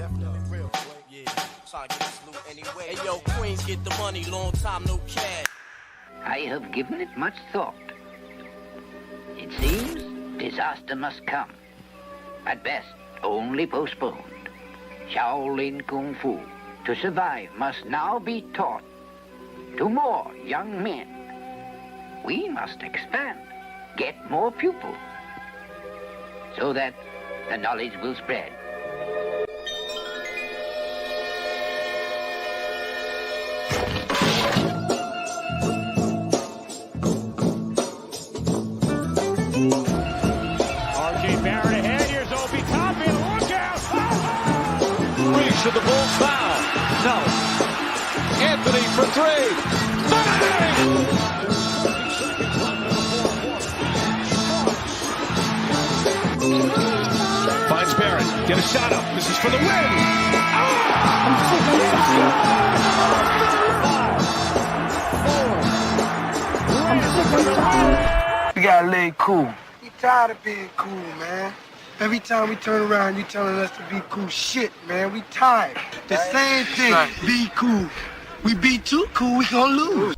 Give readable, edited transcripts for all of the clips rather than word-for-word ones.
Definitely real, boy. Yeah. Trying to get this loot anyway. Hey, yo, Queens, get the money. Long time, no cash. I have given it much thought. It seems disaster must come. At best, only postponed. Shaolin Kung Fu, to survive, must now be taught to more young men. We must expand, get more pupils, so that the knowledge will spread. R.J. Barrett ahead. Here's Obi Toppin. Look out! Should the Bulls foul? No. Anthony for three. Bang! Finds Barrett. Get a shot up. This is for the win. We gotta lay cool. We tired of being cool, man. Every time we turn around, you telling us to be cool. Shit, man, we tired. The same thing, be cool. We be too cool, we gonna lose.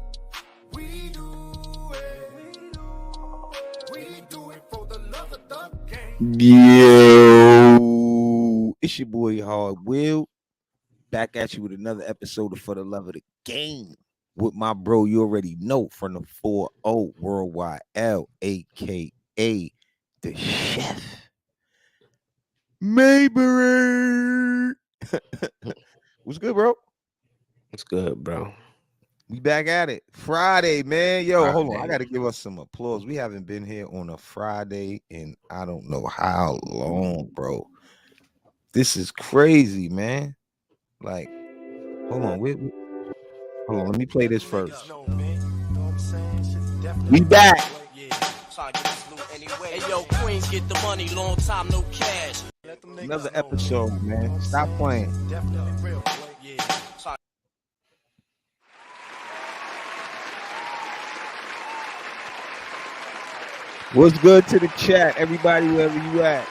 Yo, it's your boy Hard Will, back at you with another episode of For the Love of the Game with my bro you already know from the 4-0 Worldwide L, aka the Chef Mayberry. What's good, bro? What's good, bro? We back at it. Friday, man. Yo, Friday. hold on. I got to give us some applause. We haven't been here on a Friday in I don't know how long, bro. This is crazy, man. Like, hold on. Hold on. Let me play this first. We back. Trying to get this loot anyway. Hey, yo, Queens, get the money. Long time, no cash. Another episode, man. Stop playing. Definitely real, boy. Yeah. What's good to the chat, everybody, wherever you at?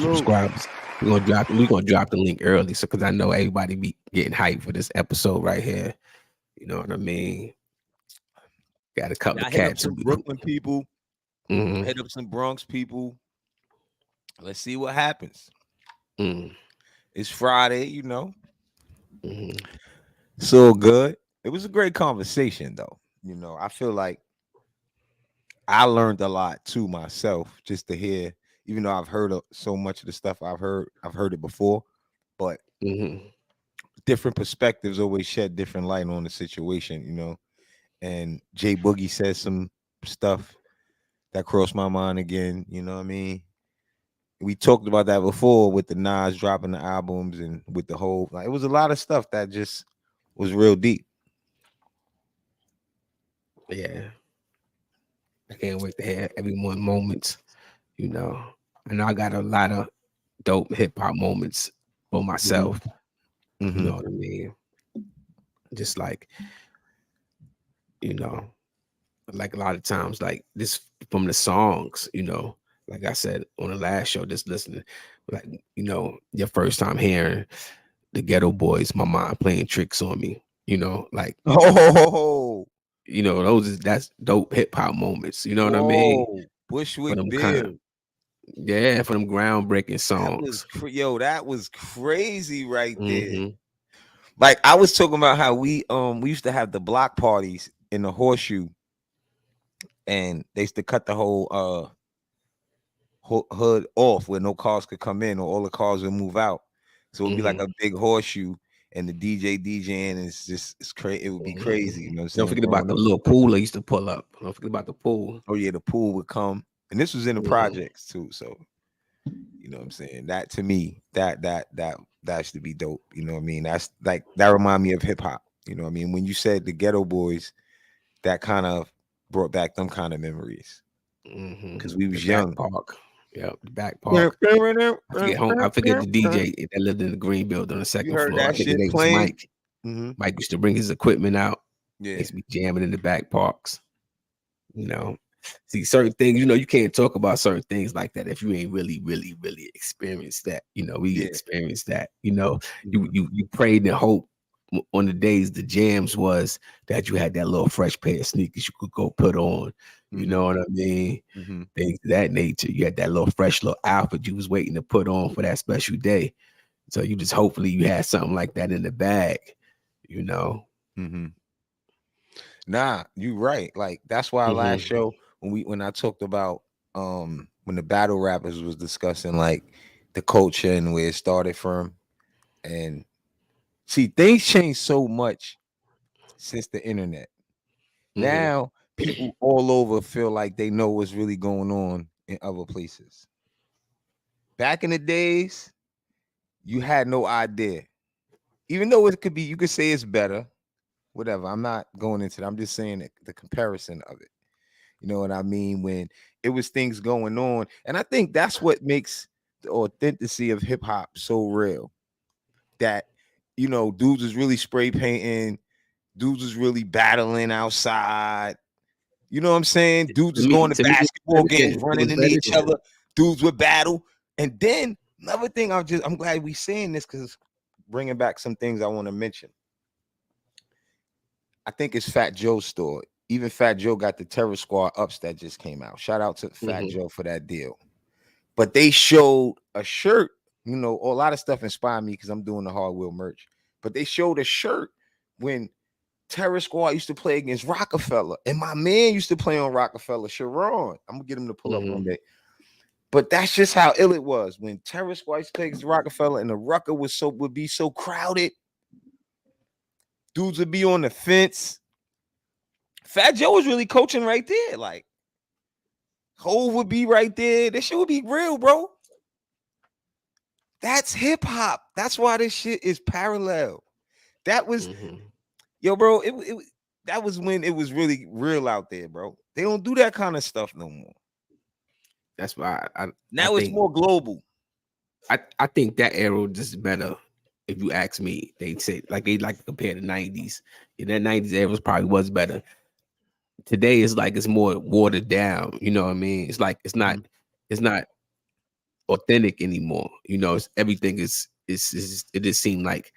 Subscribers. We're gonna drop the link early, so because I know everybody be getting hyped for this episode right here. You know what I mean? Got a couple of Hit up cats. some Brooklyn people. Mhm. Hit up some Bronx people. Let's see what happens. Mhm. It's Friday, you know. Mhm. So good. It was a great conversation, though. You know, I feel like I learned a lot too myself just to hear, even though I've heard so much of the stuff I've heard it before, but Mhm. different perspectives always shed different light on the situation, you know. And Jay Boogie said some stuff that crossed my mind again, you know what I mean? We talked about that before with the Nas dropping the albums and with the whole, like, it was a lot of stuff that just was real deep. Yeah. I can't wait to hear everyone moments. You know, I know I got a lot of dope hip hop moments for myself. You know what I mean? Just like, you know, like a lot of times, like this from the songs, you know, like I said on the last show, just listening, like, you know, your first time hearing the Ghetto Boys, my mind playing tricks on me, you know, like, Oh, you know, that's dope hip hop moments, you know what I mean? Bushwick For them Bill. Yeah, for them groundbreaking songs. That was crazy right there. Mhm. Like, I was talking about how we used to have the block parties in the Horseshoe, and they used to cut the whole hood off where no cars could come in, or all the cars would move out. So it'd be like a big horseshoe, and the DJ DJing, and it's crazy. It would be crazy, you know what I'm saying? Don't forget about the little pool they used to pull up. Don't forget about the pool. Oh yeah, the pool would come, and this was in the projects too. So, you know what I'm saying? That to me, that should be dope. You know what I mean? That's like, that remind me of hip hop. You know what I mean? When you said the Ghetto Boys, that kind of brought back them kind of memories, because we was young. Park. Yep, the back park. I forget the DJ that lived in the green building on the second heard floor. that I think shit his name was playing? Mike. Mike used to bring his equipment out. Yeah. He used to be jamming in the back parks. You know, See, certain things, you can't talk about certain things like that if you ain't really, really, really experienced that. We experienced that. You prayed and hoped on the days the jams was that you had that little fresh pair of sneakers you could go put on. You know what I mean? Things of that nature. You had that little fresh little outfit you was waiting to put on for that special day. So you just hopefully you had something like that in the bag, Nah, you right. Like that's why last show when I talked about when the battle rappers was discussing like the culture and where it started from, and see things changed so much since the internet. Now people all over feel like they know what's really going on in other places. Back in the days, you had no idea. Even though it could be, you could say it's better, whatever. I'm not going into that. I'm just saying the comparison of it. You know what I mean? When it was things going on. And I think that's what makes the authenticity of hip hop so real. That, dudes is really spray painting, dudes is really battling outside. You know what I'm saying? Dudes is going to basketball games, running into each other. Dudes would battle. And then another thing, I'm glad we saying this because it's bringing back some things I want to mention. I think it's Fat Joe's store. Even Fat Joe got the Terror Squad ups that just came out. Shout out to Fat Joe for that deal. But they showed a shirt. A lot of stuff inspired me because I'm doing the Hardwheel merch. But they showed a shirt when Terror Squad used to play against Rockefeller. And my man used to play on Rockefeller, Sharon. I'm going to get him to pull up one day. But that's just how ill it was. When Terror Squad used to play against Rockefeller and the Rucker would be so crowded. Dudes would be on the fence. Fat Joe was really coaching right there. Like, Hove would be right there. This shit would be real, bro. That's hip hop. That's why this shit is parallel. That was, yo, bro. That was when it was really real out there, bro. They don't do that kind of stuff no more. That's why now it's more global. I think that era was just better. If you ask me, they'd say like to compare the 90s. That 90s era was better. Today is like it's more watered down. You know what I mean? It's like it's not authentic anymore. Everything is it just seemed like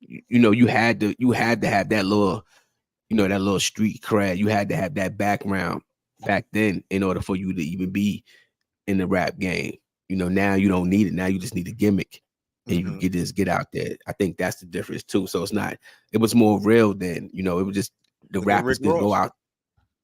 you had to have that little that little street cred. You had to have that background back then in order for you to even be in the rap game. Now you don't need it. Now you just need a gimmick. And you can just get out there. I think that's the difference too. So it was more real then. It was just the rappers can go out.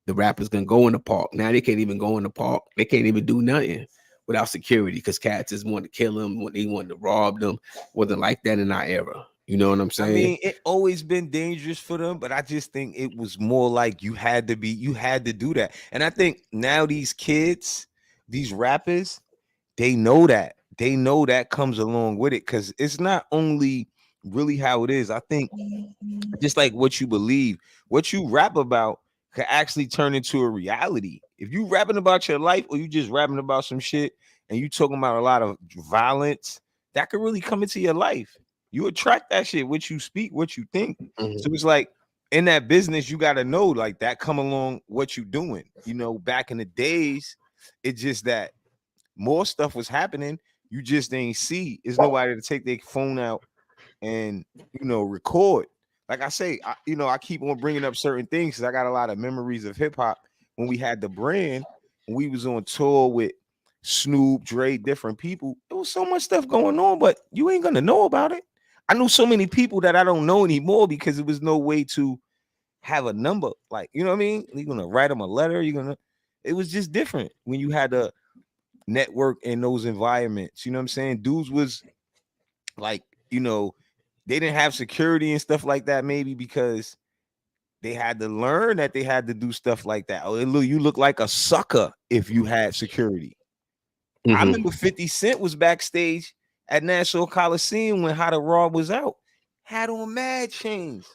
The rappers can go in the park. Now they can't even go in the park. They can't even do nothing without security because cats just wanted to kill them. They wanted to rob them. Wasn't like that in our era. You know what I'm saying? I mean, it always been dangerous for them, but I just think it was more like you had to do that. And I think now these kids, these rappers, they know that. They know that comes along with it because it's not only really how it is. I think just like what you believe, what you rap about could actually turn into a reality. If you rapping about your life or you just rapping about some shit and you talking about a lot of violence, that could really come into your life. You attract that shit, what you speak, what you think. So it's like in that business, you got to know like that come along what you doing. Back in the days, it's just that more stuff was happening. You just ain't see. There's nobody to take their phone out and record. Like I say, I keep on bringing up certain things because I got a lot of memories of hip hop when we had the brand. When we was on tour with Snoop, Dre, different people. There was so much stuff going on, but you ain't gonna know about it. I knew so many people that I don't know anymore because there was no way to have a number. Like, you know what I mean? You're gonna write them a letter. It was just different when you had a network in those environments. You know what I'm saying? Dudes was like, they didn't have security and stuff like that, maybe because they had to learn that they had to do stuff like that. Oh, you look like a sucker if you had security. I remember 50 Cent was backstage at Nassau Coliseum when How to Rob was out. Had on mad chains.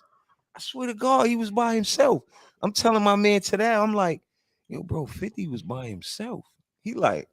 I swear to God, he was by himself. I'm telling my man today, I'm like, yo, bro, 50 was by himself. He like,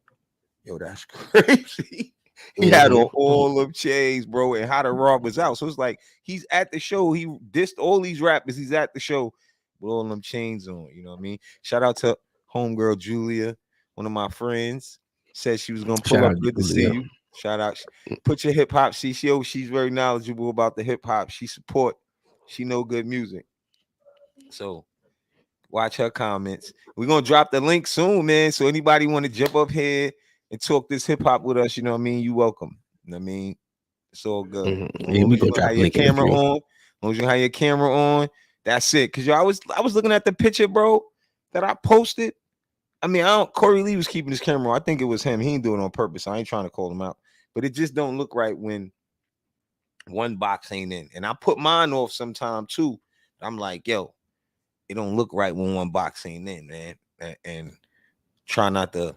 yo, that's crazy. He had on all of chains, bro, and How to Rob was out. So it's like he's at the show. He dissed all these rappers. He's at the show with all them chains on. You know what I mean? Shout out to homegirl Julia, one of my friends, said she was gonna pull Shout up. out Good to see Julia. you. Shout out. Put your hip hop. She's very knowledgeable about the hip hop. She know good music. So watch her comments. We're gonna drop the link soon, man. So anybody want to jump up here and talk this hip hop with us, you know what I mean? You welcome. You know what I mean? It's all good. Yeah, we gonna drop the link in camera on. As long as you have your camera on, that's it. Cause I was looking at the picture, bro, that I posted. I mean, Corey Lee was keeping his camera on. I think it was him. He ain't doing it on purpose. I ain't trying to call him out, but it just don't look right when one box ain't in. And I put mine off sometime too. I'm like, yo, it don't look right when one box ain't in, man. And try not to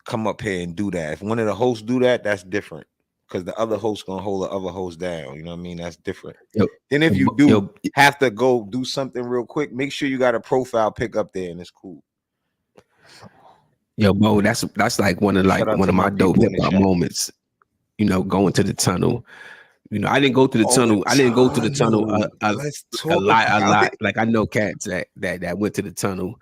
come up here and do that. If one of the hosts do that, that's different. Because the other host gonna hold the other host down. You know what I mean? That's different. Then if you do have to go do something real quick, make sure you got a profile pic up there and it's cool. Yo, Bo, that's like one of my dope hip hop moments. You know, going to the tunnel. You know, I didn't go to the tunnel. I didn't go to the tunnel a lot. Like I know cats that went to the tunnel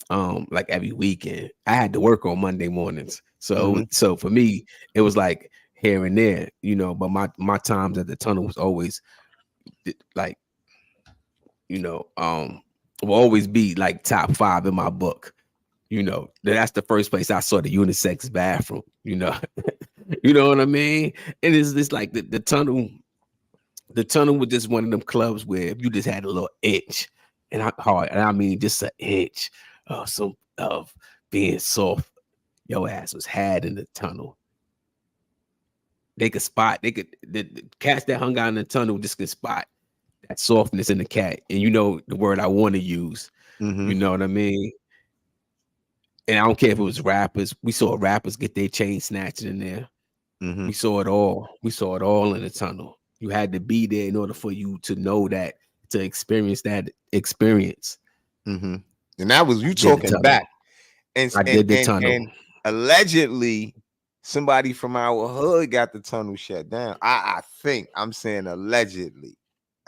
like every weekend. I had to work on Monday mornings. So for me, it was like here and there, you know, but my times at the tunnel was always like, you know, will always be like top 5 in my book. You know, that's the first place I saw the unisex bathroom, you know. You know what I mean? And it's like the tunnel was just one of them clubs where if you just had a little itch, and I mean just an itch of being soft, your ass was had in the tunnel. The cats that hung out in the tunnel just could spot that softness in the cat. And you know the word I want to use. You know what I mean? And I don't care if it was rappers. We saw rappers get their chain snatched in there. We saw it all. We saw it all in the tunnel. You had to be there in order for you to know that, to experience that experience. And that was you talking back. And I did the tunnel. And allegedly, somebody from our hood got the tunnel shut down. I think I'm saying allegedly.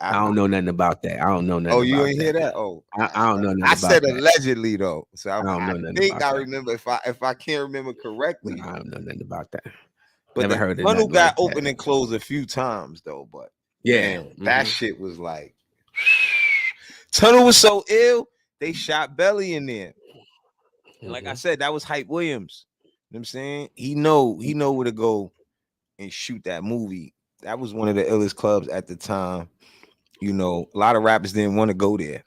I don't know nothing about that. I don't know nothing. Oh, you ain't hear that? Oh, I don't know nothing. I said allegedly though, so I don't know nothing. I think about I remember if I can't remember correctly. I don't know nothing about that. But never the heard of tunnel got like open and closed a few times though. But yeah, man, that shit was like tunnel was so ill. They shot Belly in there. Like I said, that was Hype Williams. You know what I'm saying? He know where to go and shoot that movie. That was one of the illest clubs at the time. You know, a lot of rappers didn't want to go there.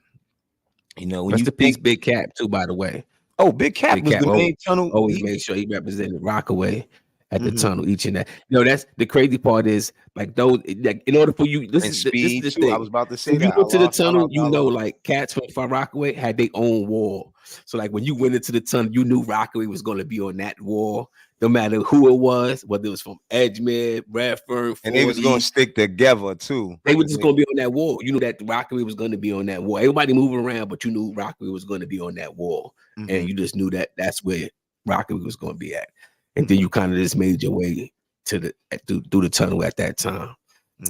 You know, when Rest you in peace, Big Cap too, by the way. Oh, Big Cap was the main tunnel. Always made sure he represented Rockaway at the tunnel each and that. You know, that's the crazy part is like those. Like, in order for you, this is the thing. I was about to say that. You go to the tunnel, you know, like cats from Far Rockaway had their own wall. So like when you went into the tunnel, you knew Rockaway was going to be on that wall, no matter who it was, whether it was from Edgemere, Bradford, and they was going to stick together too. They were just going to be on that wall. You knew that Rockaway was going to be on that wall. Everybody moving around, but you knew Rockaway was going to be on that wall, and you just knew that that's where Rockaway was going to be at. And then you kind of just made your way to through the tunnel at that time.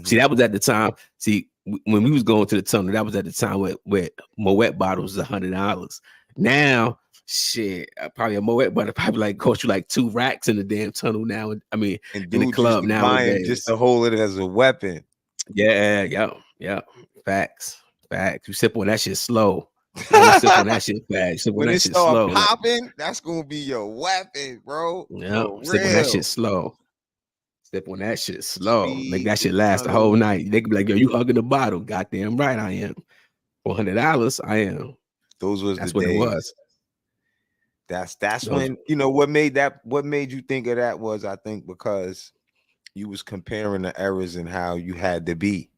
See, that was at the time. See, when we was going to the tunnel, that was at the time where Moet bottles was $100. Now, shit, probably a Moet bottle probably like cost you like 2 racks in the damn tunnel now. I mean, in the club now, just to hold it as a weapon. Yeah. Facts. You sip on that shit slow. Sip on that shit fast. When it start popping, that's gonna be your weapon, bro. Yeah, sip on that shit slow. Sip on that shit slow. Make that shit last the whole night. They could be like, yo, you hugging the bottle. Goddamn right I am. $400, I am. That's what it was. That's when, you know, what made you think of that was, I think, because you was comparing the eras and how you had to be.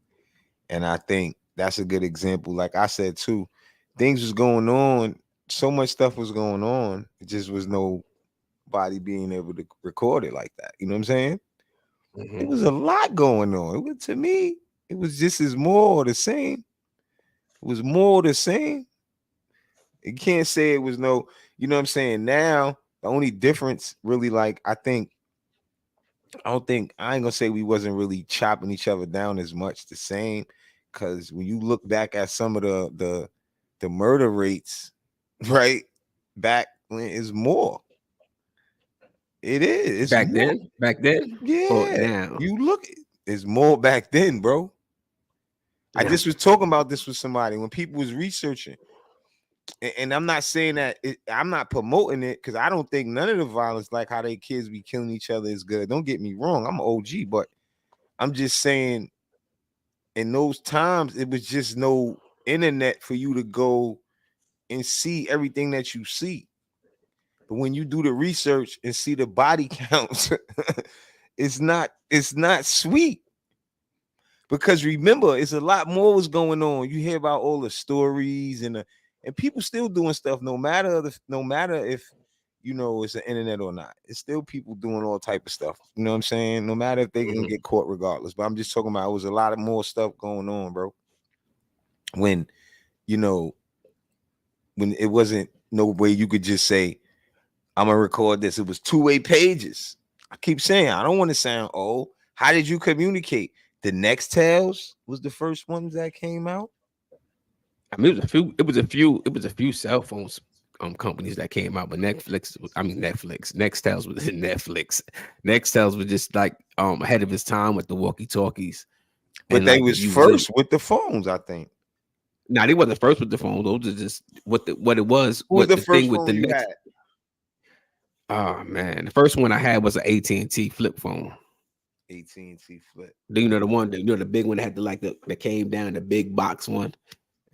And I think that's a good example. Like I said too, things was going on, so much stuff was going on. It just was nobody being able to record it like that. You know what I'm saying? It was a lot going on. To me, it was just as more the same. It was more the same. You can't say it was no, you know what I'm saying? Now, the only difference really, like, I ain't gonna say we wasn't really chopping each other down as much the same, because when you look back at some of the murder rates, right? back when it's more. It is. It's back more. then. Back then. Yeah. Or now. You look. It's more back then, bro. I Yeah. just was talking about this with somebody when people was researching, and I'm not saying that I'm not promoting it because I don't think none of the violence, like how they kids be killing each other, is good. Don't get me wrong, I'm an OG, but I'm just saying in those times it was just no internet for you to go and see everything that you see. But when you do the research and see the body counts, it's not sweet. Because remember, it's a lot more was going on. You hear about all the stories and people still doing stuff, no matter if you know it's the internet or not. It's still people doing all type of stuff. You know what I'm saying? No matter if they can get caught, regardless. But I'm just talking about it was a lot of more stuff going on, bro. When when it wasn't no way you could just say, I'm gonna record this. It was 2-way pages. I keep saying I don't want to sound old. How did you communicate? The Nextels was the first ones that came out. I mean, it was a few cell phones companies that came out, but Nextels was Netflix. Nextels was just like ahead of its time with the walkie-talkies. But and they like, was first with the phones, I think. Nah, they wasn't first with the phones. Those are just what it was. Who was the the first thing with phone the you next. had? Oh man, the first one I had was an AT&T flip phone. AT&T flip. You know the one, the big one that had that came down, the big box one,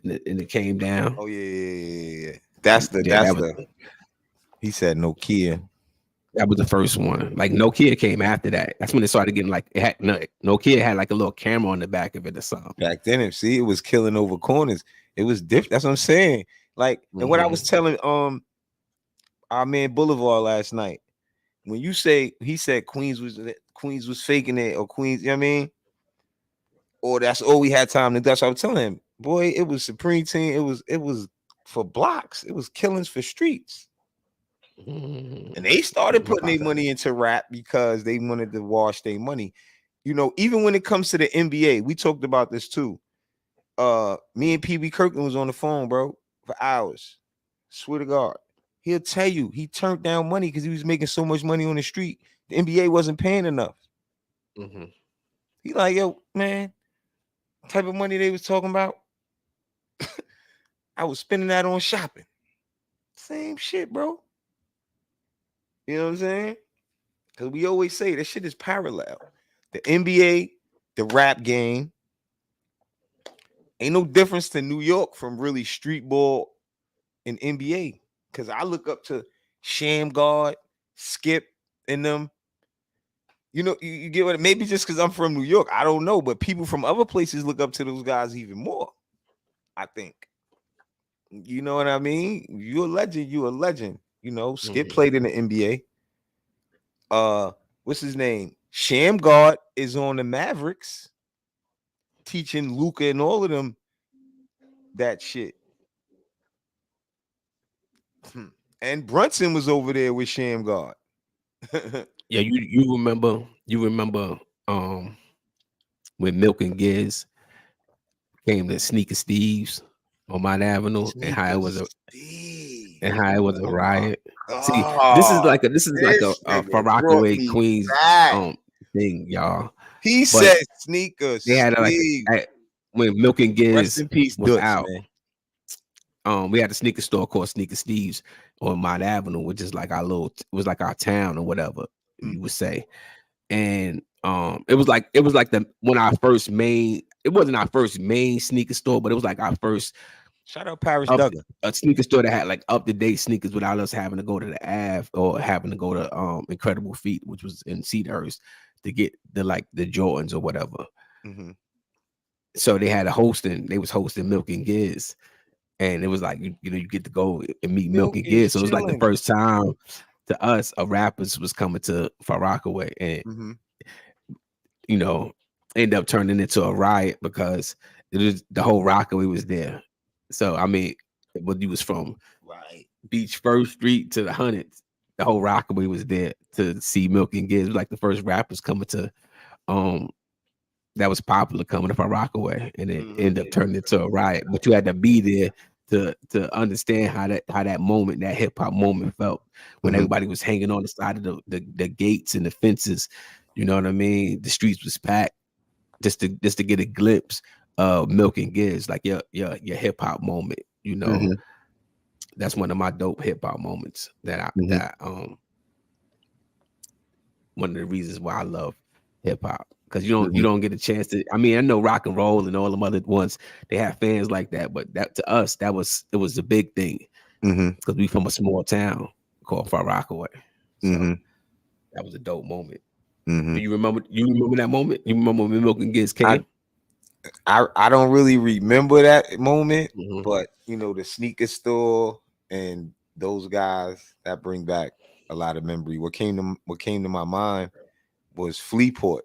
and it came down. Oh yeah. That's the. He said Nokia. That was the first one. Like Nokia came after that. That's when it started getting like Nokia had like a little camera on the back of it or something. Back then, it was killing over corners. It was different. That's what I'm saying. Like, and what I was telling our man Boulevard last night, when you say he said Queens was faking it, or Queens, you know what I mean? Or that's all we had time to do. That's what I was telling him. Boy, it was Supreme Team. It was for blocks. It was killings for streets. And they started putting their money into rap because they wanted to wash their money. You know, even when it comes to the NBA, we talked about this too. Me and PB Kirkland was on the phone, bro, for hours. Swear to God. He'll tell you he turned down money because he was making so much money on the street. The NBA wasn't paying enough. He like, yo, man, type of money they was talking about. I was spending that on shopping. Same shit, bro. You know what I'm saying? Because we always say that shit is parallel. The NBA, the rap game, ain't no difference to New York from really street ball and NBA. Because I look up to Sham God, Skip, and them. You know, you get what? Maybe just because I'm from New York, I don't know. But people from other places look up to those guys even more, I think. You know what I mean? You're a legend. You're a legend. You know, Skip played in the NBA. What's his name? Sham God is on the Mavericks, teaching Luka and all of them that shit. And Brunson was over there with Sham God. Yeah, you remember when Milk and Giz came to Sneaker Steve's on Mount Avenue, and how it was a riot. See, this is like a Far Rockaway Queens thing, y'all. He said sneakers. They had when Milk and Giz Rest in peace, was Dutch, out. Man. We had a sneaker store called Sneaker Steve's on Mount Avenue, which is like it was like our town or whatever you would say. And it was like it wasn't our first main sneaker store, but it was like our first. Shout out Paris Duggan. A sneaker store that had like up-to-date sneakers without us having to go to the Ave or having to go to Incredible Feet, which was in Cedarhurst, to get the Jordans or whatever. So they had they was hosting Milk and Giz. And it was like you get to go and meet Milk and Giz. So it was like the first time to us a rappers was coming to Far Rockaway, and ended up turning into a riot because the whole Rockaway was there. So I mean, when you was from Beach First Street to the Hundreds, the whole Rockaway was there to see Milk and Giz. It was like the first rappers coming to that was popular coming to Far Rockaway, and it ended up turning into a riot. But you had to be there to understand how that moment, that hip hop moment felt when everybody was hanging on the side of the gates and the fences. You know what I mean? The streets was packed just to get a glimpse of Milk and Giz, like your hip hop moment. You know, that's one of my dope hip hop moments that one of the reasons why I love hip hop. Because you don't get a chance to. I mean, I know rock and roll and all them other ones, they have fans like that, but that to us, it was a big thing because we from a small town called Far Rockaway. So that was a dope moment. Do you remember that moment? You remember when Milk and Giz came? I don't really remember that moment, but you know, the sneaker store and those guys, that bring back a lot of memory. What came to my mind was Fleetport.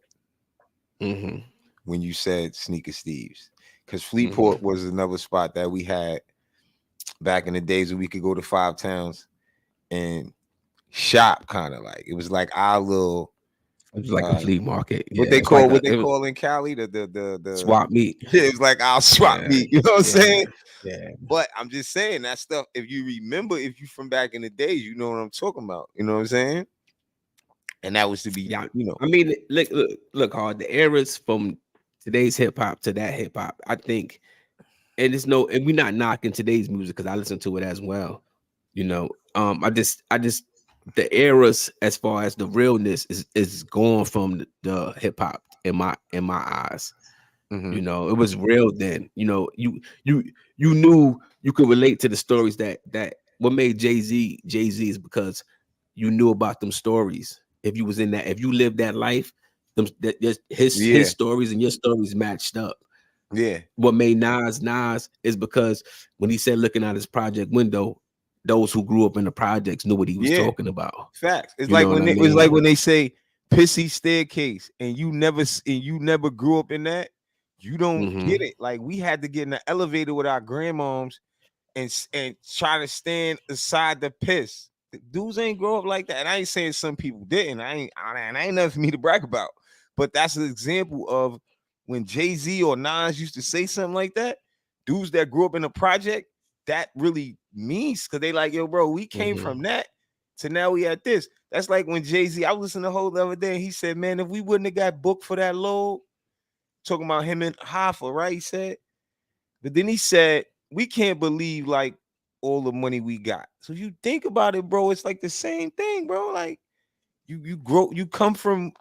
When you said Sneaker Steve's, because Fleetport was another spot that we had back in the days when we could go to Five Towns and shop, kind of like it was like our little. It was like a flea market. What they call in Cali the swap meet. Yeah, it was like our swap meet. You know what I'm saying? Yeah. But I'm just saying that stuff. If you remember, if you from back in the days, you know what I'm talking about. You know what I'm saying? And that was to be, you know. I mean, look hard. The eras from today's hip hop to that hip hop, I think, and we're not knocking today's music because I listen to it as well. You know, I just the eras as far as the realness is gone from the hip hop in my eyes. You know, it was real then. You know, you knew you could relate to the stories that what made Jay-Z is because you knew about them stories. If you was in that, if you lived that life, his stories and your stories matched up. Yeah. What made Nas is because when he said looking out his project window, those who grew up in the projects knew what he was talking about. Facts. It's like when they say pissy staircase and you never grew up in that, you don't get it. Like we had to get in the elevator with our grandmoms and try to stand aside the piss. Dudes ain't grow up like that. And I ain't saying some people didn't. I ain't nothing for me to brag about. But that's an example of when Jay-Z or Nas used to say something like that. Dudes that grew up in a project, that really means because they like, yo, bro, we came from that to now we at this. That's like when Jay-Z, I was listening to Hov the other day, and he said, man, if we wouldn't have got booked for that load, talking about him and Hoffa, right? He said, but then he said, we can't believe like all the money we got. So if you think about it, bro, it's like the same thing, bro. Like you come from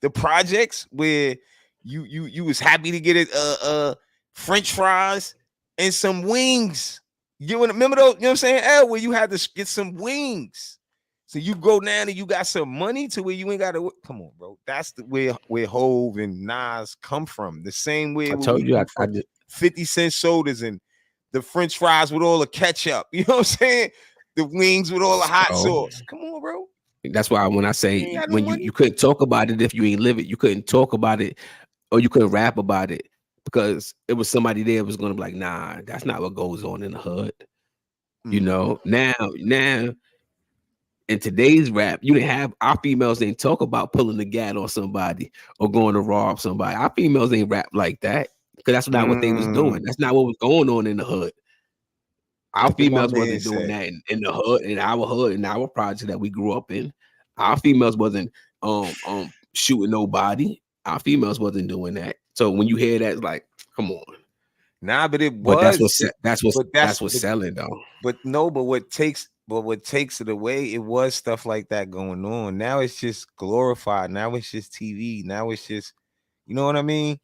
the projects where you was happy to get it French fries and some wings. You remember those, you know what I'm saying? Where you had to get some wings. So you go down and you got some money to where you ain't got to come on, bro. That's the where Hov and Nas come from. The same way I told you I did 50-cent sodas and the French fries with all the ketchup. You know what I'm saying? The wings with all the hot sauce. Come on, bro. That's why when I say when you couldn't talk about it if you ain't live it, you couldn't talk about it or you couldn't rap about it because it was somebody there was gonna be like, nah, that's not what goes on in the hood. You know, now in today's rap, you didn't have our females ain't talk about pulling the gat on somebody or going to rob somebody. Our females ain't rap like that because that's not what they was doing. That's not what was going on in the hood. Our females wasn't doing that in the hood, in our project that we grew up in. Our females wasn't shooting nobody. Our females wasn't doing that. So when you hear that, it's like, come on. Nah, but it was. That's what's selling though. But what takes it away, it was stuff like that going on. Now it's just glorified. Now it's just TV. Now it's just, you know what I mean?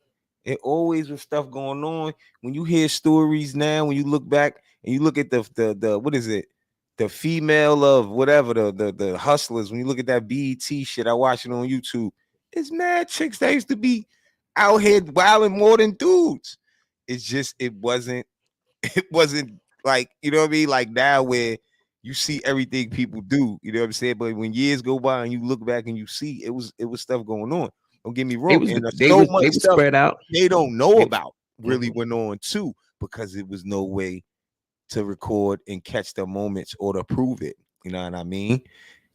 It always was stuff going on. When you hear stories now, when you look back and you look at the what is it? The female of whatever, the hustlers, when you look at that BET shit, I watch it on YouTube. It's mad chicks that used to be out here wilding more than dudes. It's just it wasn't like, you know what I mean? Like now where you see everything people do, you know what I'm saying? But when years go by and you look back and you see it was stuff going on. Don't get me wrong. They was spread out. They don't know about really went on too, because it was no way to record and catch the moments or to prove it. You know what I mean?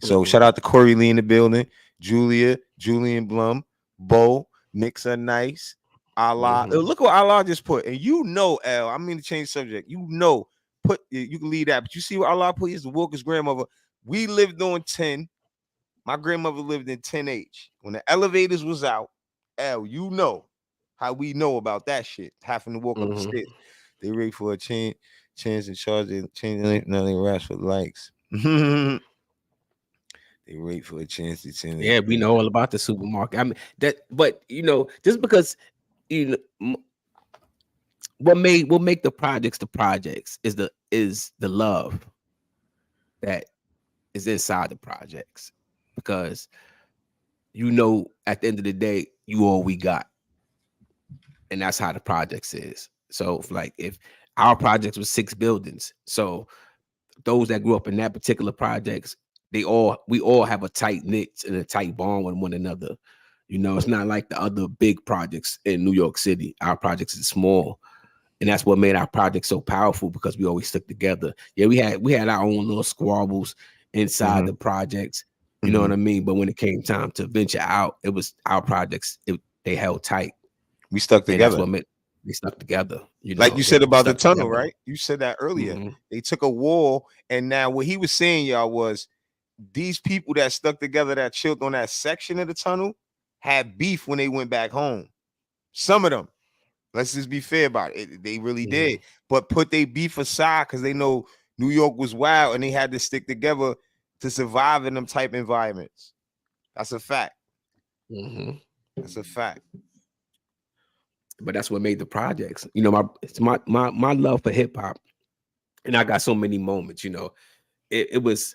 So shout out to Corey Lee in the building, Julian Blum, Bo, Knicks are nice. Allah. Look what Allah just put. And you know, L, I mean to change the subject. You know, put you can leave that, but you see what Allah put is the Walker's grandmother. We lived on 10. My grandmother lived in 10H. When the elevators was out, you know how we know about that shit. Having to walk up the stairs. They wait for a chance and charge it, change nothing rash for likes. They wait for a chance to change. Yeah, we know all about the supermarket. I mean that, but you know, just because you know what make the projects is the love that is inside the projects, because you know at the end of the day you all we got, and that's how the projects is. So if our projects was 6 buildings, so those that grew up in that particular projects, we all have a tight knit and a tight bond with one another. You know, it's not like the other big projects in New York City. Our projects is small, and that's what made our project so powerful, because we always stuck together. Yeah, we had our own little squabbles inside the projects. You know what I mean? But when it came time to venture out, it was our projects. They held tight. We stuck together. And that's what made we stuck together. You know, like you said about the tunnel, together. right? You said that earlier. They took a wall, and now what he was saying, y'all, was these people that stuck together, that chilled on that section of the tunnel, had beef when they went back home. Some of them, let's just be fair about it, they really did, but put their beef aside because they know New York was wild and they had to stick together to survive in them type environments. That's a fact. That's a fact. But that's what made the projects. You know, my love for hip hop, and I got so many moments. You know, it was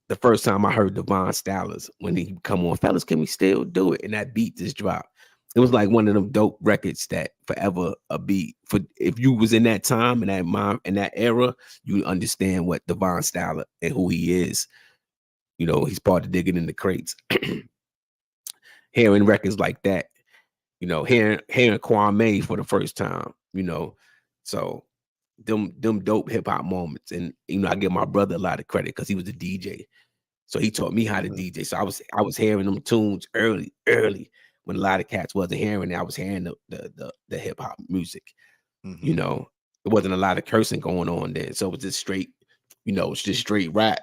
the first time I heard Devon Stallers when he come on, fellas, can we still do it? And that beat just dropped. It was like one of them dope records that forever a beat. For if you was in that time and that era, you understand what Devon Staller and who he is. You know, he's part of Digging in the Crates. Hearing records like that, you know, hearing Kwame for the first time, you know, so them dope hip hop moments. And you know, I give my brother a lot of credit because he was a DJ, so he taught me how to DJ. So I was hearing them tunes early when a lot of cats wasn't hearing it. I was hearing the hip hop music. You know, it wasn't a lot of cursing going on then, so it was just straight, you know, it's just straight rap.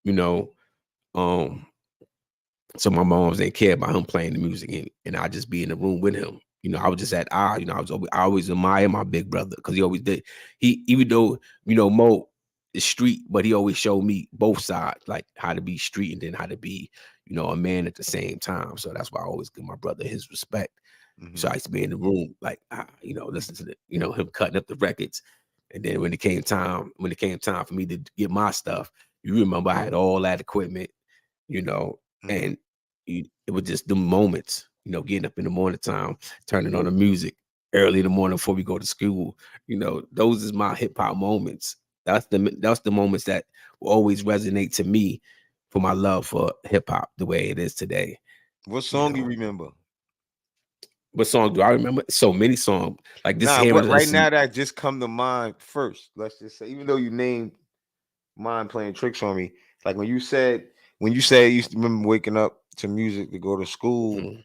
You know, so my moms didn't care about him playing the music, and I just be in the room with him. You know, I was just at you know, I always admire my big brother because he always did. Even though, you know, Mo is street, but he always showed me both sides, like how to be street and then how to be, you know, a man at the same time. So that's why I always give my brother his respect. So I used to be in the room, like, you know, listen to you know, him cutting up the records. And then when it came time for me to get my stuff, you remember I had all that equipment, you know, and it was just the moments, you know, getting up in the morning time, turning on the music early in the morning before we go to school. You know, those is my hip hop moments. That's the moments that will always resonate to me for my love for hip hop the way it is today. What song you remember? What song do I remember? So many songs. Like this right now that just come to mind first. Let's just say, even though you named mine playing tricks on me, like when you said you used to remember waking up to music to go to school,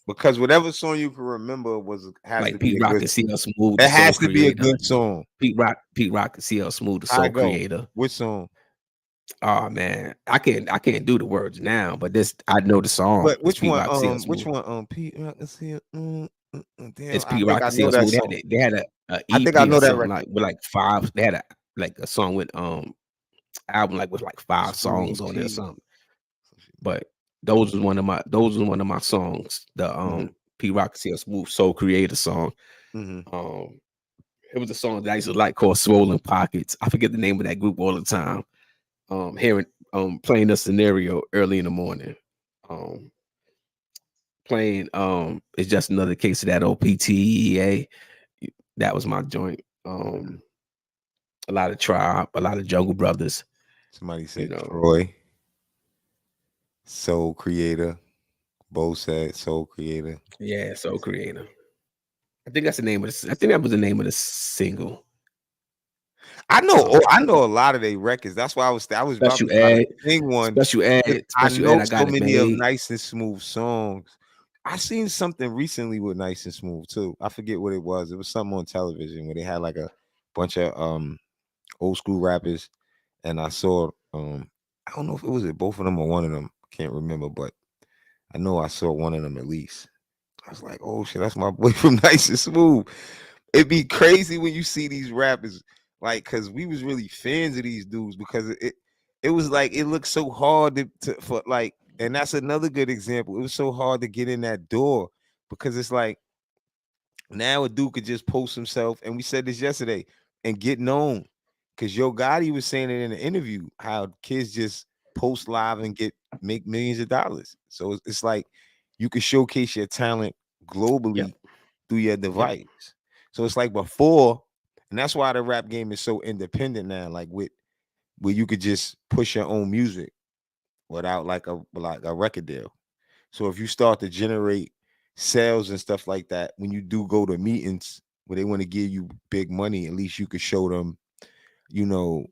because whatever song you can remember has like to Pete be Rock a good, and CL Smooth. It has to be a good song. Pete Rock and CL Smooth, the Soul Creator. Which song? Oh man, I can't do the words now, but I know the song. But which one? Which one? Pete Rock and CL. It's Pete Rock and CL Smooth. They had a EP I think I know that like with like 5. They had a song with album like with like 5 songs on it or something. But those was one of my songs. The Pete Rock and CL Smooth Soul Creator song. It was a song that I used to like called Swollen Pockets. I forget the name of that group all the time. Hearing playing a scenario early in the morning. Playing it's just another case of that old PTEA. That was my joint. A lot of Tribe, a lot of Jungle Brothers. Somebody said, you know, Troy, Soul Creator. Bo said Soul Creator. Yeah, Soul Creator. I think that's the name of I think that was the name of the single. I know a lot of their records. That's why I was about to sing one. Special Ed. I know so many of Nice and Smooth songs. I seen something recently with Nice and Smooth too. I forget what it was. It was something on television where they had like a bunch of old school rappers, and I saw I don't know if it was both of them or one of them. Can't remember, but I know I saw one of them at least. I was like, oh shit, that's my boy from Nice and Smooth. It'd be crazy when you see these rappers, like, cause we was really fans of these dudes because it was like it looked so hard for like, and that's another good example. It was so hard to get in that door because it's like now a dude could just post himself, and we said this yesterday, and get known. Cause Yo Gotti was saying it in an interview how kids just post live and make millions of dollars. So it's like you can showcase your talent globally through your device. Yep. So it's like before, and that's why the rap game is so independent now, like where you could just push your own music without like a record deal. So if you start to generate sales and stuff like that, when you do go to meetings where they want to give you big money, at least you could show them, you know,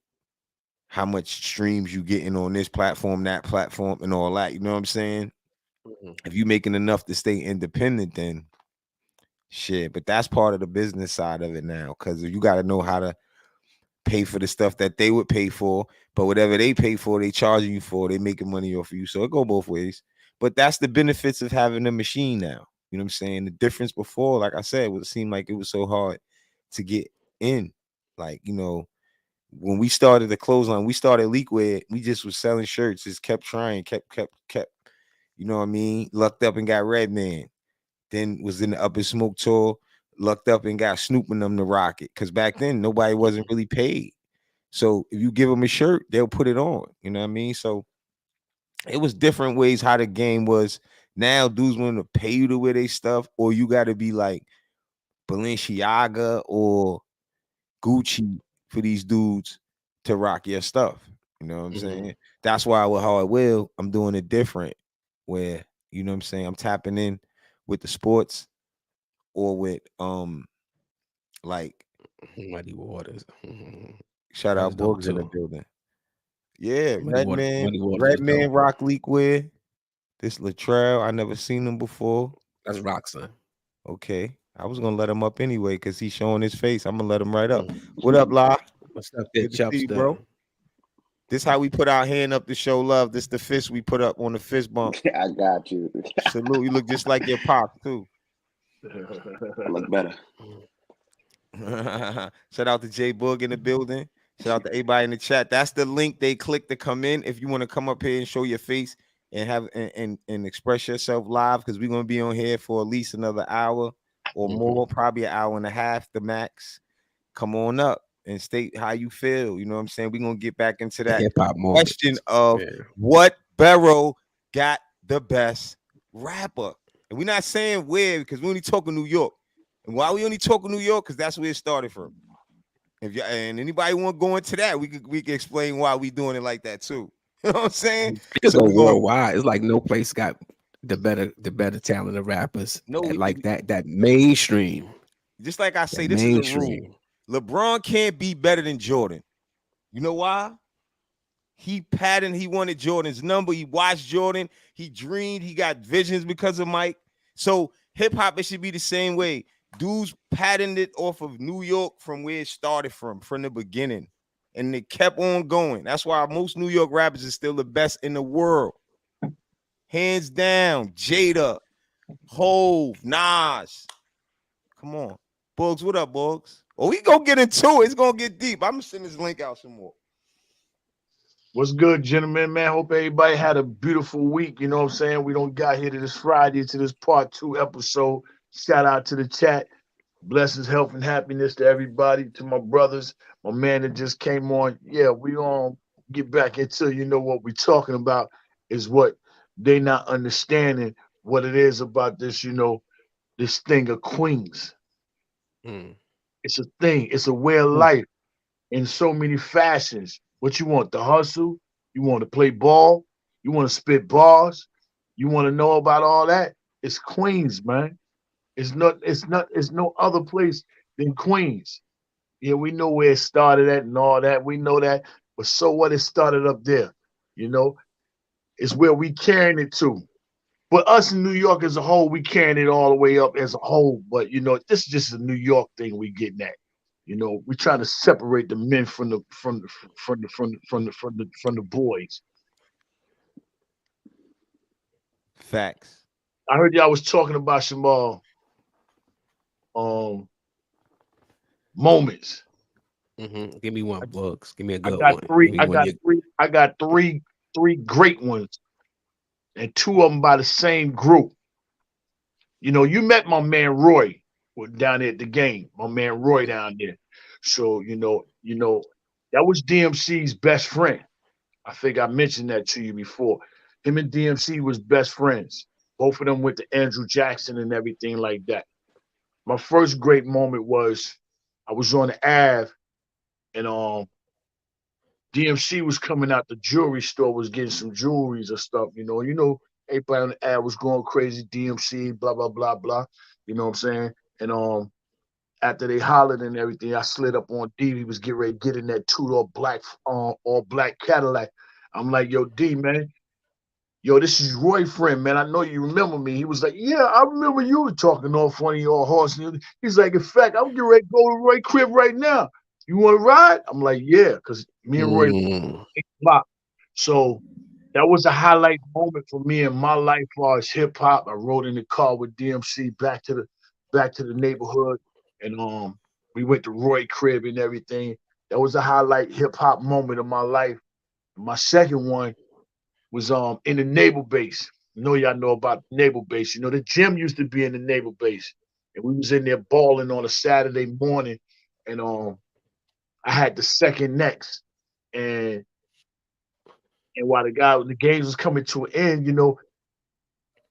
how much streams you getting on this platform, that platform, and all that. You know what I'm saying? Mm-hmm. If you making enough to stay independent, then shit. But that's part of the business side of it now, because you got to know how to pay for the stuff that they would pay for. But whatever they pay for, they charging you for. They making money off of you. So it go both ways. But that's the benefits of having a machine now. You know what I'm saying? The difference before, like I said, it seemed like it was so hard to get in. Like, you know, when we started the clothesline, we started Leakware, we just was selling shirts, just kept trying, kept, you know what I mean? Lucked up and got Redman. Then was in the Up and Smoke tour, lucked up and got Snoop and them to rock it. Because back then, nobody wasn't really paid. So if you give them a shirt, they'll put it on. You know what I mean? So it was different ways how the game was. Now dudes want to pay you to wear their stuff, or you got to be like Balenciaga or Gucci for these dudes to rock your stuff. You know what I'm saying? That's why with How I Will, I'm doing it different, where, you know what I'm saying, I'm tapping in with the sports or with like Muddy Waters. Shout out Borgs in the building. Yeah, Redman rock Leakware. This Latrell, I never seen him before. That's Roxanne. Okay. I was gonna let him up anyway because he's showing his face. I'm gonna let him right up. What up, La? What's up, good to see you, bro? This how we put our hand up to show love. This the fist we put up on the fist bump. I got you. Salute. You look just like your pop too. I look better. Shout out to J Boog in the building. Shout out to everybody in the chat. That's the link they click to come in if you want to come up here and show your face and have and express yourself live, because we're gonna be on here for at least another hour or more, probably an hour and a half, the max. Come on up and state how you feel. You know what I'm saying? We're gonna get back into that question of what borough got the best rapper. And we're not saying where, because we only talking New York. And why we only talking New York? Because that's where it started from. If you and anybody want to go into that, we can explain why we doing it like that too. You know what I'm saying? It's so worldwide. It's like no place got the better talent of rappers. No, like that mainstream. Just like I say, this is a rule. LeBron can't be better than Jordan. You know why? He wanted Jordan's number. He watched Jordan. He dreamed. He got visions because of Mike. So hip hop, it should be the same way. Dudes patterned it off of New York from where it started from the beginning. And it kept on going. That's why most New York rappers are still the best in the world. Hands down. Jada, Hove, Nas. Come on. Bugs, what up, Bugs? Oh, we gonna get into it. It's gonna get deep. I'm gonna send this link out some more. What's good, gentlemen, man? Hope everybody had a beautiful week. You know what I'm saying? We don't got here to this Friday, to this part 2 episode. Shout out to the chat. Blessings, health, and happiness to everybody, to my brothers, my man that just came on. Yeah, we gonna get back into, you know, what we're talking about is what they not understanding what it is about this, you know, this thing of Queens. It's a thing. It's a way of life in so many fashions. What you want? The hustle? You want to play ball? You want to spit bars? You want to know about all that? It's Queens, man. It's no other place than Queens. Yeah, we know where it started at and all that. We know that. But so what? It started up there. You know, it's where we carrying it to. But us in New York as a whole, we carrying it all the way up as a whole. But, you know, this is just a New York thing we getting at. You know, we try to separate the men from the boys. Facts. I heard y'all was talking about some moments. Give me one, Bugs. Give me a I good got one. three. Give me I one got three. I got three great ones, and two of them by the same group. You know, you met my man Roy down there at the game. My man Roy down there. So you know that was DMC's best friend. I think I mentioned that to you before. Him and DMC was best friends. Both of them went to Andrew Jackson and everything like that. My first great moment was I was on the Ave and DMC was coming out the jewelry store, was getting some jewelries or stuff, you know, everybody on the ad was going crazy, DMC, blah, blah, blah, blah. You know what I'm saying? And after they hollered and everything, I slid up on D. He was getting ready to get in that two-door all black Cadillac. I'm like, yo, D, man. Yo, this is Roy friend, man. I know you remember me. He was like, yeah, I remember you were talking off one of your horse. He's like, in fact, I'm getting ready to go to Roy crib right now. You want to ride? I'm like, yeah, because me and Roy block. So that was a highlight moment for me in my life as far as hip hop. I rode in the car with DMC back to the neighborhood, and we went to Roy crib and everything. That was a highlight hip hop moment of my life. My second one was in the naval base. You know, y'all know about the naval base. You know, the gym used to be in the naval base, and we was in there balling on a Saturday morning, and I had the second next, and while the games was coming to an end, you know,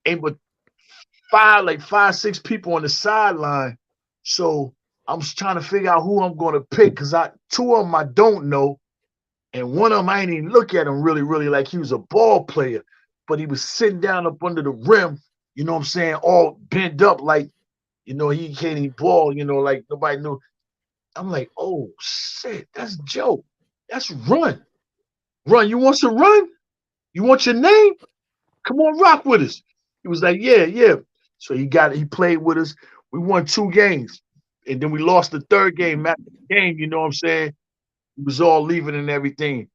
ain't but five, 6 people on the sideline. So I'm just trying to figure out who I'm gonna pick because two of them I don't know, and one of them I ain't even look at him really like he was a ball player, but he was sitting down up under the rim, you know what I'm saying, all bent up like, you know, he can't even ball, you know, like nobody knew. I'm like, oh shit, that's Joe. That's Run. Run, you want some Run? You want your name? Come on, rock with us. He was like, yeah. So he played with us. We won 2 games. And then we lost the third game. After the game, you know what I'm saying? He was all leaving and everything.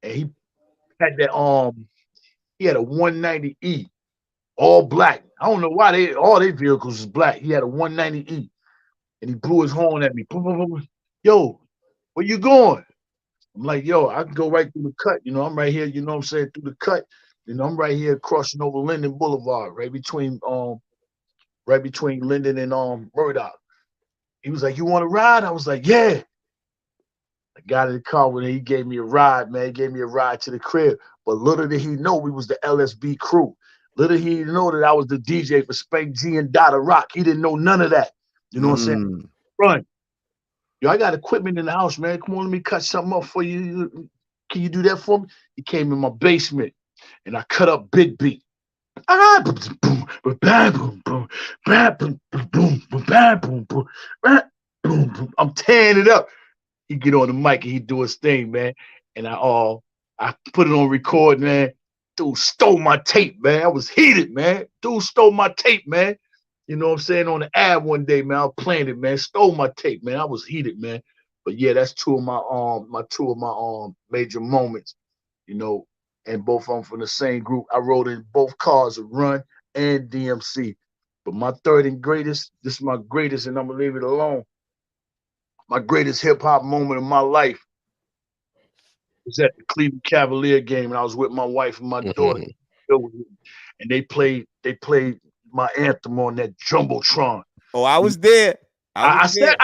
And he had that he had a 190E, all black. I don't know why all their vehicles was black. He had a 190E. And he blew his horn at me. Boom, boom, boom. Yo, where you going? I'm like, yo, I can go right through the cut. You know, I'm right here, you know what I'm saying, through the cut. You know, I'm right here crossing over Linden Boulevard, right between Linden and Murdoch. He was like, you want to ride? I was like, yeah. I got in the car with him. He gave me a ride, man. He gave me a ride to the crib. But little did he know we was the LSB crew. Little did he know that I was the DJ for Spank G and Dada Rock. He didn't know none of that. You know what I'm saying? Run. Yo, I got equipment in the house, man. Come on, let me cut something up for you. Can you do that for me? He came in my basement, and I cut up Big Beat. I'm tearing it up. He get on the mic and he do his thing, man. And I put it on record, man. Dude stole my tape, man. I was heated, man. Dude stole my tape, man. You know what I'm saying? On the ad one day, man, I was playing it, man. Stole my tape, man. I was heated, man. But yeah, that's two of my major moments, you know, and both of them from the same group. I rode in both cars of Run and DMC. But my third and greatest, this is my greatest, and I'm gonna leave it alone. My greatest hip hop moment of my life was at the Cleveland Cavalier game, and I was with my wife and my daughter, and they played my anthem on that Jumbotron. Oh, I was there. I said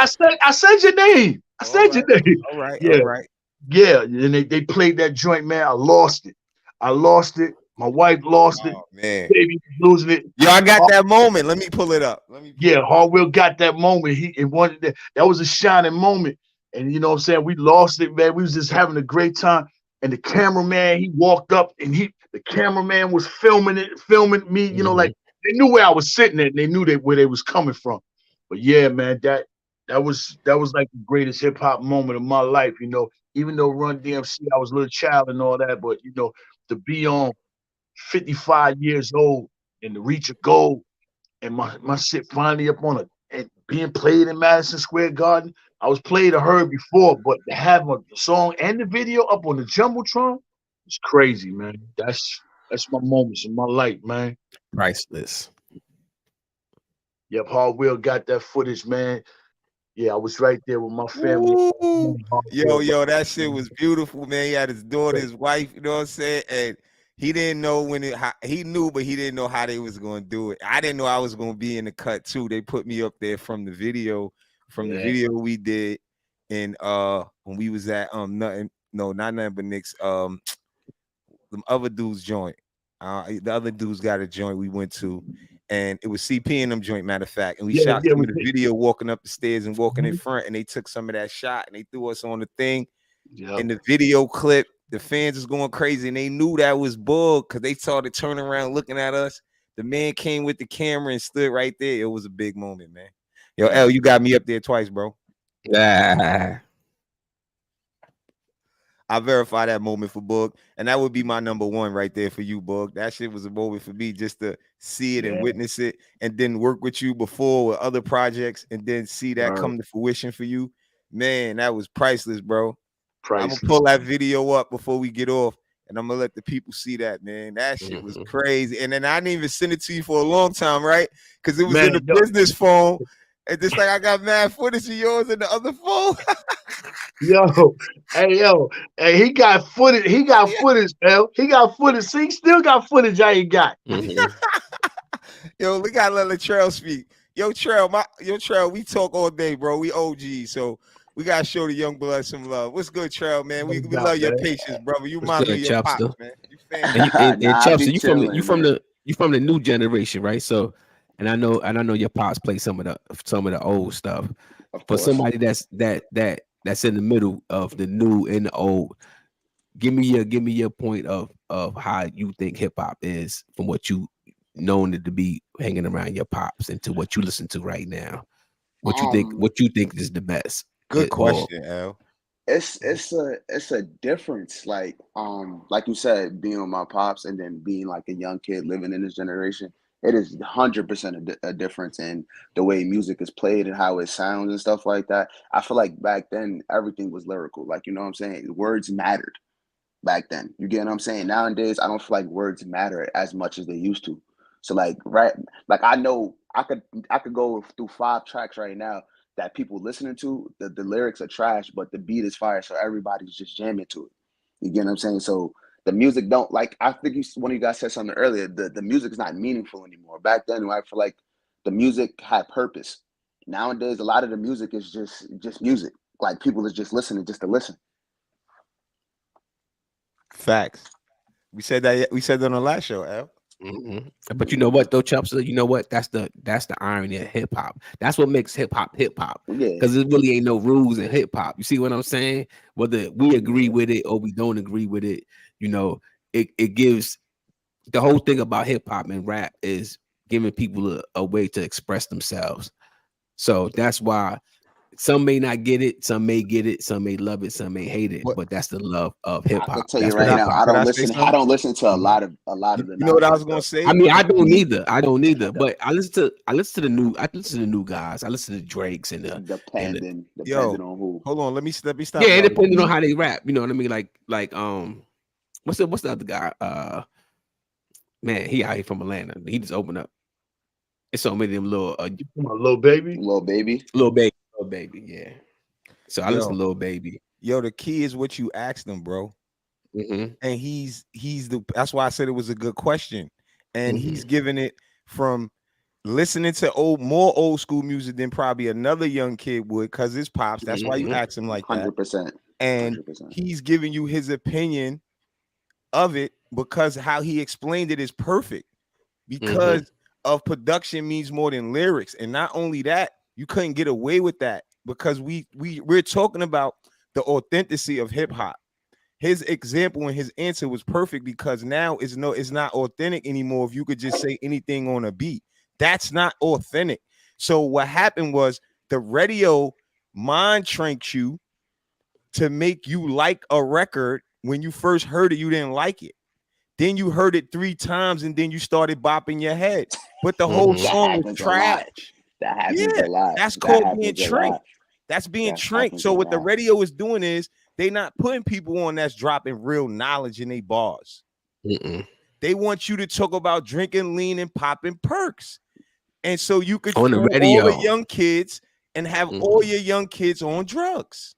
your name. I said your name. All right. Yeah. All right. Yeah. And they played that joint, man. I lost it. My wife lost it. Man. Baby was losing it. Yo, I got that moment. Let me pull it up. Hardwell got that moment. That was a shining moment. And you know what I'm saying? We lost it, man. We was just having a great time. And the cameraman, he walked up and the cameraman was filming me, you know, like they knew where I was sitting at and they knew where they was coming from. But yeah, man, that was like the greatest hip hop moment of my life, you know. Even though Run DMC, I was a little child and all that, but you know, to be on 55 years old and to reach a goal and my shit finally up on being played in Madison Square Garden. I was played or heard before, but to have a song and the video up on the Jumbotron, it's crazy, man. That's my moments in my life, man. Priceless. Yep, Hard Wheel got that footage, man. Yeah, I was right there with my family. Ooh. Yo, that shit was beautiful, man. He had his daughter, his wife, you know what I'm saying? And he didn't know he knew, but he didn't know how they was going to do it. I didn't know I was going to be in the cut too. They put me up there from the video, the video we did. And when we was at not nothing but Nick's, the other dude's joint. The other dudes got a joint we went to, and it was CP and them joint, matter of fact. And we shot some of the video walking up the stairs and walking in front, and they took some of that shot and they threw us on the thing. In the video clip, the fans was going crazy, and they knew that was Bug because they started turning around looking at us. The man came with the camera and stood right there. It was a big moment, man. Yo, L, you got me up there twice, bro. I verify that moment for Bug, and that would be my number one right there for you, Bug. That shit was a moment for me just to see it and witness it, and then work with you before with other projects, and then see that come to fruition for you. Man, that was priceless, bro. I'm gonna pull that video up before we get off, and I'm gonna let the people see that, man. That shit was crazy. And then I didn't even send it to you for a long time, right? Because it was in the business phone. And just like I got mad footage of yours in the other phone. Hey, he got footage. He got footage, L. He got footage. See, he still got footage I ain't got. Yo, we gotta let Latrell speak. Yo, Trell, we talk all day, bro. We OG, so we gotta show the young blood some love. What's good, Trell, man? We love your patience, brother. You mind me your pops, man. And Chubster, you from the new generation, right? So, and I know your pops play some of the old stuff. For somebody that's in the middle of the new and the old, give me your point of how you think hip hop is from what you known it to be hanging around your pops and to what you listen to right now. What you think is the best? Good question, Al. It's a difference, like you said, being with my pops and then being like a young kid living in this generation. It is 100% a difference in the way music is played and how it sounds and stuff like that. I feel like back then everything was lyrical, like, you know what I'm saying? Words mattered back then. You get what I'm saying? Nowadays, I don't feel like words matter as much as they used to. So like I know I could go through 5 tracks right now that people listening to, the lyrics are trash, but the beat is fire, so everybody's just jamming to it. You get what I'm saying? So the music don't, like, I think one of you guys said something earlier, the music is not meaningful anymore. Back then, I feel like the music had purpose. Nowadays, a lot of the music is just music. Like, people is just listening just to listen. Facts. We said that on the last show, Al. Mm-hmm. But you know what though, Chubster? You know what? That's the irony of hip hop. That's what makes hip hop. Because it really ain't no rules in hip hop. You see what I'm saying? Whether we agree with it or we don't agree with it, you know, it gives the whole thing about hip hop and rap is giving people a way to express themselves. So that's why some may not get it, some may get it, some may love it, some may hate it. But that's the love of hip hop. I can tell you right now, I don't listen to a lot of the. You know what I was gonna say? I mean, I don't either. But I listen to the new guys. I listen to Drake's and depending on who. Hold on, let me stop. Yeah, it depending on how they rap. You know what I mean? Like what's the other guy? Man, he out here from Atlanta. He just opened up. It's so many of them Lil Baby, yeah. So I listen to Lil Baby. Yo, the key is what you asked him, bro. Mm-hmm. And that's why I said it was a good question. And he's giving it from listening to more old school music than probably another young kid would, because his pops. That's why you asked him like 100%. That. And 100%. He's giving you his opinion of it because how he explained it is perfect. Because of production means more than lyrics. And not only that, you couldn't get away with that because we're talking about the authenticity of hip hop. His example and his answer was perfect because now it's not authentic anymore. If you could just say anything on a beat, that's not authentic. So what happened was the radio mind trained you to make you like a record. When you first heard it, you didn't like it. Then you heard it 3 times and then you started bopping your head. But the whole song was trash. That happens a lot. That's That called being happens a trained. lot. That's being That trained. happens So a what the lot. radio is doing is they not putting people on that's dropping real knowledge in their bars. They want you to talk about drinking lean and popping perks. And so you could On the show all radio. the young kids and have all your young kids on drugs.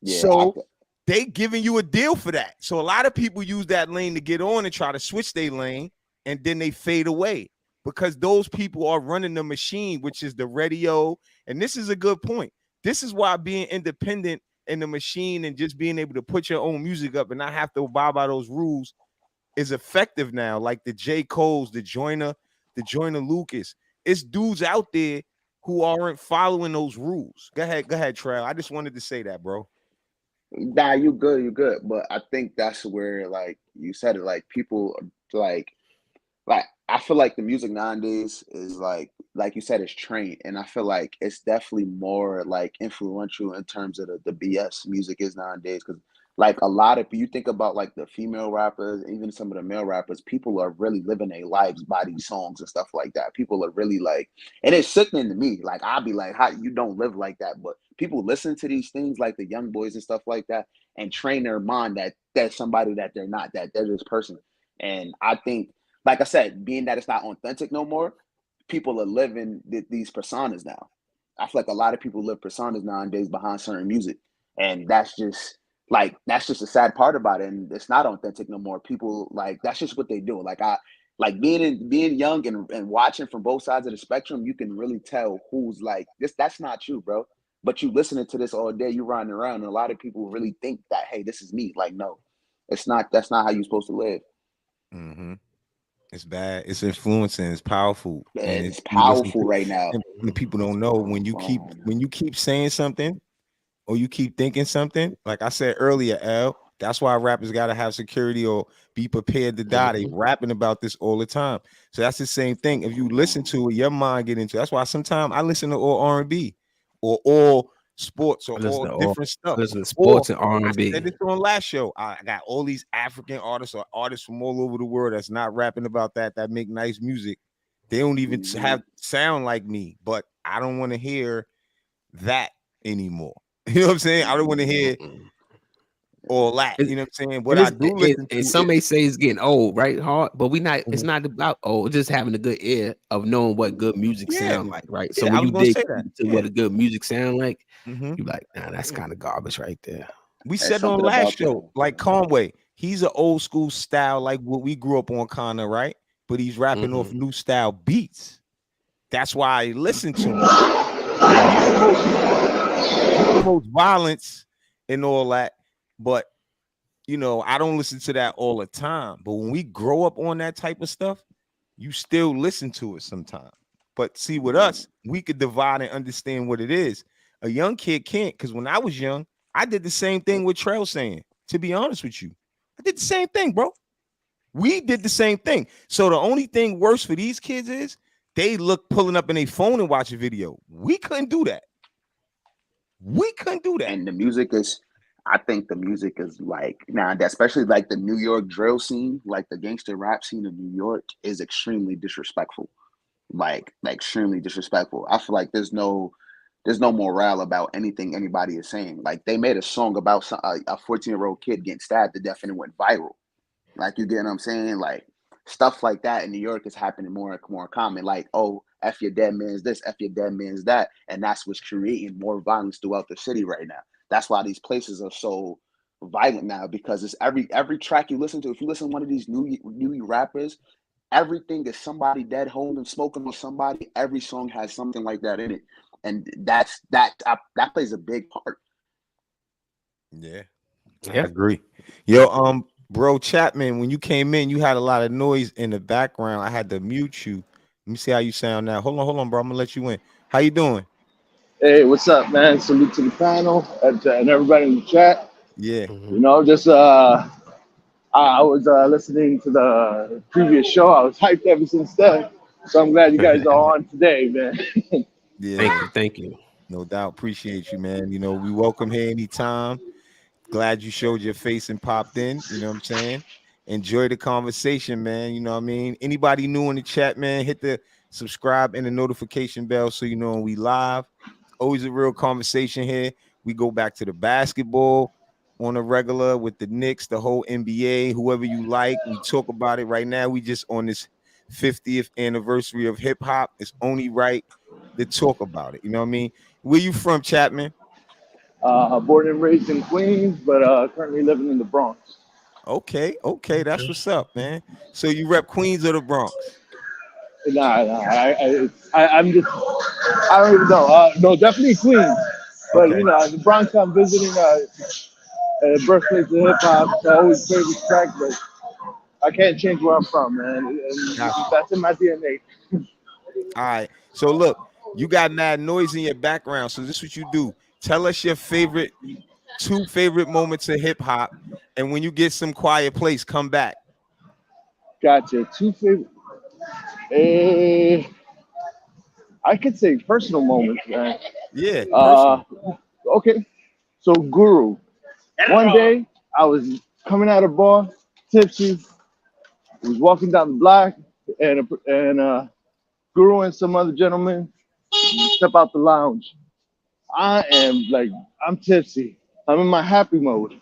Yeah, So they giving you a deal for that. So a lot of people use that lane to get on and try to switch their lane, and then they fade away because those people are running the machine, which is the radio. And this is a good point. This is why being independent in the machine and just being able to put your own music up and not have to abide by those rules is effective now. Like the J. Cole's, the Joyner Lucas. It's dudes out there who aren't following those rules. Go ahead, Trail. I just wanted to say that, bro. Nah, you good. But I think that's where, like you said it, like people like I feel like the music nowadays is like you said, it's trained, and I feel like it's definitely more like influential in terms of the BS music is nowadays. Because like a lot of you think about like the female rappers, even some of the male rappers, people are really living their lives by these songs and stuff like that. People are really like, and it's sickening to me. Like I'll be like, how you don't live like that? But people listen to these things like the Young Boys and stuff like that, and train their mind that that's somebody that they're not, that they're this person. And I think, like I said, being that it's not authentic no more, people are living these personas now. I feel like a lot of people live personas nowadays behind certain music, and that's just a sad part about it. And it's not authentic no more. People like that's just what they do. Like being young and watching from both sides of the spectrum, you can really tell who's like this. That's not you, bro. But you listening to this all day, you riding around, and a lot of people really think that, hey, this is me. Like, no, it's not. That's not how you're supposed to live. Mm-hmm. It's bad. It's influencing. It's powerful. And it's powerful right now. And people don't know when you keep saying something or you keep thinking something. Like I said earlier, L, that's why rappers got to have security or be prepared to die. They rapping about this all the time. So that's the same thing. If you listen to it, your mind get into it. That's why sometimes I listen to all R&B or all sports or all different stuff. Listen to sports and R&B. I said this on last show. I got all these African artists or artists from all over the world that's not rapping about that make nice music. They don't even have sound like me, but I don't want to hear that anymore. You know what I'm saying? I don't want to hear all that. You know what I'm saying? What I do listen to, and some may say it's getting old, right? Hard, but we not. It's not about old. Just having a good ear of knowing what good music sound like, right? So when you dig to what a good music sound like, you're like, nah, that's kind of garbage right there. We said on last show, like Conway, he's an old school style, like what we grew up on, kind of, right? But he's rapping off new style beats. That's why I listen to him. Promotes violence and all that, but you know, I don't listen to that all the time. But when we grow up on that type of stuff, you still listen to it sometimes. But see, with us, we could divide and understand what it is. A young kid can't, because when I was young, I did the same thing with Trail saying. To be honest with you, I did the same thing, bro. We did the same thing. So the only thing worse for these kids is they look pulling up in their phone and watch a video. We couldn't do that. And the music is, I think the music is like now, especially like the New York drill scene, like the gangster rap scene in New York is extremely disrespectful. Like extremely disrespectful. I feel like there's no morale about anything anybody is saying. Like they made a song about a 14-year-old kid getting stabbed to death and it went viral. Like, you get what I'm saying? Like stuff like that in New York is happening more common. Like, oh, F your dead man's this, F your dead man's that. And that's what's creating more violence throughout the city right now. That's why these places are so violent now, because it's every track you listen to. If you listen to one of these new rappers, everything is somebody dead home and smoking with somebody. Every song has something like that in it. And that plays a big part. Yeah, I agree. Yo, bro, Chapman, when you came in, you had a lot of noise in the background. I had to mute you. Let me see how you sound now. Hold on, bro. I'm gonna let you in. How you doing? Hey, what's up, man? Salute to the panel and everybody in the chat. Yeah. You know, just I was listening to the previous show. I was hyped ever since then. So I'm glad you guys are on today, man. Yeah. Thank you. No doubt. Appreciate you, man. You know, we welcome here anytime. Glad you showed your face and popped in. You know what I'm saying? Enjoy the conversation, man. You know what I mean? Anybody new in the chat, man, hit the subscribe and the notification bell so you know when we live. Always a real conversation here. We go back to the basketball on a regular with the Knicks, the whole NBA, whoever you like. We talk about it right now. We just on this 50th anniversary of hip hop. It's only right to talk about it. You know what I mean? Where you from, Chapman? Born and raised in Queens, but currently living in the Bronx. Okay, that's what's up, man. So you rep Queens or the Bronx? Nah, I'm just, I don't even know. No, definitely Queens. But, Okay. you know, the Bronx, I'm visiting birthplace of hip hop. So I always pay respect, but I can't change where I'm from, man. And that's in my DNA. All right. So look, you got mad noise in your background. So this is what you do. Tell us your two favorite moments of hip hop. And when you get some quiet place, come back. Gotcha. Two favorite. I could say personal moments, man. Yeah. Okay. So Guru. One day I was coming out of bar, tipsy. I was walking down the block, and Guru and some other gentlemen step out the lounge. I'm tipsy. I'm in my happy mode.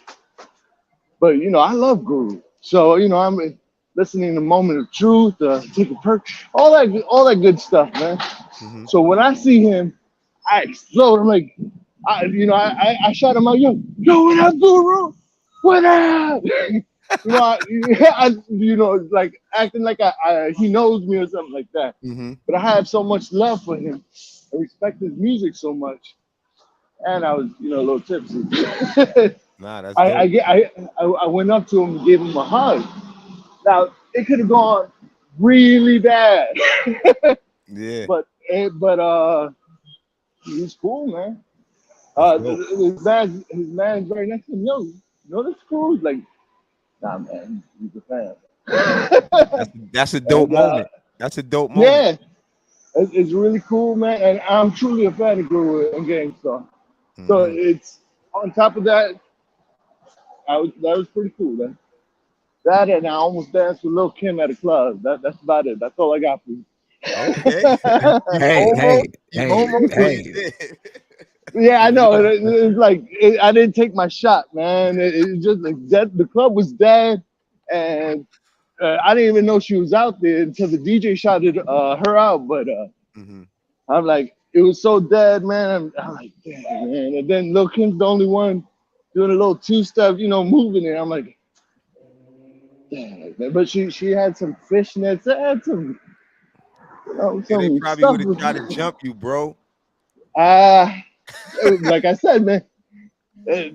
But you know, I love Guru. So you know, I'm listening to Moment of Truth, Take a Perk, all that good stuff, man. Mm-hmm. So when I see him, I explode. I'm like, I shout him out, yo, what up, Guru? What up? Like acting like he knows me or something like that. Mm-hmm. But I have so much love for him. I respect his music so much, and I was, a little tipsy. Nah, that's I went up to him and gave him a hug. Now it could have gone really bad. Yeah. But he's cool, man. His man's right next to him. Yo, that's cool. He's like, nah, man, he's a fan. That's a dope moment. That's a dope moment. Yeah, it's really cool, man. And I'm truly a fan of Guru and Gangstar. Mm-hmm. So it's on top of that. That was pretty cool, man. That and I almost danced with Lil' Kim at a club. That's about it. That's all I got for you. Okay. Hey. Yeah, I know. It's like I didn't take my shot, man. It just like that. The club was dead, and I didn't even know she was out there until the DJ shouted her out. But mm-hmm. I'm like, it was so dead, man. I'm like, damn, man. And then Lil' Kim's the only one doing a little two-step, moving it. I'm like, damn, man. But she had some fishnets. Had some. They probably would have tried to jump you, bro. Like I said, man, I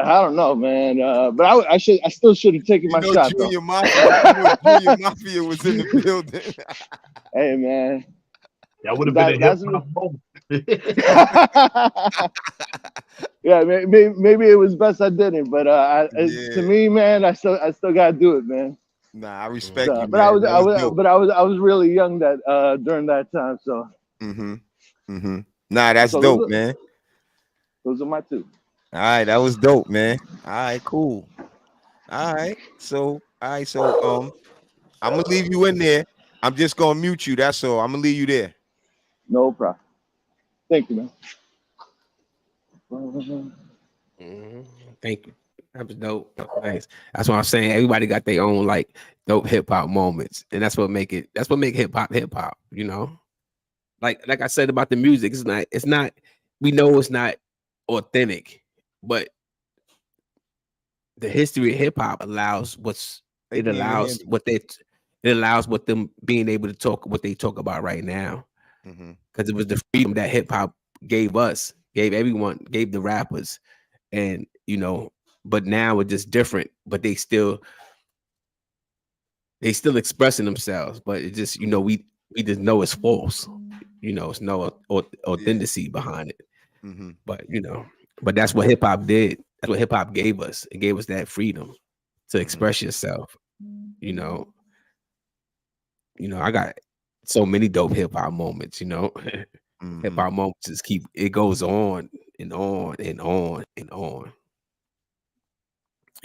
don't know, man. But I still should have taken my shot. Junior Mafia was in the building. Hey, man, that would have been a hip-hop moment. Yeah, maybe it was best I didn't, but to me, man, I still gotta do it, man. Nah, I respect you, but man. I was really young during that time, so. Nah, that's dope, man. Those are my two. All right, that was dope, man. All right, cool. All right, so I'm gonna leave you in there. I'm just gonna mute you. That's all. I'm gonna leave you there. No problem. Thank you, man. Thank you. That was dope. That was nice. That's what I'm saying. Everybody got their own like dope hip hop moments, and that's what make hip hop hip hop. Like I said about the music, it's not. We know it's not authentic, but the history of hip hop allows what them being able to talk what they talk about right now, because it was the freedom that hip hop gave us, gave the rappers, and but now it's just different. But they still expressing themselves, but it just we just know it's false. It's no authenticity behind it. But that's what hip hop did. That's what hip hop gave us. It gave us that freedom to express yourself. I got so many dope hip hop moments. Hip hop moments just it goes on and on and on and on.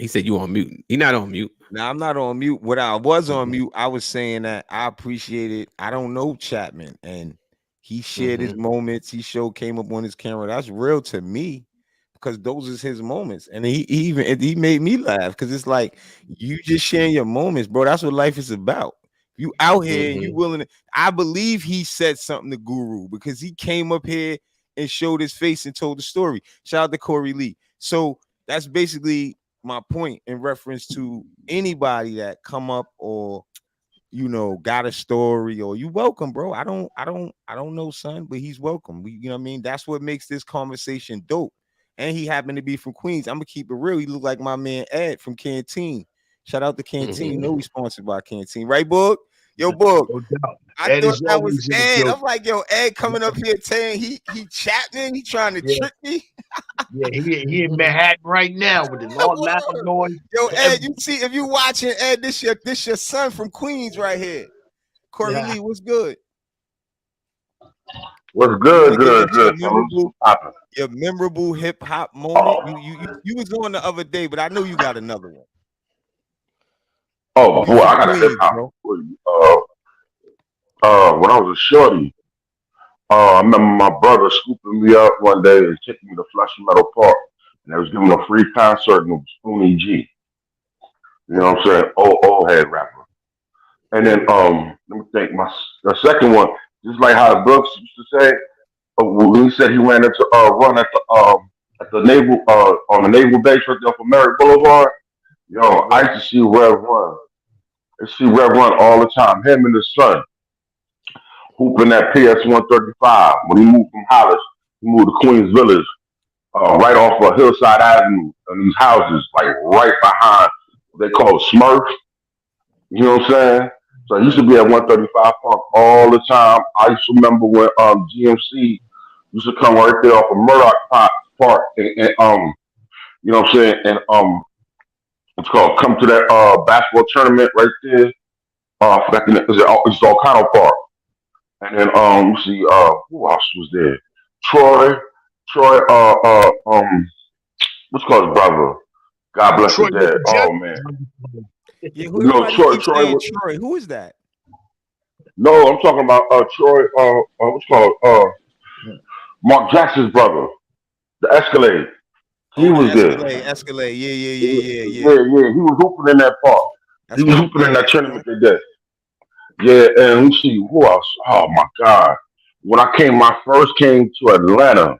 He said you on mute. He not on mute. Now I'm not on mute. What I was on mute, I was saying that I appreciate it. I don't know Chapman, and he shared his moments. He came up on his camera. That's real to me because those is his moments, and he made me laugh because it's like you just sharing your moments, bro. That's what life is about. You out here and you willing to. I believe he said something to Guru because he came up here and showed his face and told the story. Shout out to Corey Lee. So that's basically my point in reference to anybody that come up or got a story or you welcome, bro. I don't know, son, but he's welcome. You know what I mean? That's what makes this conversation dope. And he happened to be from Queens. I'm gonna keep it real. He looked like my man Ed from Canteen. Shout out to Canteen. You know he's sponsored by Canteen, right, Boog? Yo, Boog. No doubt. I thought that was Ed. I'm like, yo, Ed coming up here saying he Chapman. He trying to trick me. Yeah, he in Manhattan right now with the all laughing noise. Yo, Ed, you see if you watching Ed, this your son from Queens right here. Corey Lee, what's good? What's good? Good. Your memorable hip hop moment. You was on the other day, but I know you got another one. Oh, boy, I got a hip hop. When I was a shorty, I remember my brother scooping me up one day and taking me to Flushing Meadow Park, and they was giving a free concert, and it was Spoonie G. You know what I'm saying? Old head rapper. And then let me think. The second one, just like how the Brooks used to say, when he said he ran into run at the naval on the naval base right there for Merritt Boulevard. Yo, I used to see Rev Run. I see Rev Run all the time. Him and his son hooping that PS 135. When he moved from Hollis, he moved to Queens Village, right off of Hillside Avenue, and these houses like right behind what they call Smurf. You know what I'm saying? So I used to be at 135 Park all the time. I used to remember when GMC used to come right there off of Murdoch Park, and you know what I'm saying? And it's called come to that basketball tournament right there. It's O'Connell Park. And then you see who else was there? Troy, what's called his brother? God bless his dad. Oh man. Yeah, Troy. Who is that? No, I'm talking about Troy. What's called Mark Jackson's brother, the Escalade. He was there. Escalade. Yeah. He was hooping in that park. He was hooping in that tournament they did. Yeah, and we see who else? Oh my God! When I first came to Atlanta,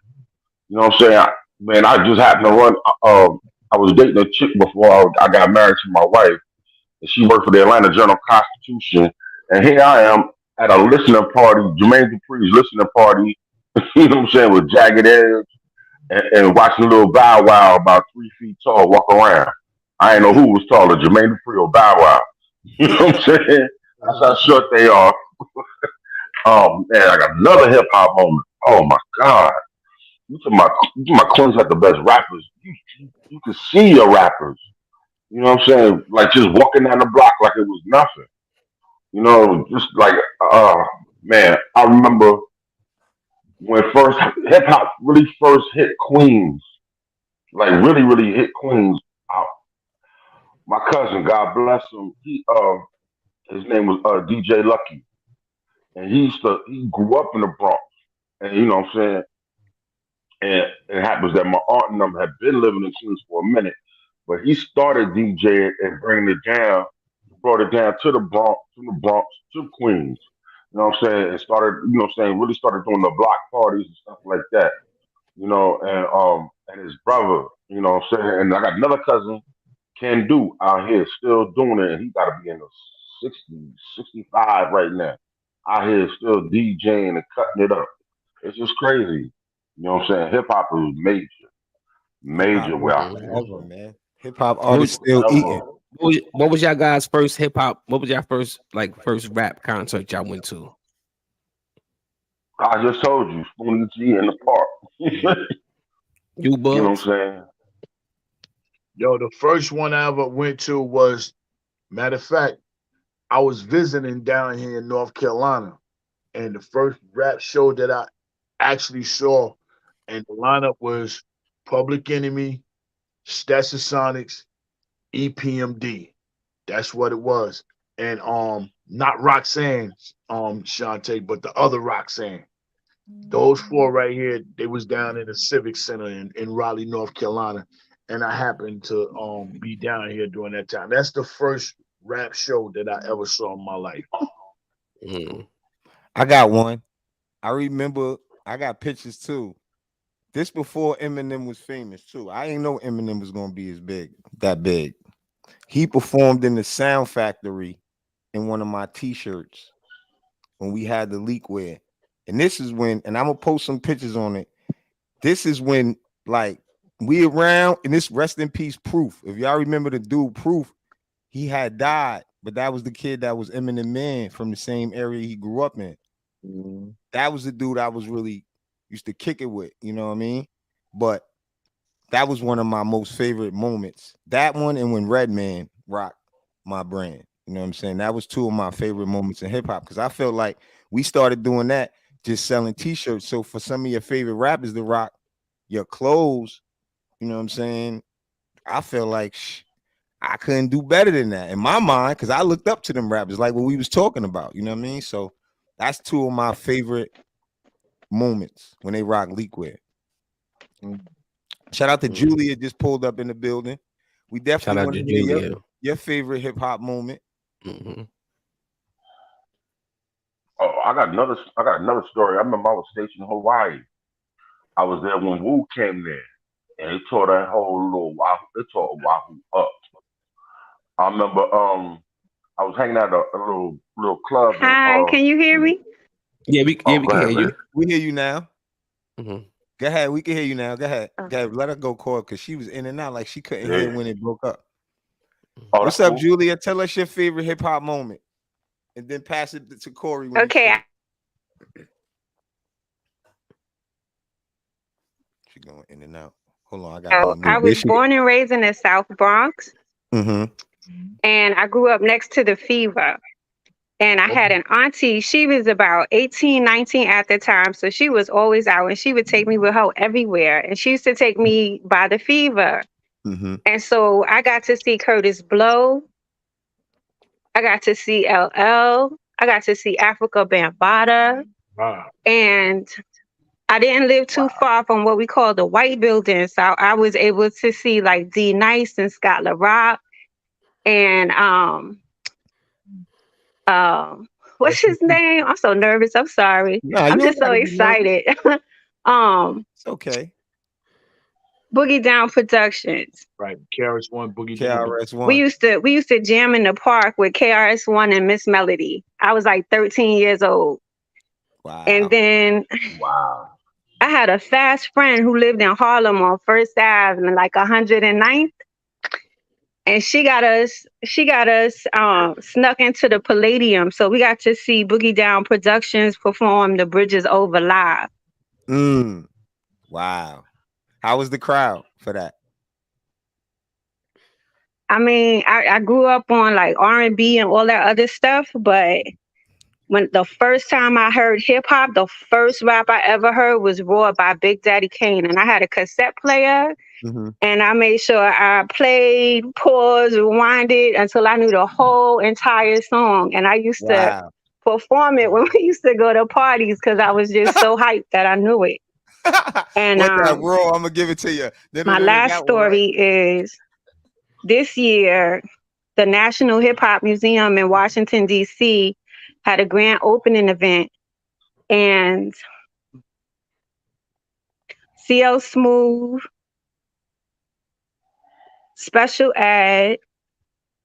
you know what I'm saying? I just happened to run. I was dating a chick before I got married to my wife, and she worked for the Atlanta Journal-Constitution. And here I am at a listening party, Jermaine Dupri's listening party. You know what I'm saying? With Jagged Edge and watching a little Bow Wow about 3 feet tall walk around. I ain't know who was taller, Jermaine Dupri or Bow Wow. You know what I'm saying? That's how short they are. Oh man, I got another hip hop moment. Oh my God. You talking about Queens had the best rappers. You can see your rappers. You know what I'm saying? Like just walking down the block like it was nothing. You know, just like man, I remember when first hip hop really first hit Queens. Like really hit Queens. My cousin, God bless him, his name was DJ Lucky. And he grew up in the Bronx. And you know what I'm saying? And it happens that my aunt and them had been living in Queens for a minute. But he started DJing and bringing it down, brought it down to the Bronx, to Queens. You know what I'm saying? And started, you know what I'm saying, really started doing the block parties and stuff like that. You know, and his brother, you know what I'm saying? And I got another cousin, Ken Do, out here still doing it, and he gotta be in the 60, 65 right now. Out here still DJing and cutting it up. It's just crazy. You know what I'm saying? Hip hop is major where I'm at. Man. Hip hop artists still eating. What was y'all guys' first hip hop? What was y'all first rap concert y'all went to? I just told you, Spoonie G in the park. You know what I'm saying? Yo, the first one I ever went to was, matter of fact, I was visiting down here in North Carolina, and the first rap show that I actually saw, and the lineup was Public Enemy, Stetsasonics, EPMD. That's what it was. And not Roxanne, Shantae, but the other Roxanne. Those four right here, they was down in the Civic Center in Raleigh, North Carolina. And I happened to be down here during that time. That's the first rap show that I ever saw in my life. I got one. I remember I got pictures too. This before Eminem was famous too. I didn't know Eminem was gonna be that big. He performed in the Sound Factory in one of my t-shirts when we had the leakware. And this is when, and I'm gonna post some pictures on it. This is when, like, we around, and this rest in peace Proof. If y'all remember the dude Proof, he had died, but that was the kid that was Eminem Man from the same area he grew up in. That was the dude I was really used to kick it with, you know what I mean? But that was one of my most favorite moments. That one, and when Redman rocked my brand, you know what I'm saying? That was two of my favorite moments in hip hop, because I felt like we started doing that, just selling t-shirts. So for some of your favorite rappers to rock your clothes, you know what I'm saying? I feel like I couldn't do better than that in my mind, because I looked up to them rappers, like what we was talking about, you know what I mean? So that's two of my favorite moments when they rock leakware. Shout out to Julia, just pulled up in the building. We definitely want to hear your favorite hip hop moment. Oh, I got another story. I remember I was stationed in Hawaii. I was there when Wu came there, and they tore that whole little Wahoo. They tore Wahoo up. I remember I was hanging out at a little club. Hi, can you hear me? Yeah, we can hear you. We hear you now. Go ahead, we can hear you now. Go ahead. Let her go, call, because she was in and out, like she couldn't hear when it broke up. What's up, Julia? Tell us your favorite hip hop moment, and then pass it to Corey. Okay. She's going in and out. Hold on, I was born and raised in the South Bronx, and I grew up next to the Fever. And I had an auntie, she was about 18, 19 at the time. So she was always out, and she would take me with her everywhere. And she used to take me by the Fever. And so I got to see Curtis Blow. I got to see LL. I got to see Africa Bambaataa. Wow. And I didn't live too far from what we call the White Building. So I was able to see like D Nice and Scott LaRock. And what's his name? I'm so nervous. I'm sorry. I'm just so excited. It's okay. Boogie Down Productions. Right. KRS-One, Boogie KRS-One. We used to jam in the park with KRS-One and Miss Melody. I was like 13 years old. Wow. And then I had a fast friend who lived in Harlem on First Ave and like 109th. And she got us snuck into the Palladium. So we got to see Boogie Down Productions perform The Bridges Over live. Wow. How was the crowd for that? I mean, I grew up on like R&B and all that other stuff, but when the first time I heard hip hop, the first rap I ever heard was Raw by Big Daddy Kane. And I had a cassette player. And I made sure I played, paused, rewinded until I knew the whole entire song. And I used to perform it when we used to go to parties because I was just so hyped that I knew it. And Raw, I'm gonna give it to you. My last story is this year, the National Hip Hop Museum in Washington, D.C. had a grand opening event, and CL Smooth, Special Ed,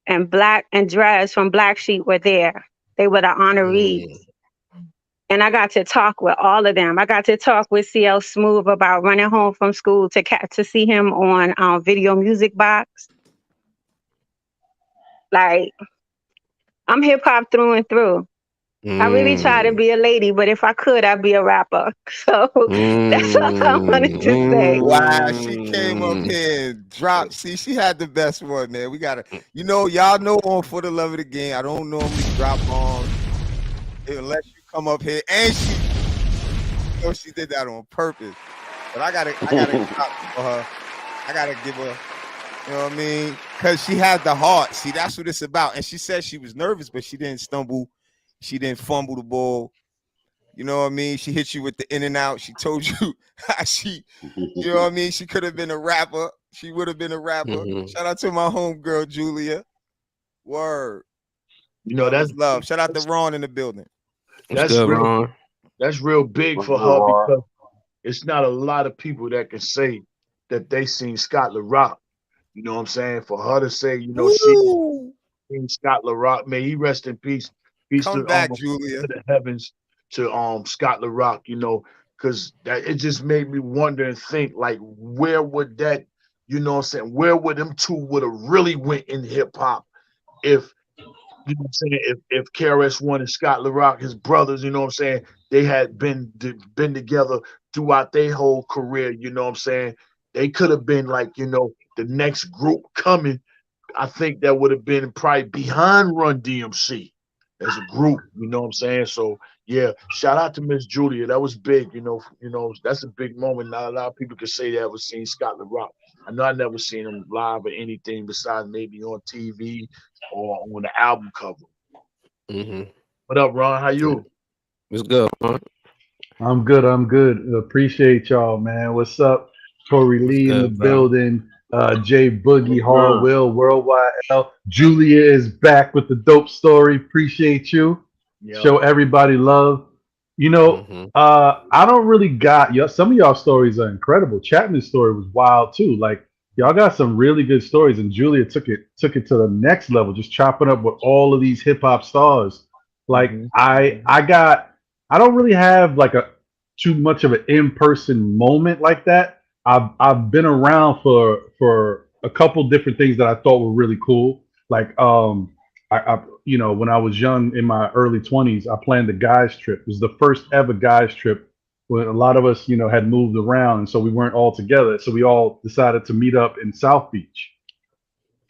and Black and Dress from Black Sheep were there. They were the honorees. And I got to talk with all of them. I got to talk with CL Smooth about running home from school to see him on Video Music Box. Like, I'm hip hop through and through. I really try to be a lady, but if I could, I'd be a rapper. So that's all I wanted to say. Wow, she came up here and dropped. See, she had the best one, man. We gotta, y'all know on For the Love of the Game, I don't normally drop on unless you come up here, and she did that on purpose. But I gotta drop for her. I gotta give her You know what I mean? Because she had the heart. See, that's what it's about. And she said she was nervous, but she didn't stumble. She didn't fumble the ball. You know what I mean? She hit you with the in and out. She told you how she, you know what I mean? She could have been a rapper. She would have been a rapper. Mhm. Shout out to my homegirl, Julia. Word. You know, that's love. Shout out to Ron in the building. That's good, real. Ron? That's real big for her because it's not a lot of people that can say that they seen Scott LaRock. You know what I'm saying? For her to say, you know, she seen Scott LaRock, may he rest in peace. Peace Come to, back, Julia. to the heavens to Scott LaRock, you know, because that it just made me wonder and think, like, where would that, you know what I'm saying, where would them two would have really went in hip hop if, you know what I'm saying, if KRS-One and Scott LaRock, his brothers, you know what I'm saying, they had been together throughout their whole career, you know what I'm saying? They could have been like, you know, the next group coming. I think that would have been probably behind Run DMC as a group, you know what I'm saying? So yeah, shout out to Miss Julia. That was big, you know, that's a big moment. Not a lot of people could say they ever seen Scott LaRock. I know I never seen him live or anything besides maybe on TV or on the album cover. Mm-hmm. What up, Ron? How you? It's good, Ron. I'm good. Appreciate y'all, man. What's up? Corey Lee in the building. Jay Boogie, Hard Will, Worldwide L. Julia is back with the dope story. Appreciate you. Yep. Show everybody love. You know, I don't really got some of y'all stories are incredible. Chapman's story was wild too. Like y'all got some really good stories, and Julia took it to the next level, just chopping up with all of these hip hop stars. Like I don't really have like too much of an in-person moment like that. I've been around for a couple different things that I thought were really cool. Like I you know, when I was young in my early 20s, I planned the guys trip. It was the first ever guys trip when a lot of us, you know, had moved around, and so we weren't all together. So we all decided to meet up in South Beach.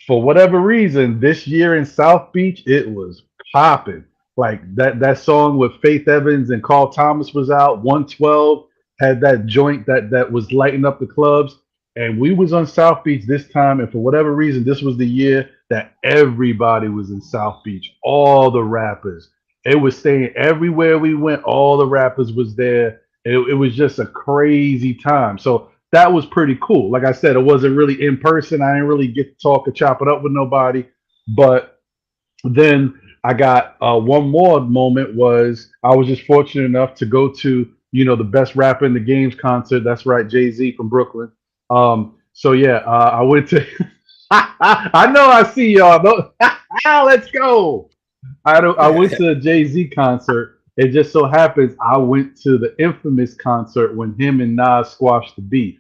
For whatever reason, this year in South Beach, it was popping. Like that song with Faith Evans and Carl Thomas was out. 112 had that joint that was lighting up the clubs, and we was on South Beach this time. And for whatever reason, this was the year that everybody was in South Beach. All the rappers, it was staying everywhere we went. All the rappers was there. It was just a crazy time. So that was pretty cool. Like I said, it wasn't really in person. I didn't really get to talk or chop it up with nobody. But then I got one more moment was I was just fortunate enough to go to, you know, the best rapper in the games concert. That's right, Jay-Z from Brooklyn. So yeah, I went to. I know I see y'all. Let's go. I went to a Jay-Z concert. It just so happens I went to the Infamous concert when him and Nas squashed the beef.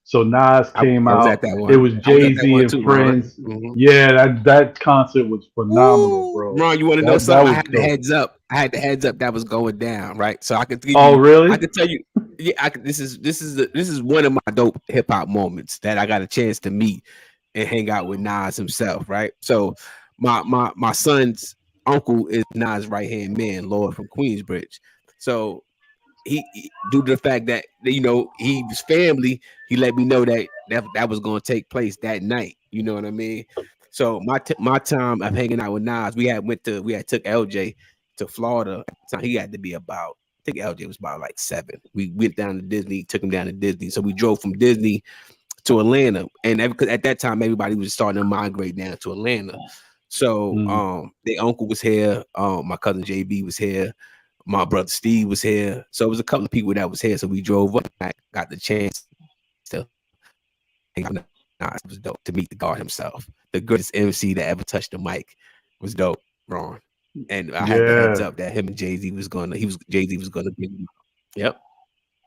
So Nas came out. It was Jay-Z and too, friends. Mm-hmm. Yeah, that concert was phenomenal, bro. Ron, you want to know something? I had the heads up. That was going down, right? So I could. Really? I could tell you. Yeah, this is one of my dope hip hop moments that I got a chance to meet and hang out with Nas himself, right? So my son's uncle is Nas' right hand man, Lord from Queensbridge. So he due to the fact that, you know, he was family, he let me know that was going to take place that night. You know what I mean? So my time of hanging out with Nas, we had took LJ to Florida. So he had to be about, I think LJ was about like 7. We went down to Disney, took him down to Disney. So we drove from Disney to Atlanta, and at that time everybody was starting to migrate down to Atlanta. So their uncle was here, my cousin JB was here, my brother Steve was here. So it was a couple of people that was here. So we drove up. I got the chance to hang out. It was dope to meet the God himself, the greatest MC that ever touched the mic. It was dope, Ron. And I had the heads up that him and Jay-Z was gonna be. Yep.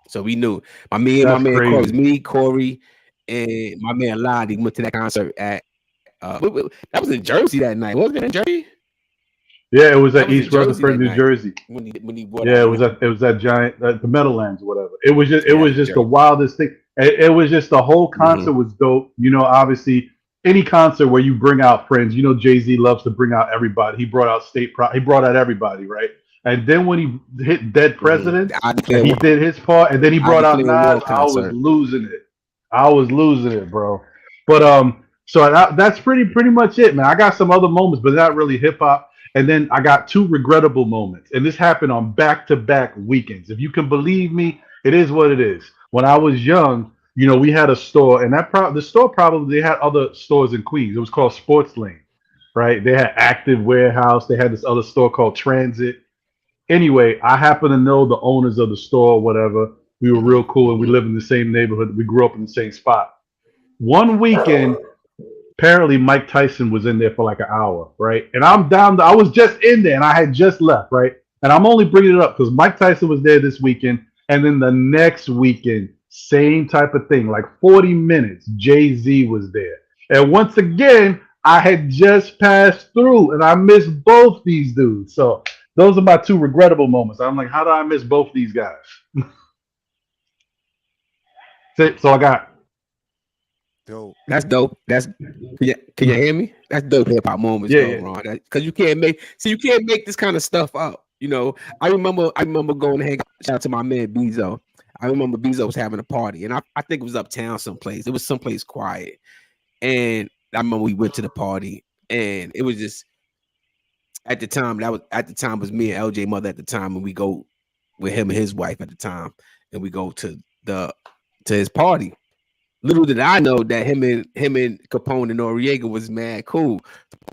So we knew my man Corey, and my man Lottie went to that concert at that was in Jersey that night. Wasn't it in Jersey? Yeah, it was at East Rutherford, New Jersey. When he it was that giant the Meadowlands or whatever. It was just the wildest thing. It was just the whole concert was dope. You know, obviously any concert where you bring out friends, you know, Jay-Z loves to bring out everybody. He brought out he brought out everybody, right? And then when he hit Dead Presidents, he did his part, and then he brought out Nas. I was losing it, bro. But So that's pretty much it, man. I got some other moments, but not really hip hop. And then I got two regrettable moments, and this happened on back-to-back weekends. If you can believe me, it is what it is. When I was young, we had a store, and the store probably they had other stores in Queens. It was called Sports Lane, right? They had Active Warehouse. They had this other store called Transit. Anyway, I happen to know the owners of the store, or whatever. We were real cool, and we lived in the same neighborhood. We grew up in the same spot. One weekend, apparently Mike Tyson was in there for like an hour, right? And I was just in there, and I had just left, right? And I'm only bringing it up because Mike Tyson was there this weekend, and then the next weekend, same type of thing, like 40 minutes, Jay-Z was there. And once again, I had just passed through, and I missed both these dudes. So those are my two regrettable moments. I'm like, how do I miss both these guys? So I got. Dope. That's dope. Can you hear me? That's dope hip hop moments, Ron. Because you can't make this kind of stuff up. I remember going to hang out. Shout out to my man Bezo. I remember Bezo was having a party, and I think it was uptown someplace. It was someplace quiet, and I remember we went to the party, and it was just at the time was me and LJ Mother at the time, and we go with him and his wife at the time, and we go to his party. Little did I know that him and Capone and Noriega was mad cool.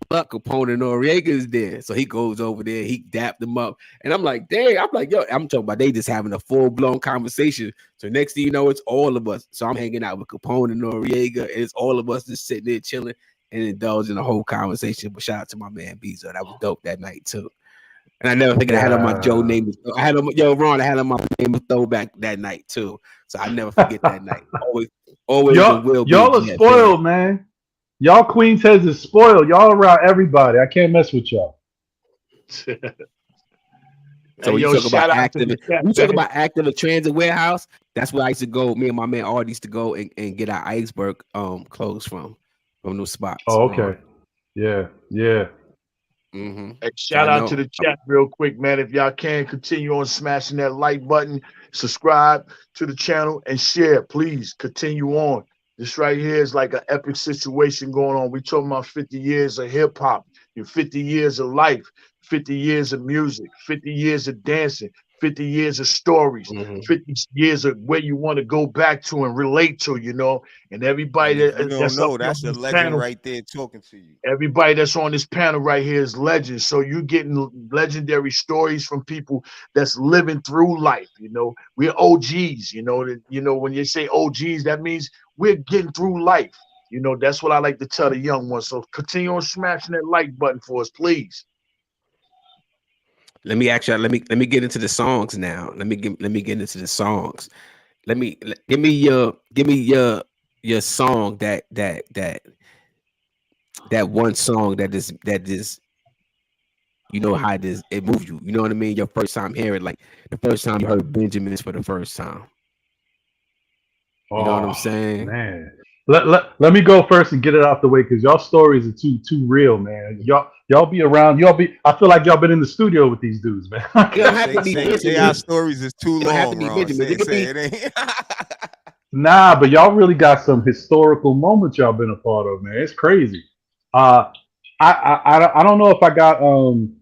But Capone and Noriega is there, so he goes over there. He dapped them up, and I'm like, dang. I'm like, yo, I'm talking about they just having a full blown conversation. So next thing you know, it's all of us. So I'm hanging out with Capone and Noriega, and it's all of us just sitting there chilling and indulging the whole conversation. But shout out to my man Bezo, that was dope that night too. And I never think I had on my Joe name. I had on Ron. I had on my name of throwback that night too. So I never forget that night. Always y'all are spoiled, man. Y'all Queens heads is spoiled. Y'all around everybody. I can't mess with y'all. So you talk about active. You talk about active at Transit Warehouse. That's where I used to go. Me and my man Art used to go and get our iceberg clothes from those spots. Oh, okay. Yeah. Mm-hmm. Hey, shout out to the chat real quick, man. If y'all can continue on smashing that like button, subscribe to the channel, and share. Please continue on. This right here is like an epic situation going on. We talking about 50 years of hip hop, 50 years of life, 50 years of music, 50 years of dancing, 50 years of stories, 50 years of where you want to go back to and relate to, and everybody that's a legend panel, right there talking to you. Everybody that's on this panel right here is legends. So you're getting legendary stories from people that's living through life. We're OGs. When you say OGs, that means we're getting through life. That's what I like to tell the young ones. So continue on smashing that like button for us, please. Let me get into the songs now. Let me get into the songs. Give me your song that one song that is how it moved you. You know what I mean? Your first time hearing, like the first time you heard Benjamins for the first time. You know what I'm saying? Man. Let me go first and get it out the way because y'all stories are too real, man. Y'all be around. I feel like y'all been in the studio with these dudes, man. Say our stories is too long, Nah, but y'all really got some historical moments y'all been a part of, man. It's crazy. I don't know if I got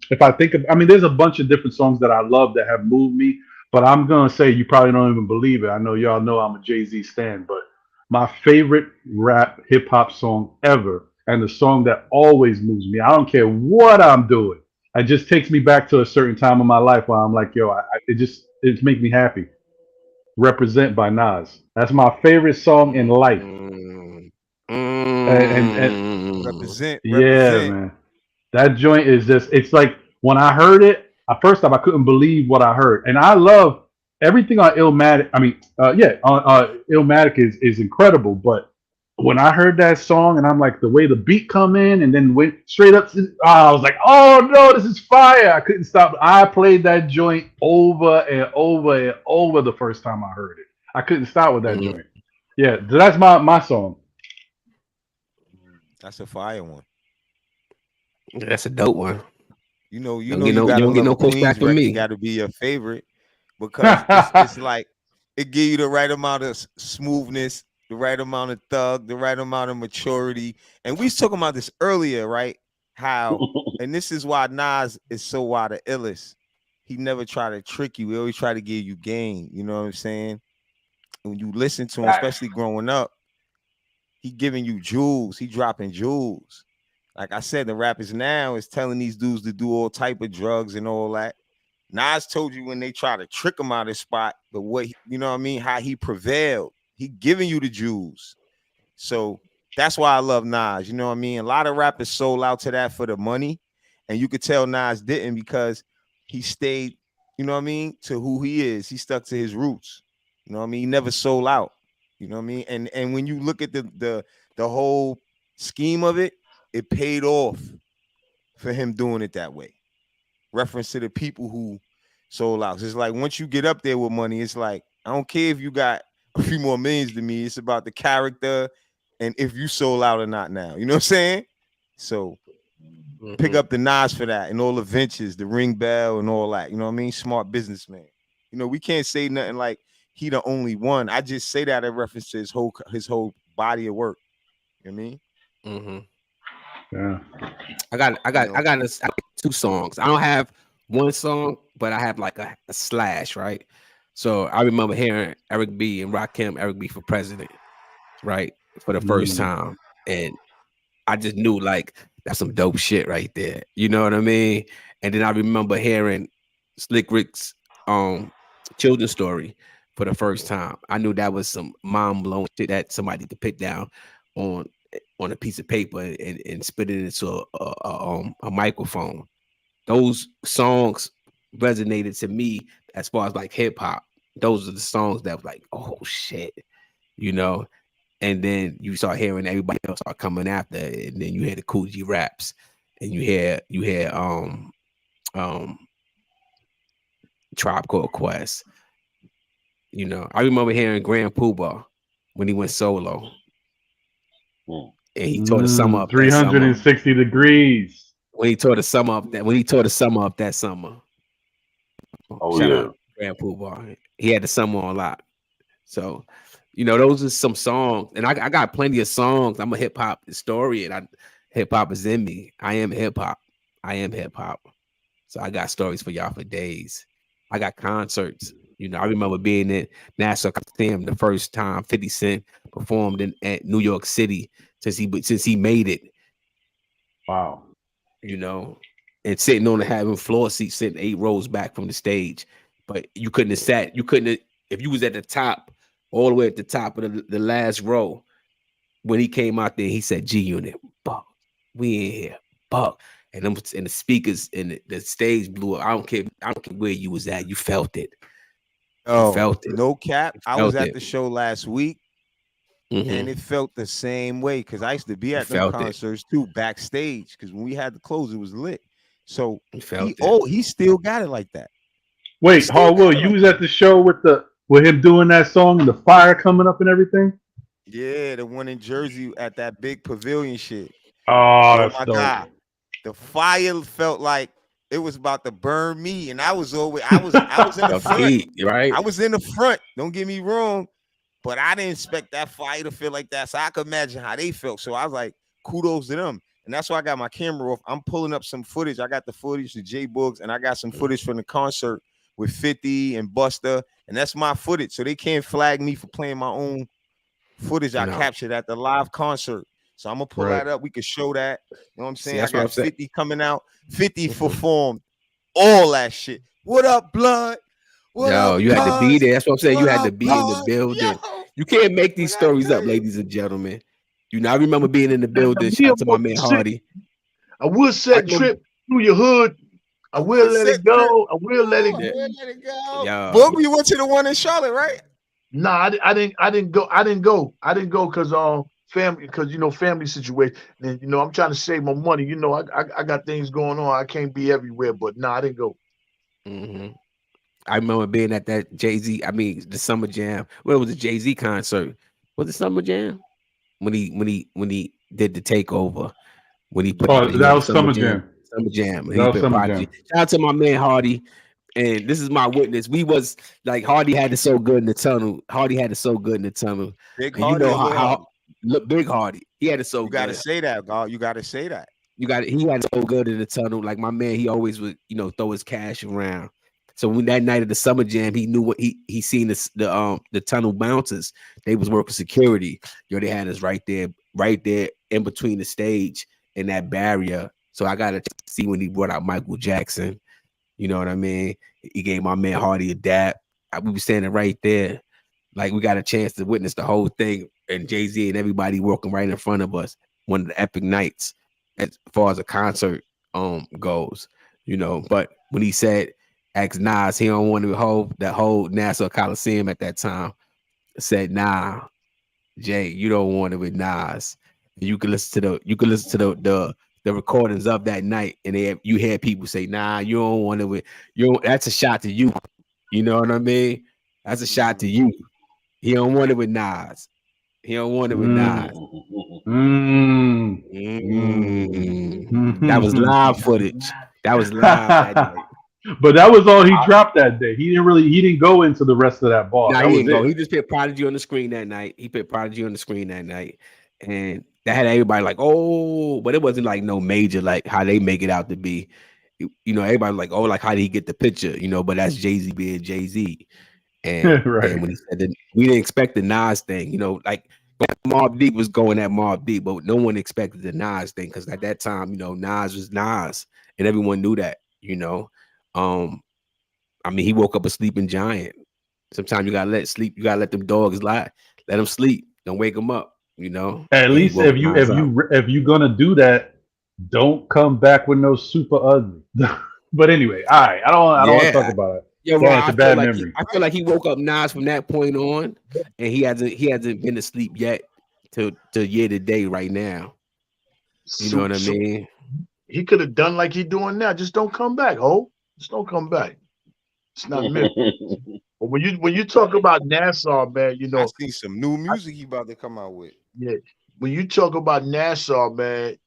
if I think of. I mean, there's a bunch of different songs that I love that have moved me, but I'm gonna say you probably don't even believe it. I know y'all know I'm a Jay-Z stan, but my favorite rap hip hop song ever, and the song that always moves me. I don't care what I'm doing. It just takes me back to a certain time in my life where I'm like, yo, it makes me happy. Represent by Nas. That's my favorite song in life. And represent. Yeah, man. That joint is it's like when I heard it, at first time I couldn't believe what I heard. And I love everything on Illmatic. I mean, Illmatic is incredible. But when I heard that song and I'm like, the way the beat come in and then went straight up, I was like, oh no, this is fire. I couldn't stop. I played that joint over and over and over the first time I heard it. I couldn't stop with that joint. Yeah, that's my song. That's a fire one. That's a dope one. You don't get no pushback from me. Got to be your favorite because it's like it give you the right amount of smoothness the right amount of thug, the right amount of maturity. And we was talking about this earlier, right? How, and this is why Nas is so why the illest. He never try to trick you. He always try to give you game. You know what I'm saying? When you listen to him, especially growing up, he giving you jewels. He dropping jewels. Like I said, the rappers now is telling these dudes to do all type of drugs and all that. Nas told you when they try to trick him out of his spot, but what you know what I mean, how he prevailed. He giving you the jewels. So that's why I love Nas. You know what I mean? A lot of rappers sold out to that for the money, and you could tell Nas didn't because he stayed, you know what I mean, to who he is. He stuck to his roots. You know what I mean? He never sold out. You know what I mean? And when you look at the whole scheme of it, it paid off for him doing it that way. Reference to the people who sold out. It's like once you get up there with money, it's like I don't care if you got a few more millions than me. It's about the character and if you sold out or not now. You know what I'm saying? So pick up the Nas for that and all the ventures, the ring bell and all that. You know what I mean? Smart businessman. You know, we can't say nothing like he the only one. I just say that in reference to his whole body of work. You know what I mean? Mm-hmm. Yeah. I got 2 songs. I don't have one song, but I have like a slash, right? So I remember hearing Eric B and Rakim, Eric B for president, right? For the first time. And I just knew like that's some dope shit right there. You know what I mean? And then I remember hearing Slick Rick's children's story for the first time. I knew that was some mind-blowing shit that somebody could pick down on a piece of paper and spit it into a microphone. Those songs resonated to me as far as like hip hop. Those are the songs that was like, oh shit, you know. And then you start hearing everybody else start coming after, and then you hear the Kool G raps, and you hear Tribe Called Quest. You know, I remember hearing Grand Poobah when he went solo. And he tore the summer up. 360 degrees. When he tore the summer up that summer. Oh, Shout yeah. out Grand Poobah. He had the summer on lock. So, you know, those are some songs. And I got plenty of songs. I'm a hip hop historian. Hip hop is in me. I am hip hop. So I got stories for y'all for days. I got concerts. You know, I remember being in Nassau Coliseum the first time 50 Cent performed at New York City since he made it. Wow. You know, and sitting on the having floor seat, sitting 8 rows back from the stage. But you couldn't have sat. If you was at the top, all the way at the top of the last row, when he came out there, he said, G-Unit, Buck, we in here, Buck. And the speakers and the stage blew up. I don't care where you was at. You felt it. Oh, felt it. No cap. I was at it. the show last week, and it felt the same way because I used to be at the concerts too, backstage. Because when we had to close, it was lit. So he still got it like that. Wait, Will, you was at the show with him doing that song and the fire coming up and everything? Yeah, the one in Jersey at that big pavilion shit. Oh, that's my dope. God. The fire felt like it was about to burn me, and I was in the front. Right? I was in the front. Don't get me wrong, but I didn't expect that fire to feel like that. So I could imagine how they felt. So I was like, kudos to them. And that's why I got my camera off. I'm pulling up some footage. I got the footage to J Boogs, and I got some footage from the concert with 50 and Busta, and that's my footage. So they can't flag me for playing my own footage I captured at the live concert. So I'm gonna pull that up. We could show that. You know what I'm saying? I got 50 coming out. 50 performed all that shit. What up, blood? You had to be there. That's what I'm saying. You had to be in the building. You can't make these stories up, ladies and gentlemen. You know, I remember being in the building. Shout out to my man Hardy. I will set trip through your hood. I will let it go. I will let it go. Yeah. Book, you went to the one in Charlotte, right? Nah, I didn't go because family, because family situation. And I'm trying to save my money. I got things going on. I can't be everywhere. But I didn't go. Mm-hmm. I remember being at that Jay-Z. I mean, the Summer Jam. Well, it was a Jay-Z concert. Was it Summer Jam? When he did the takeover. When he put that was Summer Jam. Summer Jam. That was Summer Jam. Shout out to my man Hardy. And this is my witness. We was like Hardy had it so good in the tunnel. Big And Hardy, you know Lil how Hardy. look Big Hardy. He had it so You gotta good. say that, God. You gotta say that. He had it so good in the tunnel. Like my man, he always would, throw his cash around. So when that night of the summer jam, he knew what he seen the tunnel bouncers. They was working security. They had us right there in between the stage and that barrier. So I got to see when he brought out Michael Jackson. You know what I mean? He gave my man Hardy a dap. We were standing right there. Like we got a chance to witness the whole thing, and Jay-Z and everybody walking right in front of us. One of the epic nights as far as a concert goes, But when he said, asked Nas, he don't want to hold that whole Nassau Coliseum at that time. Said, nah, Jay, you don't want it with Nas. You can listen to the recordings of that night, and you hear people say, nah, you don't want it with you. That's a shot to you. You know what I mean? That's a shot to you. He don't want it with Nas. That was live footage. That was live that night. But that was all he dropped that day. He didn't go into the rest of that bar. Nah, That he was didn't go. it. He just put Prodigy on the screen that night. And that had everybody like, oh, but it wasn't like no major like how they make it out to be. Everybody like, oh, like how did he get the picture? But that's Jay-Z being Jay-Z. And, Right. and when he said that, we didn't expect the Nas thing, like Mobb Deep was going at Mobb Deep, but no one expected the Nas thing because at that time, Nas was Nas, and everyone knew that. He woke up a sleeping giant. Sometimes you gotta let sleep. You gotta let them dogs lie. Let them sleep. Don't wake them up. At least if you gonna do that, don't come back with no super ugly. But anyway, all right. I don't want to talk about it. Yeah, Well, well, it's a bad memory. I feel like he woke up Nas from that point on, and he hasn't been asleep yet to year to day right now. You know what I mean? He could have done like he doing now. Just don't come back, Just don't come back. It's not me. But when you talk about Nassau, man, I see some new music he about to come out with. Yeah. When you talk about Nassau, man,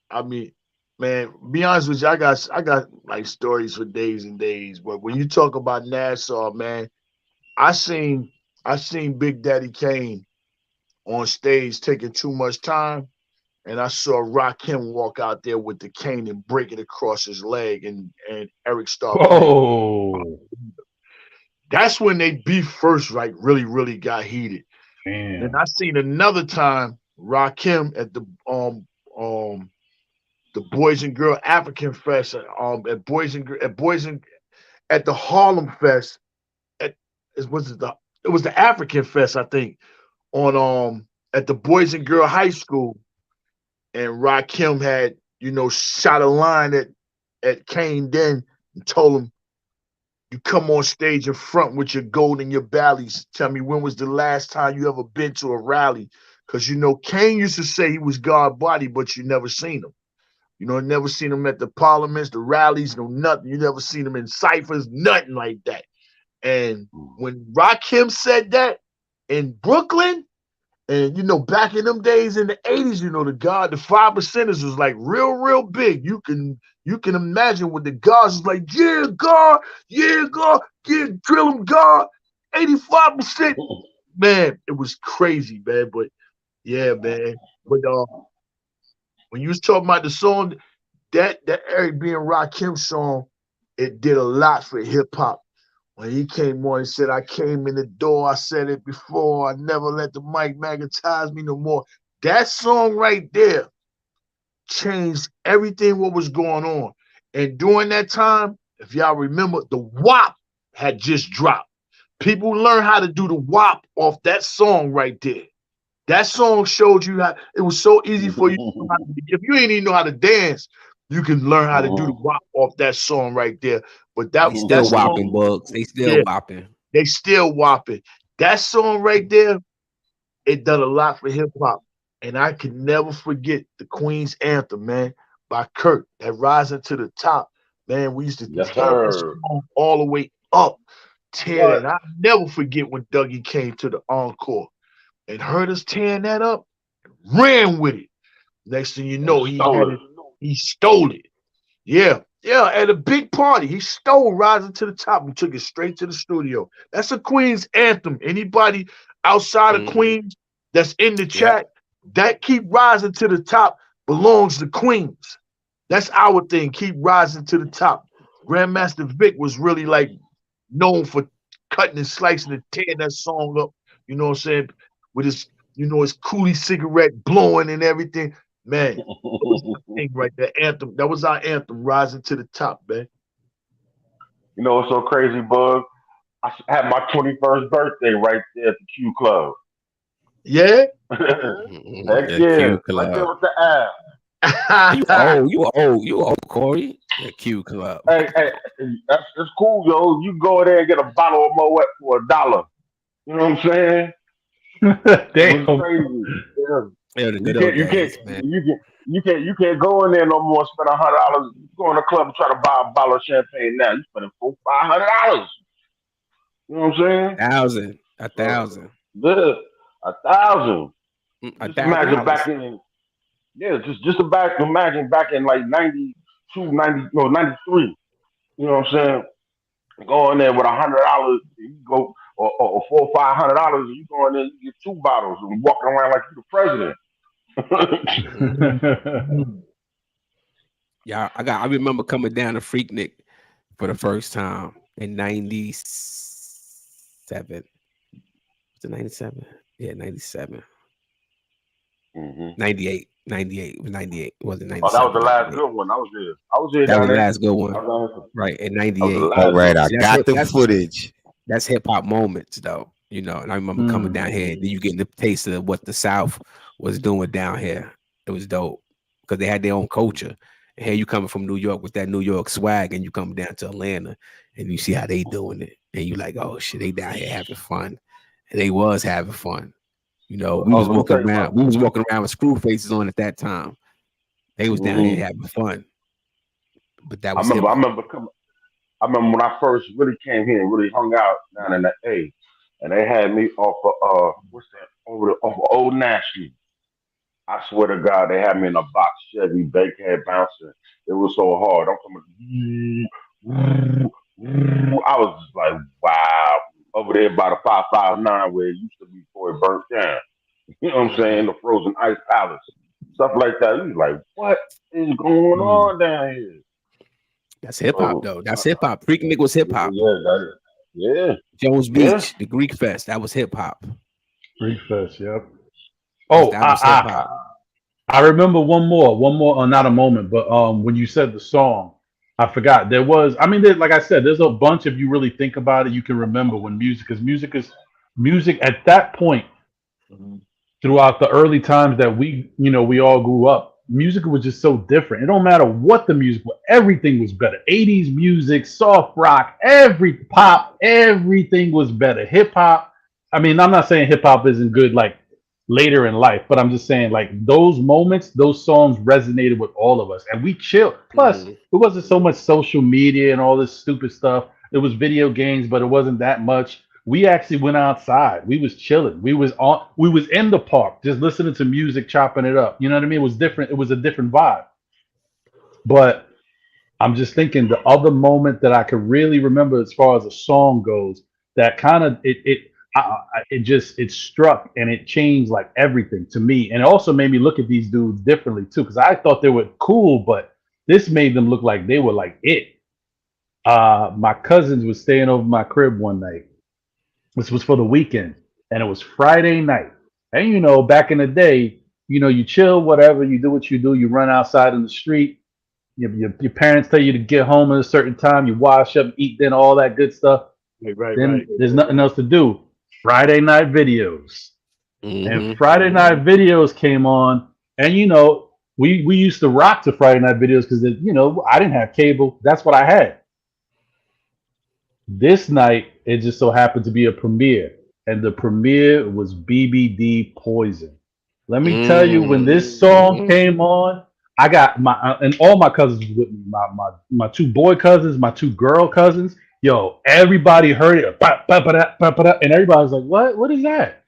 man, be honest with you, I got like stories for days and days. But when you talk about Nassau, man, I seen Big Daddy Kane on stage taking too much time, and I saw Rakim walk out there with the cane and break it across his leg, and Eric started. Oh, that's when they beef first, like really, really got heated. Damn. And I seen another time Rakim at the Boys and Girl African Fest at the Harlem Fest. It was the African Fest, I think, on at the Boys and Girl High School, and Rakim had shot a line at Kane Den and told him, "You come on stage in front with your gold and your ballies. Tell me when was the last time you ever been to a rally?" Because Kane used to say he was God body, but you never seen him. Never seen him at the parliaments, the rallies, no nothing. You never seen him in ciphers, nothing like that. And when Rakim said that in Brooklyn, and back in them days in the 80s, the 5%ers was like real, real big. You can imagine what the guards was like, yeah, God, yeah, drill him, God, 85%. Man, it was crazy, man. But yeah, man. But when you was talking about the song, that Eric B. and Rakim song, it did a lot for hip hop. When he came on and said, "I came in the door, I said it before, I never let the mic magnetize me no more." That song right there changed everything what was going on. And during that time, if y'all remember, the WAP had just dropped. People learned how to do the WAP off that song right there. That song showed you how it was so easy for you. If you ain't even know how to dance, you can learn how to do the WAP off that song right there. But that was still whopping, Bugs. They still whopping. They still whopping. That song right there, it done a lot for hip hop. And I can never forget the Queen's Anthem, man, by Kurt. That Rising to the Top. Man, we used to tear that song all the way up. Tear that. I'll never forget when Dougie came to the encore and heard us tearing that up, ran with it. Next thing you know, he stole it. Yeah, Yeah, at a big party. He stole Rising to the Top and took it straight to the studio. That's a Queens anthem. Anybody outside of Queens that's in the chat, that Keep Rising to the Top belongs to Queens. That's our thing. Keep Rising to the Top. Grandmaster Vic was really like known for cutting and slicing and tearing that song up. You know what I'm saying? With his, his coolie cigarette blowing and everything. Man, that was the thing right there. Anthem. That was our anthem, Rising to the Top, man. You know what's so crazy, Bug? I had my 21st birthday right there at the Q Club. Yeah? Heck yeah. Right there with the app. You old, Corey. The Q Club. Hey, that's cool, yo. You go there and get a bottle of Moet for $1. You know what I'm saying? Damn. Crazy. Yeah, you can't go in there no more and spend $100. Go in the club and try to buy a bottle of champagne now. You spending $500. You know what I'm saying? 1,000. Yeah, 1,000. Imagine back in, just imagine back in like 92, 93. You know what I'm saying? Go in there with $100, you go or $400 or $500, you go in there, you get 2 bottles and walking around like you're the president. Yeah, I remember coming down to Freaknik for the first time in 97. Was it 97? Yeah, 97. 98. It was 98. It wasn't 97. Oh, that was the last good one. I was there. That was the last good one. Right, in 98. All right, I got the footage. That's hip hop moments, though. And I remember coming down here, then you getting the taste of what the South was doing down here. It was dope because they had their own culture. And here you coming from New York with that New York swag, and you come down to Atlanta and you see how they doing it, and you like, oh shit, they down here having fun, and they was having fun. We was walking around. We was walking around with screw faces on at that time. They was down here having fun. But that was. I remember when I first really came here and really hung out down in the A, and they had me off of off of Old National. I swear to God, they had me in a box Chevy, Bankhead bouncing. It was so hard. I'm coming. I was just like, wow. Over there by the 559 where it used to be before it burnt down. You know what I'm saying? The Frozen Ice Palace. Stuff like that. You like, what is going on down here? That's hip hop, though. That's hip hop. Freaknik was hip hop. Yeah. Jones Beach, the Greek Fest. That was hip hop. Greek Fest, yep. Oh, I remember one more, not a moment, but when you said the song, I forgot. There was, like I said, there's a bunch. If you really think about it, you can remember when music at that point, throughout the early times that we all grew up. Music was just so different. It don't matter what the music was. Everything was better. 80s music, soft rock, everything was better. Hip hop. I'm not saying hip hop isn't good like later in life, but I'm just saying like those moments, those songs resonated with all of us, and we chilled. Plus, it wasn't so much social media and all this stupid stuff. It was video games, but it wasn't that much. We actually went outside. We was chilling. We was in the park, just listening to music, chopping it up. You know what I mean? It was different. It was a different vibe. But I'm just thinking the other moment that I could really remember as far as a song goes, that kind of it struck and it changed like everything to me, and it also made me look at these dudes differently too, because I thought they were cool, but this made them look like they were like it. My cousins was staying over my crib one night. This was for the weekend, and it was Friday night. And back in the day, you chill, whatever, you do what you do, you run outside in the street. Your parents tell you to get home at a certain time, you wash up, eat dinner, all that good stuff. Right. There's nothing else to do. Friday night videos. And Friday night videos came on, and we used to rock to Friday night videos because I didn't have cable. That's what I had. This night, it just so happened to be a premiere, and the premiere was BBD Poison. Let me tell you, when this song came on, I got and all my cousins with me, my 2 boy cousins, my 2 girl cousins. Yo, everybody heard it, and everybody was like, "What is that?"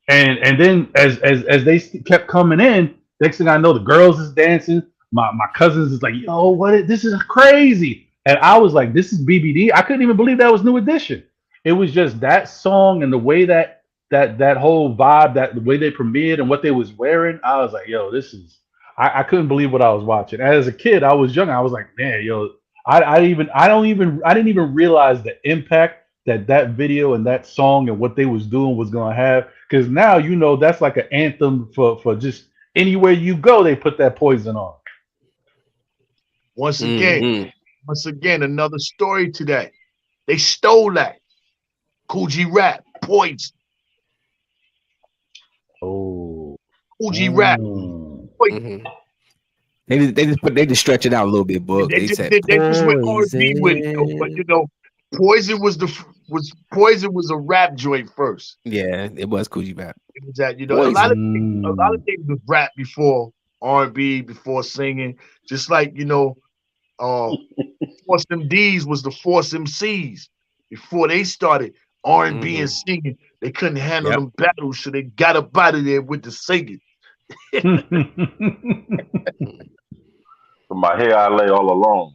And then as they kept coming in, next thing I know, the girls is dancing. my cousins is like, yo, this is crazy. And I was like, this is BBD. I couldn't even believe that was New Edition. It was just that song and the way that whole vibe, that the way they premiered and what they was wearing. I was like, yo, this is. I couldn't believe what I was watching. As a kid, I was young. I was like, man, yo, I didn't even realize the impact that video and that song and what they was doing was gonna have. Because now that's like an anthem for just anywhere you go, they put that Poison on. Once again, another story today. They stole that. Kool G Rap, Poison. Oh. Kool G Rap. Poison. They just stretch it out a little bit, but they just went R&B with it, but Poison was a rap joint first. Yeah, it was Kool G Rap. It was that, a lot of things was rap before R&B, before singing. Just like Force MDs was the Force MCs before they started R&B and singing. They couldn't handle them battles, so they got up out of there with the singing. From my hair, I lay all alone.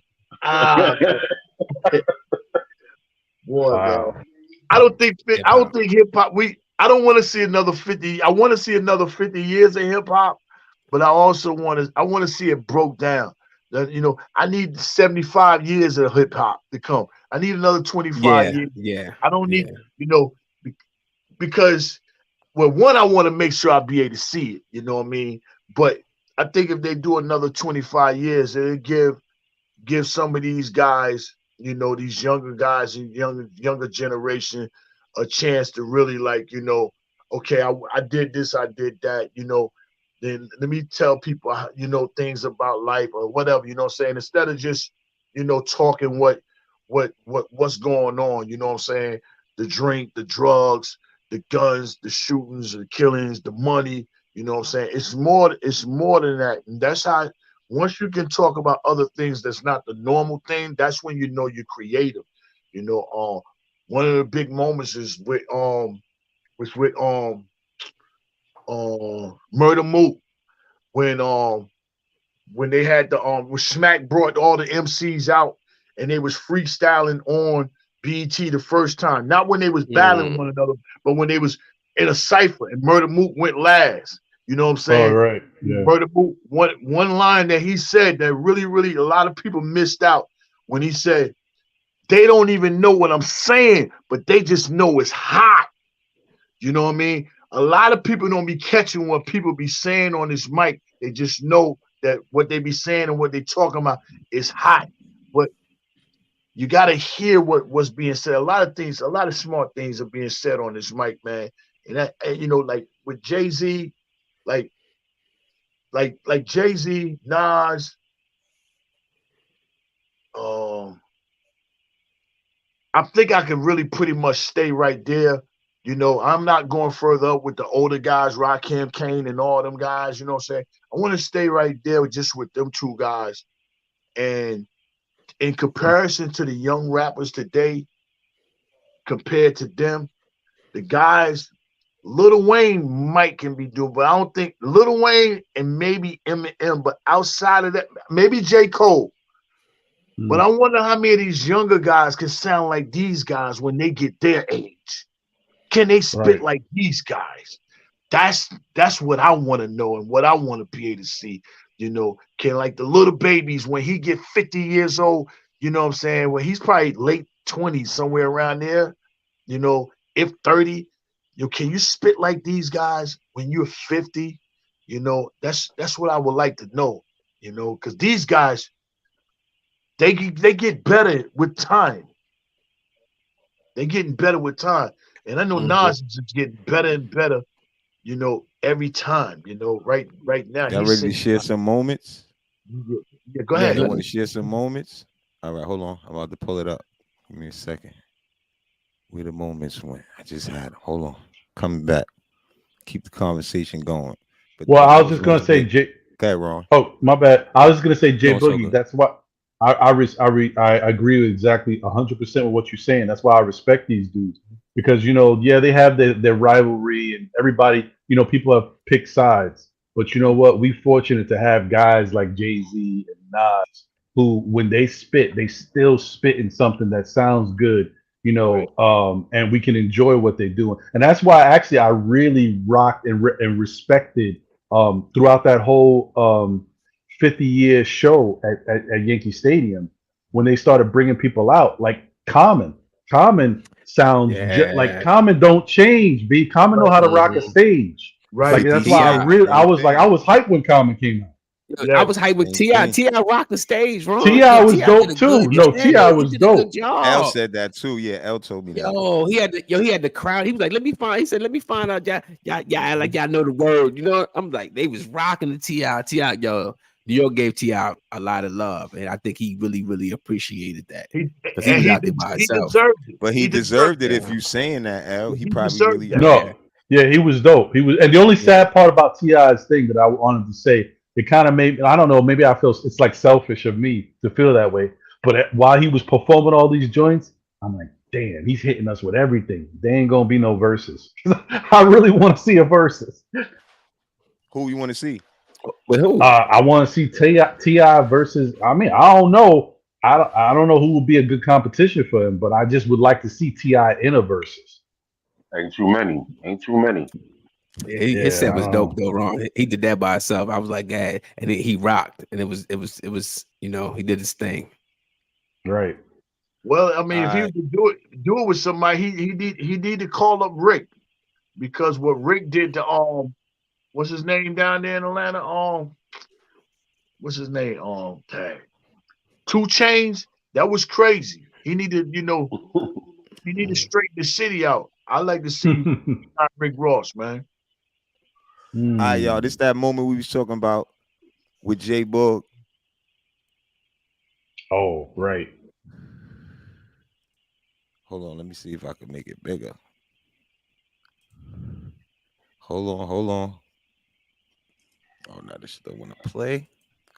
Boy, man. I don't think hip hop. I don't want to see another 50. I want to see another 50 years of hip hop, but I also want to see it broke down. I need 75 years of hip hop to come. I need another 25 years. Yeah. I don't need, because I want to make sure I'll be able to see it. You know what I mean? But I think if they do another 25 years, it'll give some of these guys, these younger guys and younger generation a chance to really okay, I did this, I did that, then let me tell people, things about life or whatever, you know what I'm saying? Instead of just, talking what's going on, you know what I'm saying? The drink, the drugs, the guns, the shootings, the killings, the money, you know what I'm saying? It's more than that. And that's how, once you can talk about other things that's not the normal thing, that's when you're creative. One of the big moments is with Murder Mook, when they had when Smack brought all the MCs out and they was freestyling on BET the first time, not when they was battling one another, but when they was in a cipher and Murder Mook went last. You know what I'm saying? Oh, right. Yeah. Murder Mook, one line that he said that really, really a lot of people missed out when he said, they don't even know what I'm saying, but they just know it's hot. You know what I mean? A lot of people don't be catching what people be saying on this mic. They just know that what they be saying and what they talking about is hot. But you got to hear what's being said. A lot of smart things are being said on this mic, man. And that, like with Jay-Z, like Jay-Z, Nas, I think I can really pretty much stay right there. I'm not going further up with the older guys, Rakim, Kane, and all them guys. You know what I'm saying? I want to stay right there just with them two guys. And in comparison to the young rappers today, compared to them, the guys, Lil Wayne can be doing, but I don't think Lil Wayne and maybe Eminem, but outside of that, maybe J. Cole. But I wonder how many of these younger guys can sound like these guys when they get their age. Can they spit like these guys? That's what I want to know and what I want to be able to see. Can like the little babies when he get 50 years old, you know what I'm saying? When he's probably late 20s, somewhere around there, if 30, can you spit like these guys when you're 50? That's what I would like to know, because these guys, they get better with time. They're getting better with time. And I know Nas is getting better and better, every time, right now. Y'all ready to share some moments? Yeah, go ahead. You want to share some moments? All right, hold on. I'm about to pull it up. Give me a second. Where the moments went. I just had them. Hold on. Coming back. Keep the conversation going. But well, I was just going to say, Jay. Go ahead, Ron. Oh, my bad. I was just going to say, Jay Boogie. That's what I agree with exactly 100% with what you're saying. That's why I respect these dudes. Because, they have their rivalry and everybody, people have picked sides. But you know what? We fortunate to have guys like Jay-Z and Nas who, when they spit, they still spit in something that sounds good, you know, and we can enjoy what they're doing. And that's why actually I really rocked and respected throughout that whole 50-year show at Yankee Stadium when they started bringing people out like Common. Common sounds like Common don't change. Common know how to rock a stage. Right. Like, that's why I was hyped when Common came out. I was hyped with T.I. T.I. rocked the stage, bro. T.I. was dope too. No, T.I. was dope. L said that too. Yeah, L told me that. He had the crowd. He was like, let me find out y'all like y'all know the word. You know, I'm like, they was rocking the T.I. T.I. New York gave T.I. a lot of love, and I think he really, really appreciated that. Because he was out there by himself. But he deserved it if you saying that, L. He probably really Yeah, he was dope. He was, and the only sad part about T.I.'s thing that I wanted to say, it kind of made, I don't know, maybe I feel it's like selfish of me to feel that way. But while he was performing all these joints, I'm like, damn, he's hitting us with everything. There ain't gonna be no verses. I really want to see a verses. Who you want to see? With who? I want to see T.I. versus. I mean, I don't know. I don't know who would be a good competition for him, but I just would like to see T.I. in a versus. Ain't too many. Yeah, his set was dope though, Ron. He did that by himself. I was like, yeah, and he rocked, and it was, you know, he did his thing. Right. Well, I mean, if he would do it with somebody, he need to call up Rick, because what Rick did to what's his name down there in Atlanta? What's his name? 2 Chainz. That was crazy. He needed, you know, he needed to straighten the city out. I like to see Rick Ross, man. All right, y'all. This that moment we was talking about with J Boog. Oh, right. Hold on, let me see if I can make it bigger. Hold on. Oh, now this still want to play.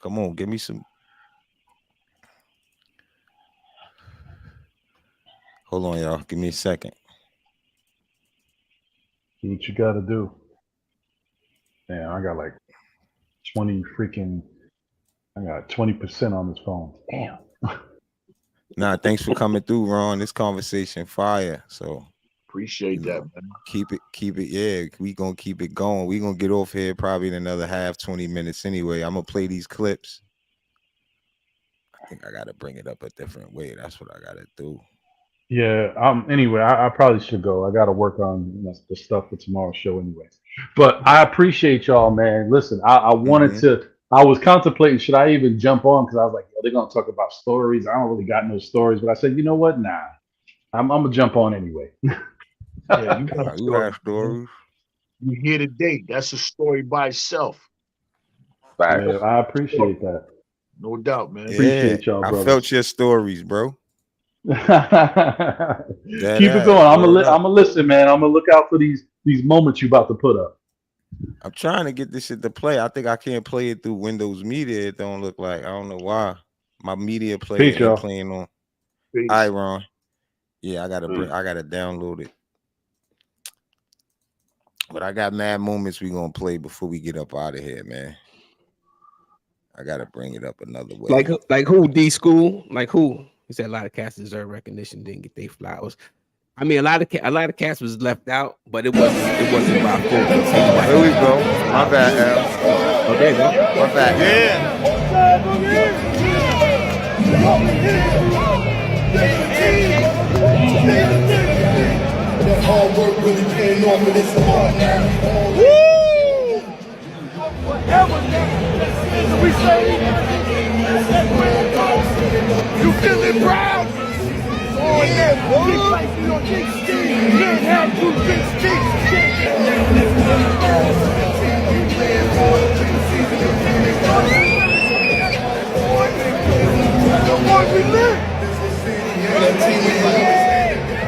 Come on, give me some. Hold on, y'all. Give me a second. Do what you got to do. Man, I got like 20% on this phone. Damn. Nah, thanks for coming through, Ron. This conversation fire. So appreciate that, man. Keep it. Yeah, we gonna keep it going. We gonna get off here probably in another 20 minutes anyway. I'm gonna play these clips. I think I gotta bring it up a different way. That's what I gotta do. Yeah. Anyway, I probably should go. I gotta work on the stuff for tomorrow's show anyway. But I appreciate y'all, man. Listen, I wanted to. I was contemplating, should I even jump on? Because I was like, they're going to talk about stories. I don't really got no stories. But I said, you know what? Nah. I'm going to jump on anyway. Yeah, you have stories. You here today. That's a story by itself. Yeah, I appreciate that. No doubt, man. Appreciate y'all, bro. I felt your stories, bro. Keep it going. I'm gonna listen, man. I'm gonna look out for these moments you about to put up. I'm trying to get this shit to play. I think I can't play it through Windows Media. It don't look like. I don't know why. My media player ain't playing on. All right, Ron. Yeah, I gotta download it. But I got mad moments we gonna play before we get up out of here, man. I gotta bring it up another way. Like who? D School? Like who? He said a lot of cats deserve recognition, didn't get their flowers. I mean, a lot of cats was left out, but it wasn't about full. Here we go. My bad, Al. Oh, there you go. My bad. That hard work really paying off, and it's hard now. Woo! Whatever we say, you feeling proud? Oh yeah, boy. Learn how to do this we lit.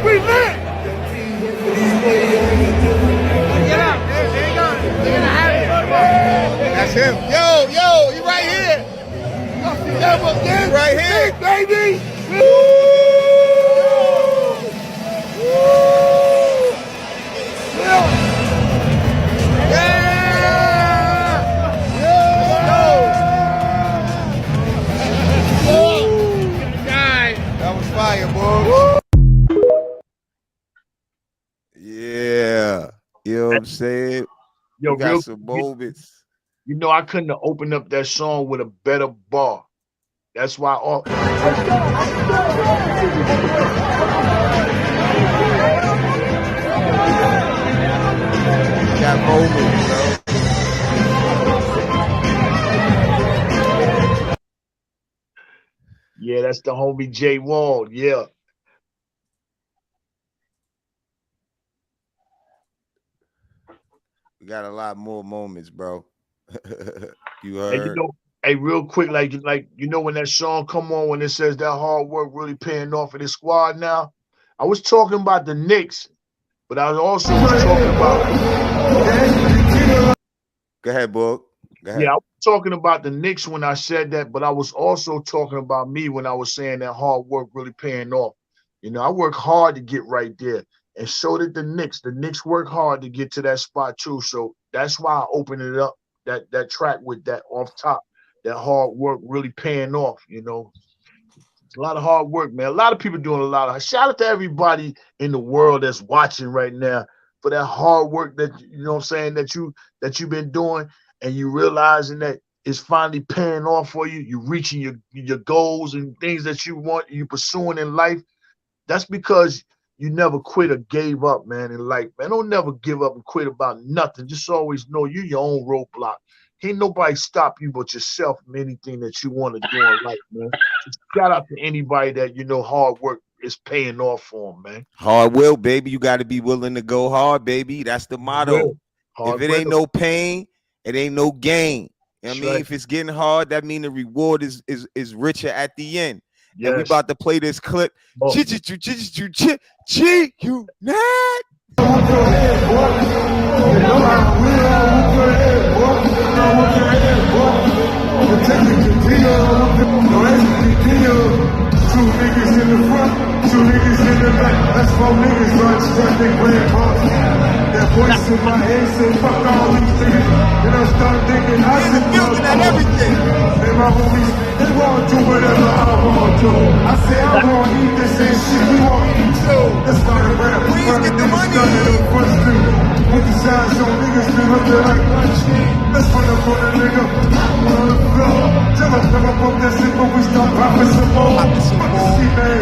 We lit. Get out. There you go. They're gonna have it. That's him. Yo, he right here. Yeah, right here, baby. Woo! I'm saying? Yo, We got real, some moments. you know, I couldn't have opened up that song with a better bar. That's why all. Got moments, bro. Yeah, that's the homie Jay Wall. Yeah. We got a lot more moments, bro. You And heard? you know, hey, real quick, like you know, when that song come on, when it says that hard work really paying off for this squad now, I was talking about the Knicks, but I was also talking about. Go ahead, Book. Go ahead. Yeah, I was talking about the Knicks when I said that, but I was also talking about me when I was saying that hard work really paying off. You know, I work hard to get right there, and so did the Knicks. The Knicks work hard to get to that spot too. So that's why I opened it up, that track with that off top, that hard work really paying off. You know, it's a lot of hard work, man. A lot of people doing a lot of. Shout out to everybody in the world that's watching right now for that hard work that you know what I'm saying that you've been doing. And you realizing that it's finally paying off for you. You're reaching your goals and things that you want, you pursuing in life. That's because you never quit or gave up, man, in life. Man, don't never give up and quit about nothing. Just always know you're your own roadblock. Ain't nobody stop you but yourself from anything that you want to do in life, man. Just shout out to anybody that you know hard work is paying off for them, man. Hard will, baby. You got to be willing to go hard, baby. That's the motto. Hard if it ain't no pain, it ain't no gain. You know what I mean? right. If it's getting hard, that means the reward is richer at the end. Yes. And we about to play this clip. Oh. You not. Two niggas in the front, two niggas in the back. That's four niggas right straight they red box. That voice in my head say fuck all these niggas. Then I start thinking I should build at everything. And my homies, they won't do whatever I want to. I say I won't eat this and shit, we won't eat too. Let's start a rap. Please get the money. With the signs on niggas been up there like punch. Let's run up on a nigga. On the floor. Tell him come up on this shit, but we start popping some more. See, man,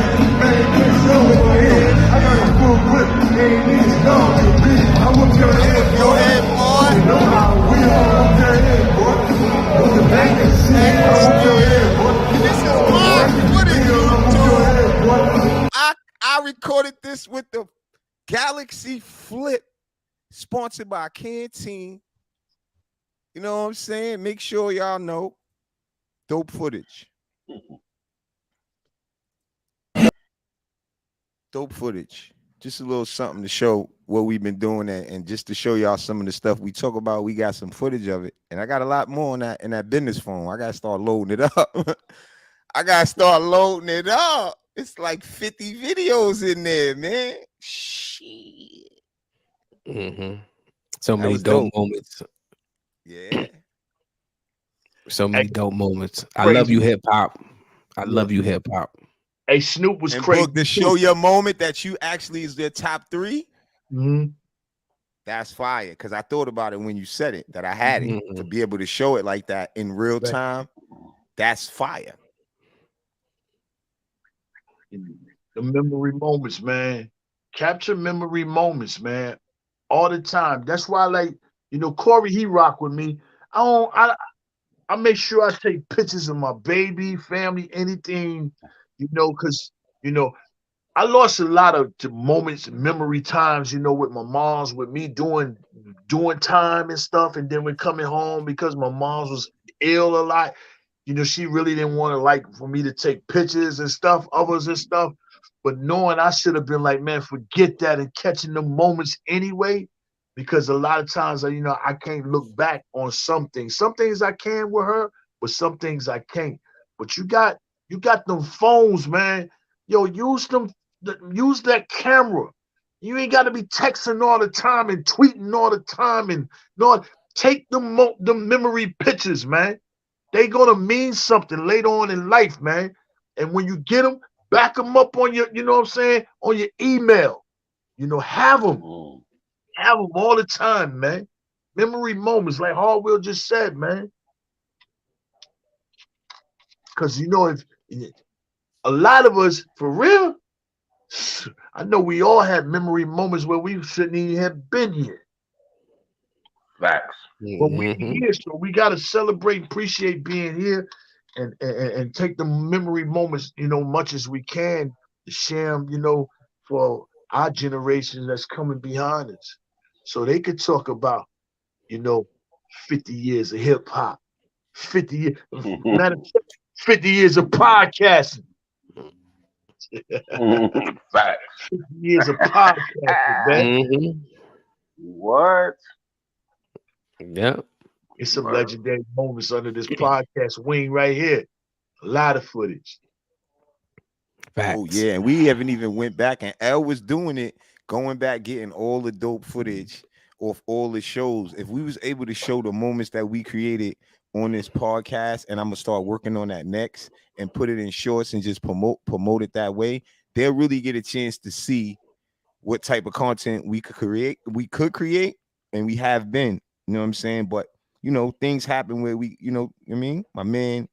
it's over here. I got a full clip, ain't these dogs to be. I whoop your head, boy. You know how we all whoop your head, boy. With the back and shit, I whoop your head, boy. This is my footage, YouTube. I recorded this with the Galaxy Flip, sponsored by Canteen. You know what I'm saying? Make sure y'all know. Dope footage. Dope footage. Just a little something to show what we've been doing and just to show y'all some of the stuff we talk about. We got some footage of it. And I got a lot more on that in that business phone. I gotta start loading it up. It's like 50 videos in there, man. Shit. Mm-hmm. So many dope moments. Yeah. So many dope moments. I love you, hip hop. I love you, hip hop. Hey, Snoop was and crazy. Book, to show your moment that you actually is their top 3. Mm-hmm. That's fire. Because I thought about it when you said it, that I had it to be able to show it like that in real time. That's fire. The memory moments, man. Capture memory moments, man. All the time. That's why, like, you know, Corey, he rock with me. I make sure I take pictures of my baby, family, anything, you know, because, you know, I lost a lot of moments, memory times, you know, with my moms, with me doing time and stuff. And then we're coming home because my mom was ill a lot. You know, she really didn't want to, like, for me to take pictures and stuff, others and stuff. But knowing I should have been like, man, forget that and catching the moments anyway. Because a lot of times, you know, I can't look back on some things. Some things I can with her, but some things I can't. But you got them phones, man. Yo, use that camera. You ain't got to be texting all the time and tweeting all the time and not take the memory pictures, man. They gonna mean something later on in life, man. And when you get them, back them up on your, you know what I'm saying, on your email. You know, have them. have them all the time, man. Memory moments, like Hardwell just said, man. Because if a lot of us, for real, I know we all have memory moments where we shouldn't even have been here. Facts. But we're here, so we gotta celebrate and appreciate being here and take the memory moments, much as we can to share them, for our generation that's coming behind us. So they could talk about, 50 years of hip hop, 50 years, 50 years of podcasting. Facts. 50 years of podcasting, man. What? Yeah. It's some legendary moments under this podcast wing right here. A lot of footage. Facts. Oh yeah, and we haven't even went back, and L was doing it, going back, getting all the dope footage off all the shows. If we was able to show the moments that we created on this podcast, and I'm gonna start working on that next and put it in shorts and just promote it that way, they'll really get a chance to see what type of content we could create, and we have been. You know what I'm saying? But things happen where we, I mean, my man,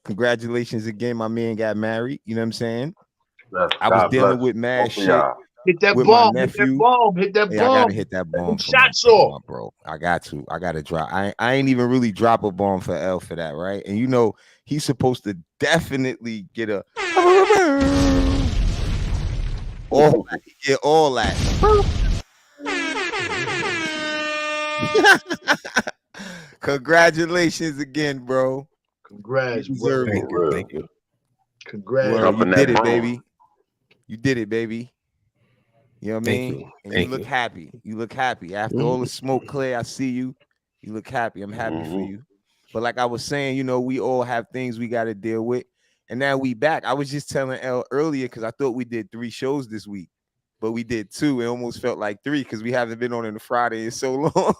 congratulations again. My man got married. You know what I'm saying? I was dealing with mad shit. Hit that with bomb, my nephew. Hit that bomb. I gotta hit that bomb. Shots off, bro. I gotta drop. I ain't even really drop a bomb for L for that, right? And he's supposed to definitely get a all that. Congratulations again, bro. Congrats, bro. Thank you. Congrats. You did it, baby. You did it, baby. You know what I mean? You. And you look happy. You look happy. After all the smoke clear, I see you. You look happy. I'm happy for you. But like I was saying, we all have things we got to deal with. And now we back. I was just telling L earlier because I thought we did 3 shows this week, but we did 2. It almost felt like 3 because we haven't been on a Friday in so long.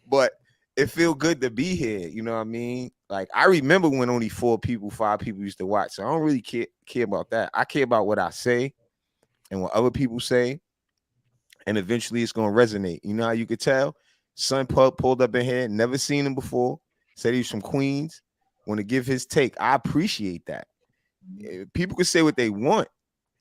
But it feel good to be here. You know what I mean? Like I remember when only 5 people used to watch. So I don't really care about that. I care about what I say and what other people say. And eventually it's going to resonate. You know how you could tell? Son pulled up in here, never seen him before. Said he's from Queens. Want to give his take. I appreciate that. People can say what they want.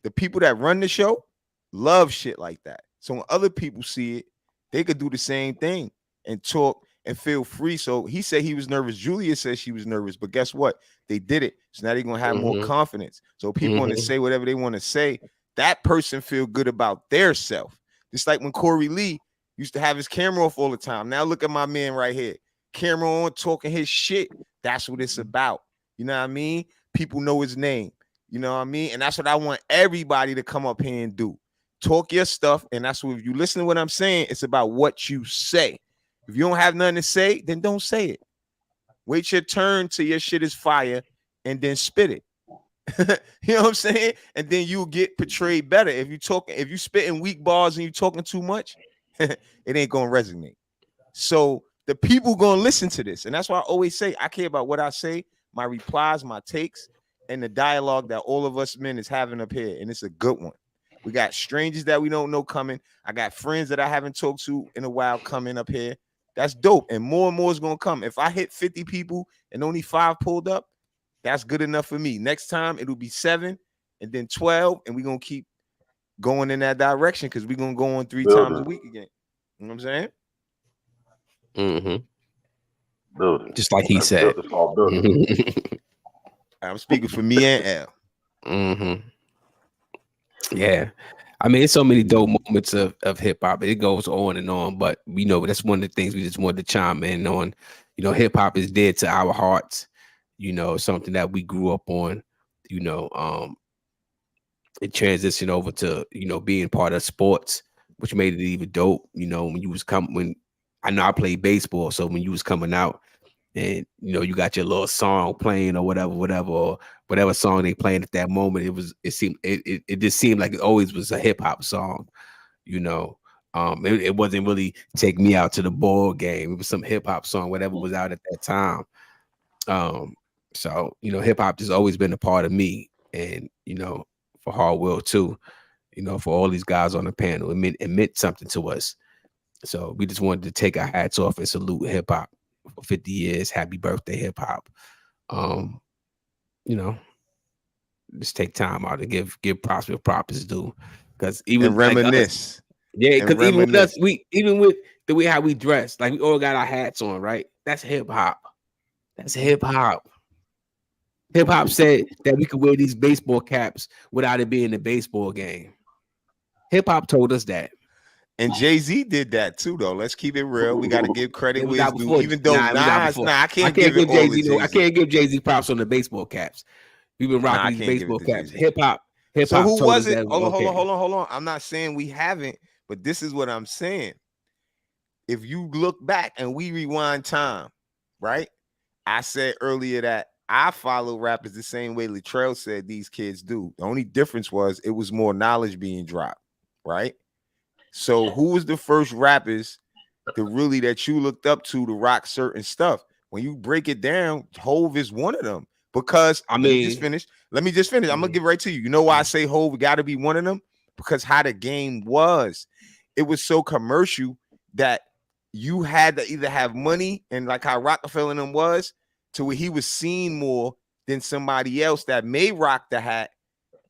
The people that run the show love shit like that. So when other people see it, they could do the same thing and talk and feel free. So he said he was nervous. Julia said she was nervous, but guess what? They did it. So now they're going to have more confidence. So people want to say whatever they want to say. That person feel good about their self. Just like when Corey Lee used to have his camera off all the time. Now look at my man right here. Camera on, talking his shit. That's what it's about. You know what I mean? People know his name. You know what I mean? And that's what I want everybody to come up here and do. Talk your stuff. And that's what, if you listen to what I'm saying, it's about what you say. If you don't have nothing to say, then don't say it. Wait your turn till your shit is fire and then spit it. You know what I'm saying? And then you'll get portrayed better. If you spitting weak bars and you talking too much, it ain't gonna resonate. So the people gonna listen to this. And that's why I always say I care about what I say, my replies, my takes, and the dialogue that all of us men is having up here. And it's a good one. We got strangers that we don't know coming. I got friends that I haven't talked to in a while coming up here. That's dope. And more is gonna come. If I hit 50 people and only 5 pulled up, that's good enough for me. Next time it'll be 7 and then 12, and we're gonna keep going in that direction because we're gonna go on 3 times a week again. You know what I'm saying? Just like he said. I'm speaking for me and L. Yeah. I mean, it's so many dope moments of hip hop. It goes on and on, but that's one of the things we just wanted to chime in on. Hip hop is dear to our hearts. Something that we grew up on. It transitioned over to being part of sports, which made it even dope. When I know I played baseball, so when you was coming out and you got your little song playing or whatever song they playing at that moment, it just seemed like it always was a hip hop song. It wasn't really Take Me Out to the Ball Game. It was some hip hop song, whatever was out at that time. So hip hop has always been a part of me, and for Hardwell too. For all these guys on the panel, it meant something to us. So we just wanted to take our hats off and salute hip hop for 50 years. Happy birthday, hip hop. You know, just take time out to give props where props is due. Because even and reminisce. Like because even with us, even with the way how we dress, like we all got our hats on, right? That's hip hop. That's hip hop. Hip hop said that we could wear these baseball caps without it being a baseball game. Hip hop told us that. And Jay-Z did that too, though. Let's keep it real. We got to give credit where it's due. Even though I can't give Jay-Z. I can't give Jay-Z props on the baseball caps. We've been rocking these baseball caps. Hip hop. So who was it? Hold on. I'm not saying we haven't, but this is what I'm saying. If you look back and we rewind time, right? I said earlier that I follow rappers the same way Latrell said these kids do. The only difference was it was more knowledge being dropped, right? So who was the first rappers that you looked up to rock certain stuff? When you break it down, Hove is one of them. Because let me just finish. I'm gonna give it right to you. You know why I say Hove got to be one of them? Because how the game was, it was so commercial that you had to either have money, and like how Rockefeller and them was, to where he was seen more than somebody else that may rock the hat,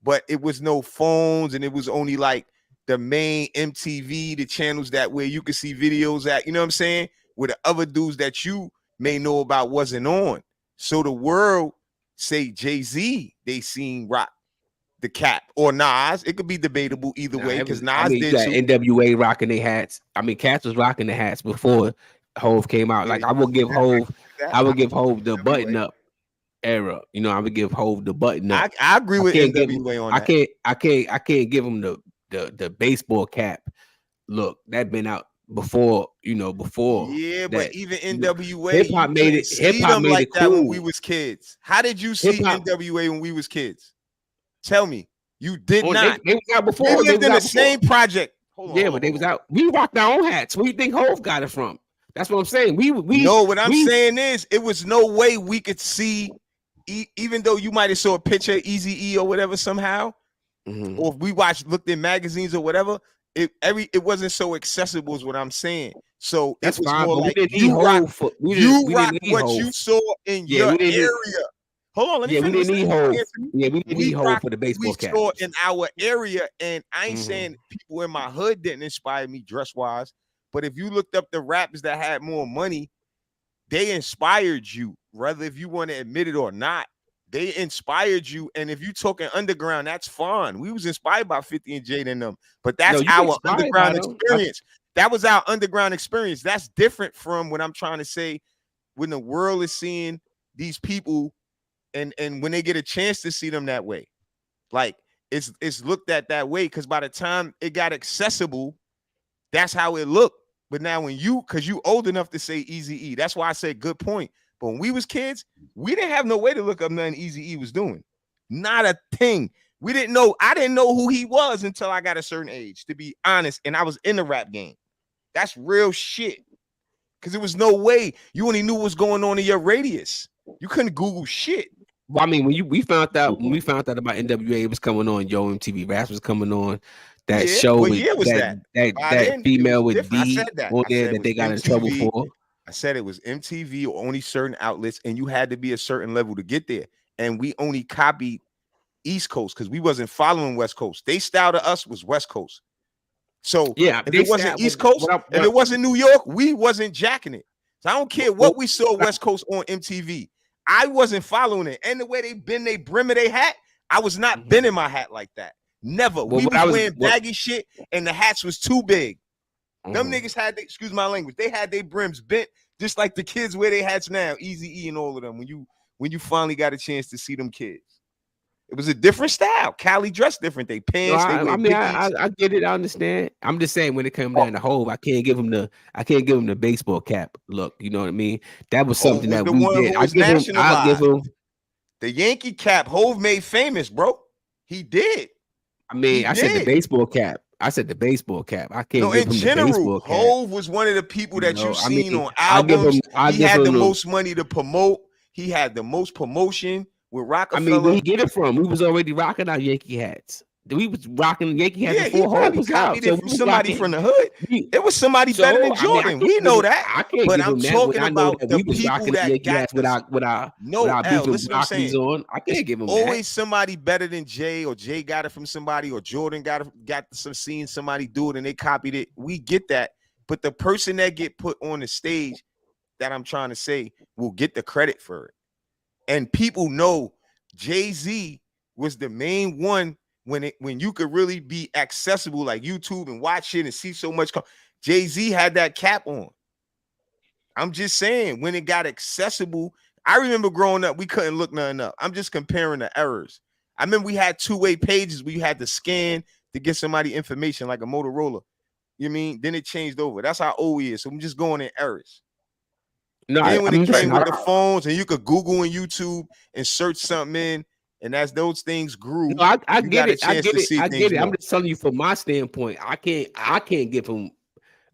but it was no phones, and it was only like the main MTV, the channels that where you could see videos at, you know what I'm saying? Where the other dudes that you may know about wasn't on. So the world say Jay-Z, they seen rock the cap, or Nas. It could be debatable either way, because Nas did NWA rocking their hats. I mean, Cats was rocking the hats before Hove came out. Like I would give Hove the button up era. You know, I would give Hove the button up. I agree with NWA on that. I can't give him the baseball cap look. That been out before, before. Yeah, but even NWA, hip hop made it. Hip hop made like it that cool when we was kids. How did you see NWA when we was kids? Tell me, you did not. They was out before. We lived in the same project. But they was out. We rocked our own hats. Where you think Hove got it from? That's what I'm saying. What I'm saying is, it was no way we could see, even though you might have saw a picture of Eazy-E or whatever somehow, or if we looked in magazines or whatever. It wasn't so accessible, is what I'm saying. So that's it was fine, more like you rock what you saw in your area. Hold on, let me finish. We didn't need Hove. Yeah, we didn't need Hove for the baseball cap. We saw in our area, and I ain't saying people in my hood didn't inspire me dress wise, but if you looked up the rappers that had more money, they inspired you, whether if you want to admit it or not. They inspired you, and if you talking underground, that's fine. We was inspired by 50 and Jada and them, but that's our underground experience. That was our underground experience. That's different from what I'm trying to say. When the world is seeing these people, and when they get a chance to see them that way, like it's looked at that way. Because by the time it got accessible, that's how it looked. But now because you old enough to say Eazy-E, that's why I said good point. But when we was kids, we didn't have no way to look up nothing Eazy-E was doing. Not a thing. We didn't know. I didn't know who he was until I got a certain age, to be honest. And I was in the rap game. That's real shit. Because there was no way. You only knew what was going on in your radius. You couldn't Google shit. Well, I mean, when we found out about NWA, it was coming on. Yo, MTV Raps was coming on. That show what year was that female with D on there that they got in trouble for. I said it was MTV or only certain outlets, and you had to be a certain level to get there. And we only copied East Coast because we wasn't following West Coast. They style to us was West Coast. So if it wasn't East Coast, if it wasn't New York, we wasn't jacking it. So I don't care what we saw West Coast on MTV. I wasn't following it. And the way they bend they brim of their hat, I was not bending my hat like that. Never. We was wearing baggy shit, and the hats was too big. Them niggas had, excuse my language, they had their brims bent just like the kids wear their hats now, Eazy-E and all of them. When you finally got a chance to see them kids, it was a different style. Cali dressed different. They pants. I get it. I understand. I'm just saying when it comes down to Hove, I can't give him the baseball cap look. You know what I mean? That was something that we did. I'll give him the Yankee cap. Hove made famous, bro. He did. I mean, I said the baseball cap. I said the baseball cap. I can't. In general, Hove was one of the people that you've seen on albums. He had the most money to promote. He had the most promotion with Rockefeller. I mean, where he get it from? We was already rocking our Yankee hats. We was rocking Yankee hats Yeah, he before Hov probably was out. copied So it we from was somebody rocking. from the hood. It was somebody So, better than I mean, I Jordan. can't We give know him- that. I can't But give I'm him that. talking When I know about that the we was people rocking the that Yankee got hats the with our no L. beef Listen and what I'm saying. Rockies on. I can't give him Always that. somebody better than Jay, or Jay got it from somebody, or Jordan got some seeing somebody do it and they copied it. We get that, but the person that get put on the stage, that I'm trying to say, will get the credit for it. And people know Jay-Z was the main one when you could really be accessible, like YouTube, and watch it and see so much. Jay-Z had that cap on. I'm just saying, when it got accessible, I remember growing up, we couldn't look nothing up. I'm just comparing the errors. I remember we had two-way pages where you had to scan to get somebody information, like a Motorola. You mean? Then it changed over. That's how old we is. So I'm just going in errors. No, Then when I it mean, came listen, with the phones and you could Google and YouTube and search something in, and as those things grew, no, I you get got a it. I chance get to it. see I things get it. I'm more. just telling you from my standpoint. I can't give him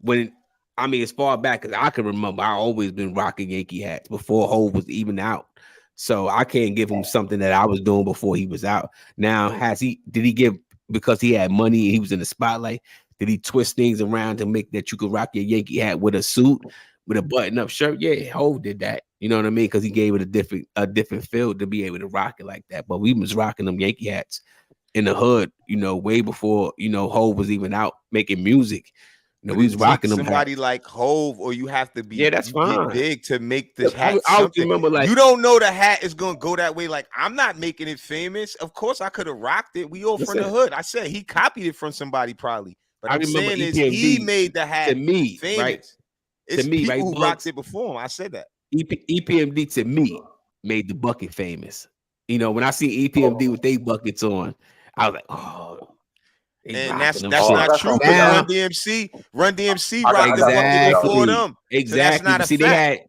when. I mean, as far back as I can remember, I always been rocking Yankee hats before Hov was even out. So I can't give him something that I was doing before he was out. Now, did he give because he had money and he was in the spotlight? Did he twist things around to make that you could rock your Yankee hat with a suit, with a button-up shirt? Yeah, Hov did that. You know what I mean? Because he gave it a different feel to be able to rock it like that. But we was rocking them Yankee hats in the hood, way before Hov was even out making music. We was rocking them. Somebody like Hov, or you have to be. Yeah, that's fine. Get big to make the I hat something. remember, like, you don't know the hat is gonna go that way. Like, I'm not making it famous. Of course, I could have rocked it. We all from the hood. I said he copied it from somebody probably. But I'm saying is he made the hat to me famous. Right? It's to me, people right, who Bugs, rocked it before him. I said that. EPMD to me made the bucket famous. When I see EPMD with they buckets on, I was like, oh. And that's not true. Now, Run DMC rocked the bucket before them. Exactly. So that's not a See, fact.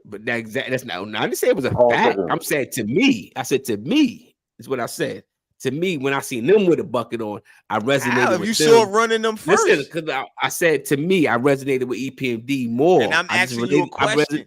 That's not. I didn't say it was a fact. I'm saying to me. I said to me is what I said. To me, when I seen them with a bucket on, I resonated with them. You saw running them first. Listen, because I said to me, I resonated with EPMD more. And I'm asking you a question.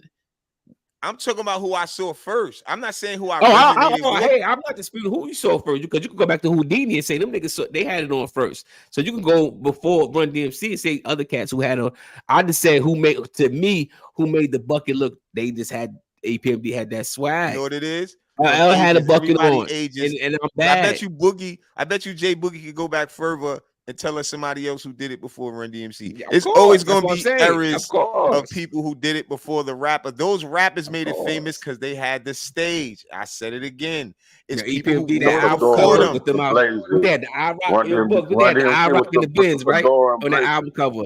I'm talking about who I saw first. I'm not saying who I resonated with. Hey, I'm not disputing who you saw first, because you can go back to Houdini and say them niggas they had it on first. So you can go before Run DMC and say other cats who had on. I just said who made the bucket look. They just had EPMD had that swag. You know what it is? L had a bucket on, ages. And I'm bad. I bet you Jay Boogie could go back further and tell us somebody else who did it before Run DMC. Yeah, it's course, always going to be errors of people who did it before the rapper. Those rappers made it famous because they had the stage. I said it again. It's people who that album with them out. They had the I Rock in the Benz, right? On that album cover.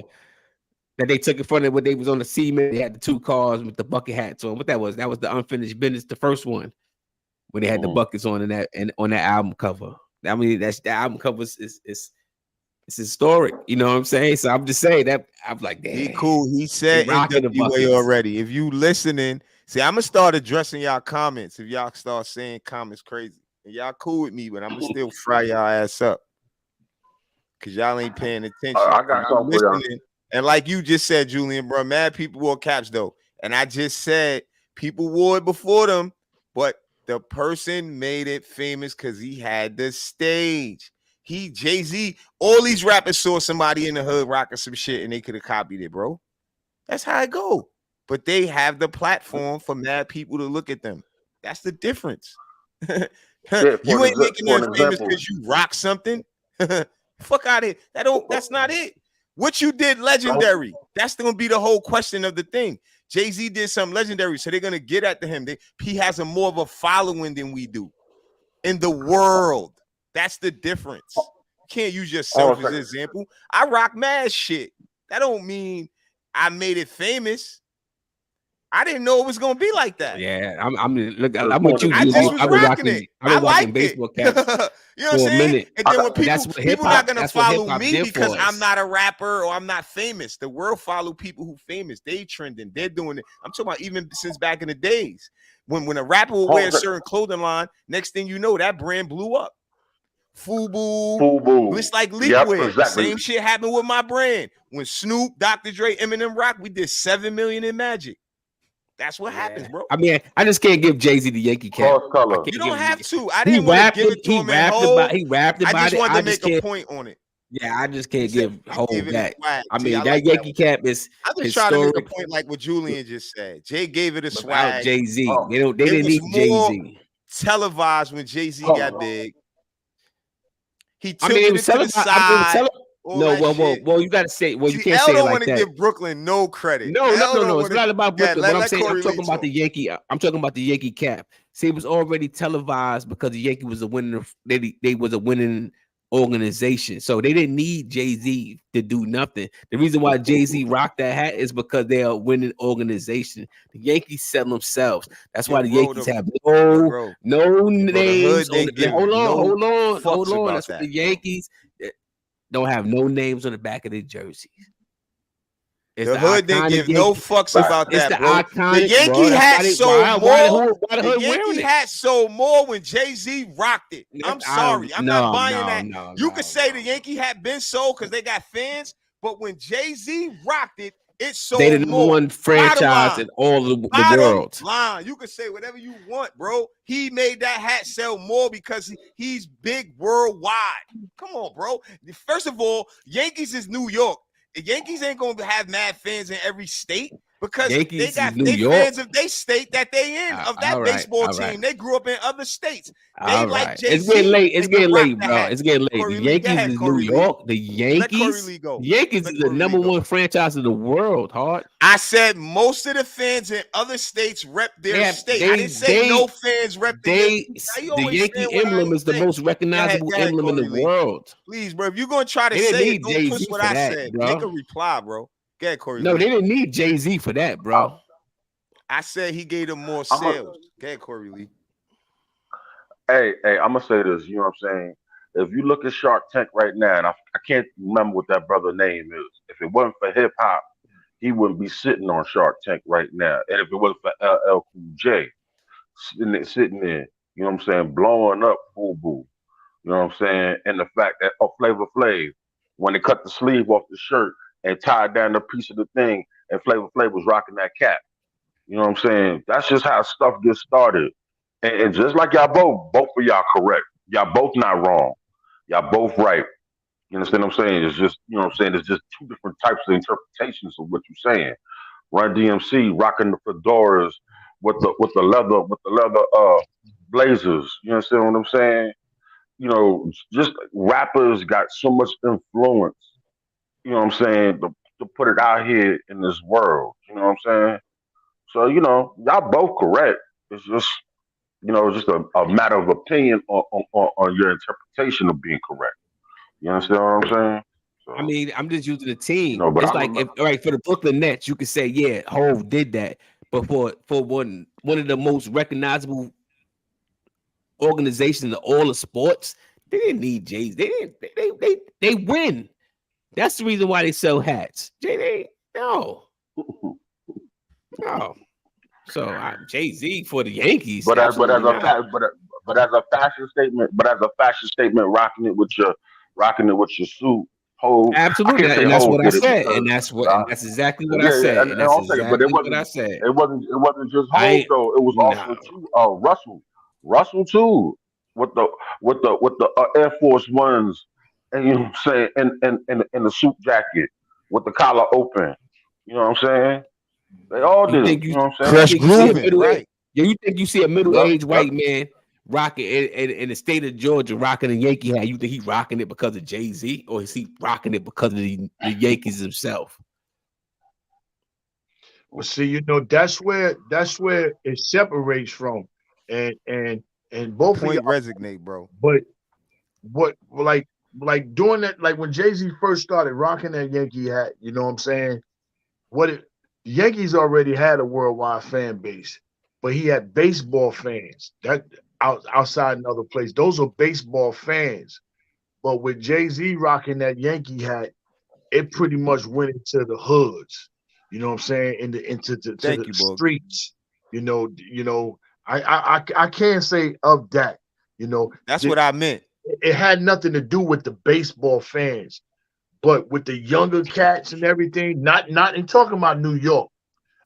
That they took in front of when they was on the cement. They had the two cars with the bucket hats on. What that was? That was the Unfinished Business, the first one. When they had the buckets on on that album cover. I mean, the album cover is historic. You know what I'm saying? So I'm just saying that I'm like, damn. He cool. He said NWA already. If you listening, see, I'm gonna start addressing y'all comments. If y'all start saying comments crazy, and y'all cool with me, but I'm gonna still fry y'all ass up because y'all ain't paying attention. I got something for y'all. And like you just said, Julian, bro, mad people wore caps though, and I just said people wore it before them, but the person made it famous because he had the stage. Jay-Z, all these rappers saw somebody in the hood rocking some shit and they could have copied it, bro. That's how it go. But they have the platform for mad people to look at them. That's the difference. You ain't making them famous because you rock something. Fuck out of it. That's not it. What you did legendary. That's gonna be the whole question of the thing. Jay-Z did something legendary, so they're gonna get at him. He has more of a following than we do in the world. That's the difference. You can't use yourself as an example. I rock mad shit. That don't mean I made it famous. I didn't know it was gonna be like that. Yeah, I'm with you. I just was rocking it. I liked baseball it. caps. You know what I'm saying? And then when people not gonna follow me because I'm I'm not a rapper or I'm not famous. The world follow people who famous. They trending. They're doing it. I'm talking about even since back in the days when a rapper would wear a certain clothing line. Next thing you know, that brand blew up. FUBU. It's like Liquid. Exactly. Same shit happened with my brand. When Snoop, Dr. Dre, Eminem rock, we did 7 million in Magic. That's what happens, bro. I mean, I just can't give Jay-Z the Yankee cap. You don't have to. I didn't want to give it to him in whole. He rapped about it. I just wanted to make a point on it. Yeah, I just can't give whole that. I mean, that like Yankee cap is I just trying to make a point like what Julian just said. Jay gave it a swag. Jay-Z. They didn't need Jay-Z. Televised when Jay-Z got big. He tilted it to the side. Well, you gotta say, you can't say it like that. don't want to give Brooklyn no credit. No. It's not about Brooklyn. What I'm saying, I'm talking about the Yankee. I'm talking about the Yankee cap. See, it was already televised because the Yankee was a winning. They was a winning organization, so they didn't need Jay-Z to do nothing. The reason why Jay-Z rocked that hat is because they're a winning organization. The Yankees sell themselves. That's why the Yankees have no names. Hold on. That's what the Yankees don't have no names on the back of their jerseys. The hood didn't give no fucks about that, bro. The Yankee hat sold more. The Yankee hat sold more when Jay-Z rocked it. I'm sorry. I'm not buying that. You could say the Yankee hat been sold because they got fans, but when Jay-Z rocked it, it sold more. They the number one franchise in all the world. You could say whatever you want, bro. He made that hat sell more because he's big worldwide. Come on, bro. First of all, Yankees is New York. The Yankees ain't gonna have mad fans in every state because Yankees they got fans of their state that they in of that baseball team. They grew up in other states. They like Jay-Z. It's getting late. It's getting late, bro. It's getting late. The Yankees is New York. The Yankees is the number one franchise in the world. Hard. I said most of the fans in other states rep their state. I didn't say no fans rep their state. The Yankee emblem is the most recognizable emblem in the world. Please, bro. If you're gonna try to say it, don't push what I said. Make a reply, bro. Go ahead, Corey. No, they didn't need Jay-Z for that, bro. I said he gave them more sales. Go ahead, Corey Lee. Hey, I'm gonna say this. You know what I'm saying? If you look at Shark Tank right now, and I can't remember what that brother's name is. If it wasn't for hip hop, he wouldn't be sitting on Shark Tank right now. And if it wasn't for LL Cool J sitting there, you know what I'm saying, blowing up Boo Boo. You know what I'm saying? And the fact that Flavor Flav, when they cut the sleeve off the shirt and tied down the piece of the thing, and Flavor Flav was rocking that cap. You know what I'm saying? That's just how stuff gets started. And just like y'all both of y'all correct. Y'all both not wrong. Y'all both right. You understand what I'm saying? It's just, you know what I'm saying? It's just two different types of interpretations of what you're saying. Run DMC rocking the fedoras with the leather blazers. You understand what I'm saying? You know, just rappers got so much influence, you know what I'm saying, to put it out here in this world. You know what I'm saying? So, you know, y'all both correct. It's just, you know, just a matter of opinion on your interpretation of being correct. You understand what I'm saying? So, I mean, I'm just using the team. No, it's like, for the Brooklyn Nets, you could say, yeah, Hov did that. But for one of the most recognizable organizations in all of sports, they didn't need Jay-Z. They win. That's the reason why they sell hats. No. So Jay-Z for the Yankees. But as a fashion statement, rocking it with your suit. Hov, absolutely, and that's what I said, and that's exactly what I said. And that's exactly what I said. It wasn't just Hov though. It was also Russell too, with the Air Force Ones, and you know what I'm saying, and the suit jacket with the collar open. You know what I'm saying? They all did it. You know what I'm saying? Fresh grooving, right? Yeah, you think you see a middle-aged white man rocking in the state of Georgia rocking a Yankee hat? You think he's rocking it because of Jay-Z, or is he rocking it because of the Yankees himself? Well, see, you know, that's where it separates from, and both point of y'all resonate, bro. But what like doing that, like when Jay-Z first started rocking that Yankee hat, you know what I'm saying? The Yankees already had a worldwide fan base, but he had baseball fans that outside in other places. Those are baseball fans. But with Jay-Z rocking that Yankee hat, it pretty much went into the hoods. You know what I'm saying? Into the streets. You know, I can't say of that. You know, that's what I meant. It had nothing to do with the baseball fans, but with the younger cats and everything. Not in talking about New York.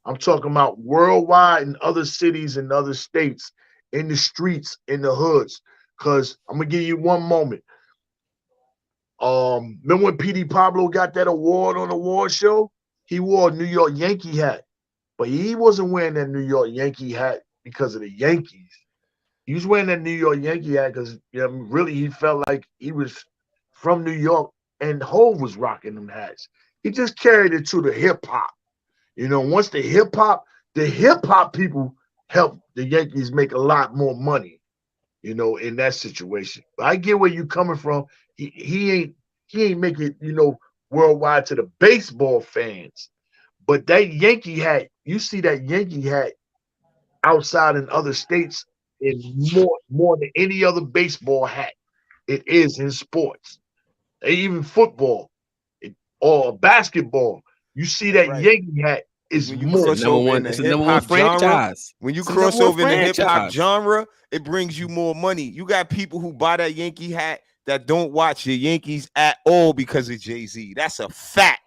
I'm talking about worldwide in other cities and other states, in the streets, in the hoods. Because I'm going to give you one moment. Remember when PD Pablo got that award on the award show? He wore a New York Yankee hat. But he wasn't wearing that New York Yankee hat because of the Yankees. He was wearing that New York Yankee hat because really he felt like he was from New York and Hov was rocking them hats. He just carried it to the hip hop. Once the hip hop people helped the Yankees make a lot more money, in that situation. But I get where you're coming from. He ain't make it, worldwide to the baseball fans. But that Yankee hat, you see that Yankee hat outside in other states is more than any other baseball hat. It is in sports, even football or basketball. You see that Yankee hat is more. It's the number one franchise. When you cross over in the hip hop genre, it brings you more money. You got people who buy that Yankee hat that don't watch the Yankees at all because of Jay-Z. That's a fact.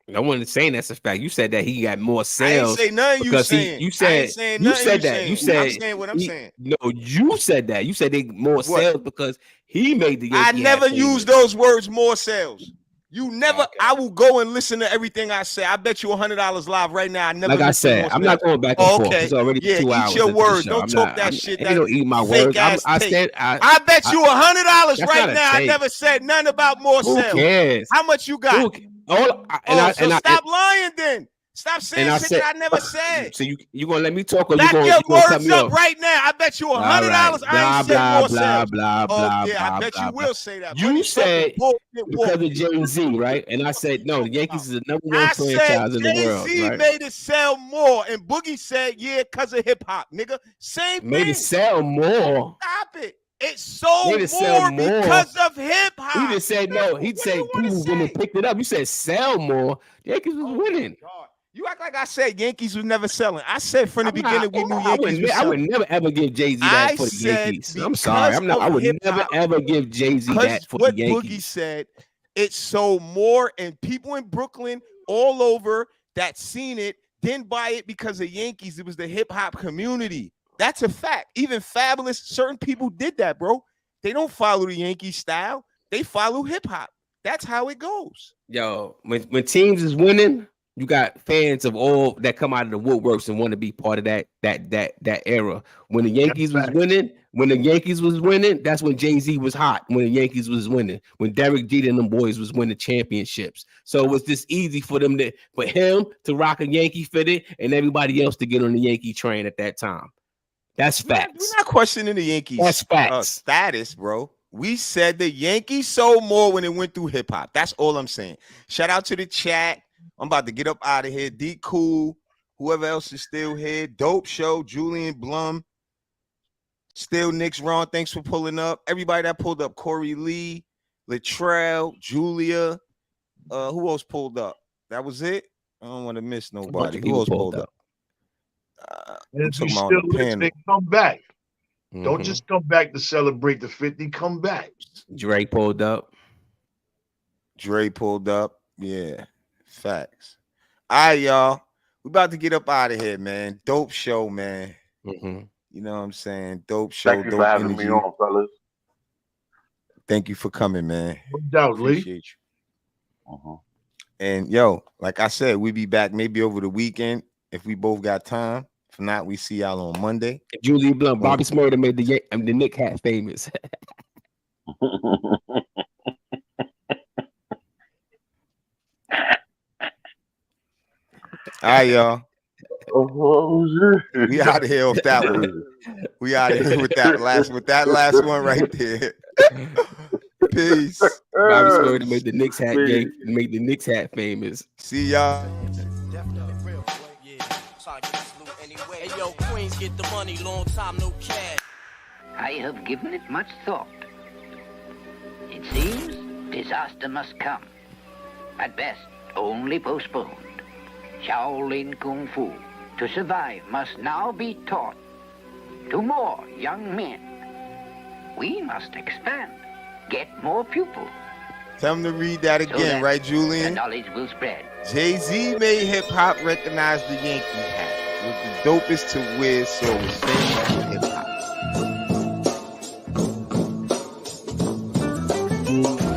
No one is saying that's a fact. You said that he got more sales. I ain't say nothing you saying. You said that. You said I'm saying what I'm saying. No, you said that. You said they more sales because he made the Yankee. I never used those words, more sales. You never. Okay. I will go and listen to everything I say. I bet you $100 live right now. I never. Like I said, I'm not going back and forth. It's already 2 hours. Eat your words. Don't talk that shit. You don't eat my words. I bet you $100 right now. I never said nothing about more sales. Who cares? How much you got? Stop lying then. Stop saying shit that I never said. So you gonna let me talk or back you gonna your cut words me up off? right now? I bet you $100. I ain't said more sales. I bet you will say that. You said because of Jay-Z, right? And I said no. The Yankees is the number one franchise in the world. Jay-Z made it sell more, and Boogie said, "Yeah, because of hip hop, nigga." Same thing. Made it sell more. Stop it. It sold more because of hip hop. He just said no. He said people women picked it up. You said sell more. The Yankees was winning. You act like I said Yankees was never selling. I said from the beginning we knew Yankees. I would never ever give Jay-Z that for the Yankees. I'm sorry. I would never ever give Jay-Z that for the Yankees. What Boogie said, it sold more, and people in Brooklyn all over that seen it didn't buy it because of Yankees. It was the hip hop community. That's a fact. Even Fabulous, certain people did that, bro. They don't follow the Yankee style. They follow hip hop. That's how it goes. Yo, when teams is winning, you got fans of all that come out of the woodworks and want to be part of that era. When the Yankees was winning, that's when Jay-Z was hot. When the Yankees was winning, when Derek Jeter and them boys was winning championships. So it was just easy for him to rock a Yankee fitted and everybody else to get on the Yankee train at that time. That's facts. We're not questioning the Yankees. That's facts. Status, bro. We said the Yankees sold more when it went through hip hop. That's all I'm saying. Shout out to the chat. I'm about to get up out of here. D Cool, whoever else is still here. Dope Show, Julian Blum, still Nick's Ron. Thanks for pulling up. Everybody that pulled up, Corey Lee, Latrell, Julia. Who else pulled up? That was it. I don't want to miss nobody. Who else pulled up? If you still listening, come back. Don't just come back to celebrate the 50. Come back. Dre pulled up. Yeah. Facts. All right, y'all. We about to get up out of here, man. Dope show, man. You know what I'm saying? Dope show. Thank you for having me on, fellas. Thank you for coming, man. No doubt, Lee. Appreciate you. And yo, like I said, we be back maybe over the weekend if we both got time. If not, we see y'all on Monday. Julian Blunt, Bobby Smurda made the Nick hat famous. All right, y'all. We out of here off that one. We out of here with that last one right there. Peace. Bobby Smurda made the Knicks hat game, made the Knicks hat famous. See y'all. Hey, yo, Queens get the money, long time no cash. I have given it much thought. It seems disaster must come. At best, only postponed. Shaolin Kung Fu, to survive, must now be taught to more young men. We must expand, get more pupils. Tell them to read that again, so that right, Julian? The knowledge will spread. Jay-Z made hip hop recognize the Yankee hat. Was the dopest to wear, so it was famous for hip hop.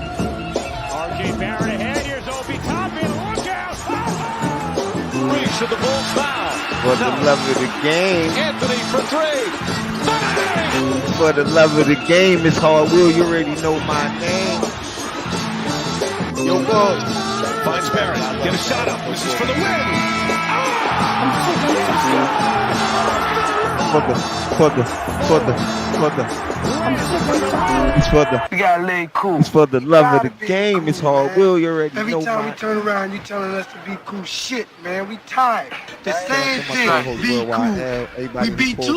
R.J. Barrett ahead. Here's Obi Toppin. Look out. Reach to the Bulls foul. For the love of the game. Anthony for three. For the love of the game, it's hard. Will, you already know my name. Yo, Will. Finds Barrett. Get a shot up. This is for the win. It's for the. We gotta lay cool. It's for the love of the game. It's hard. Will, you already Every know time my we turn around, you telling us to be cool. Shit, man, we tired. The same Shout out to my thing. co-host, Be Will cool. YL. Everybody We be who's too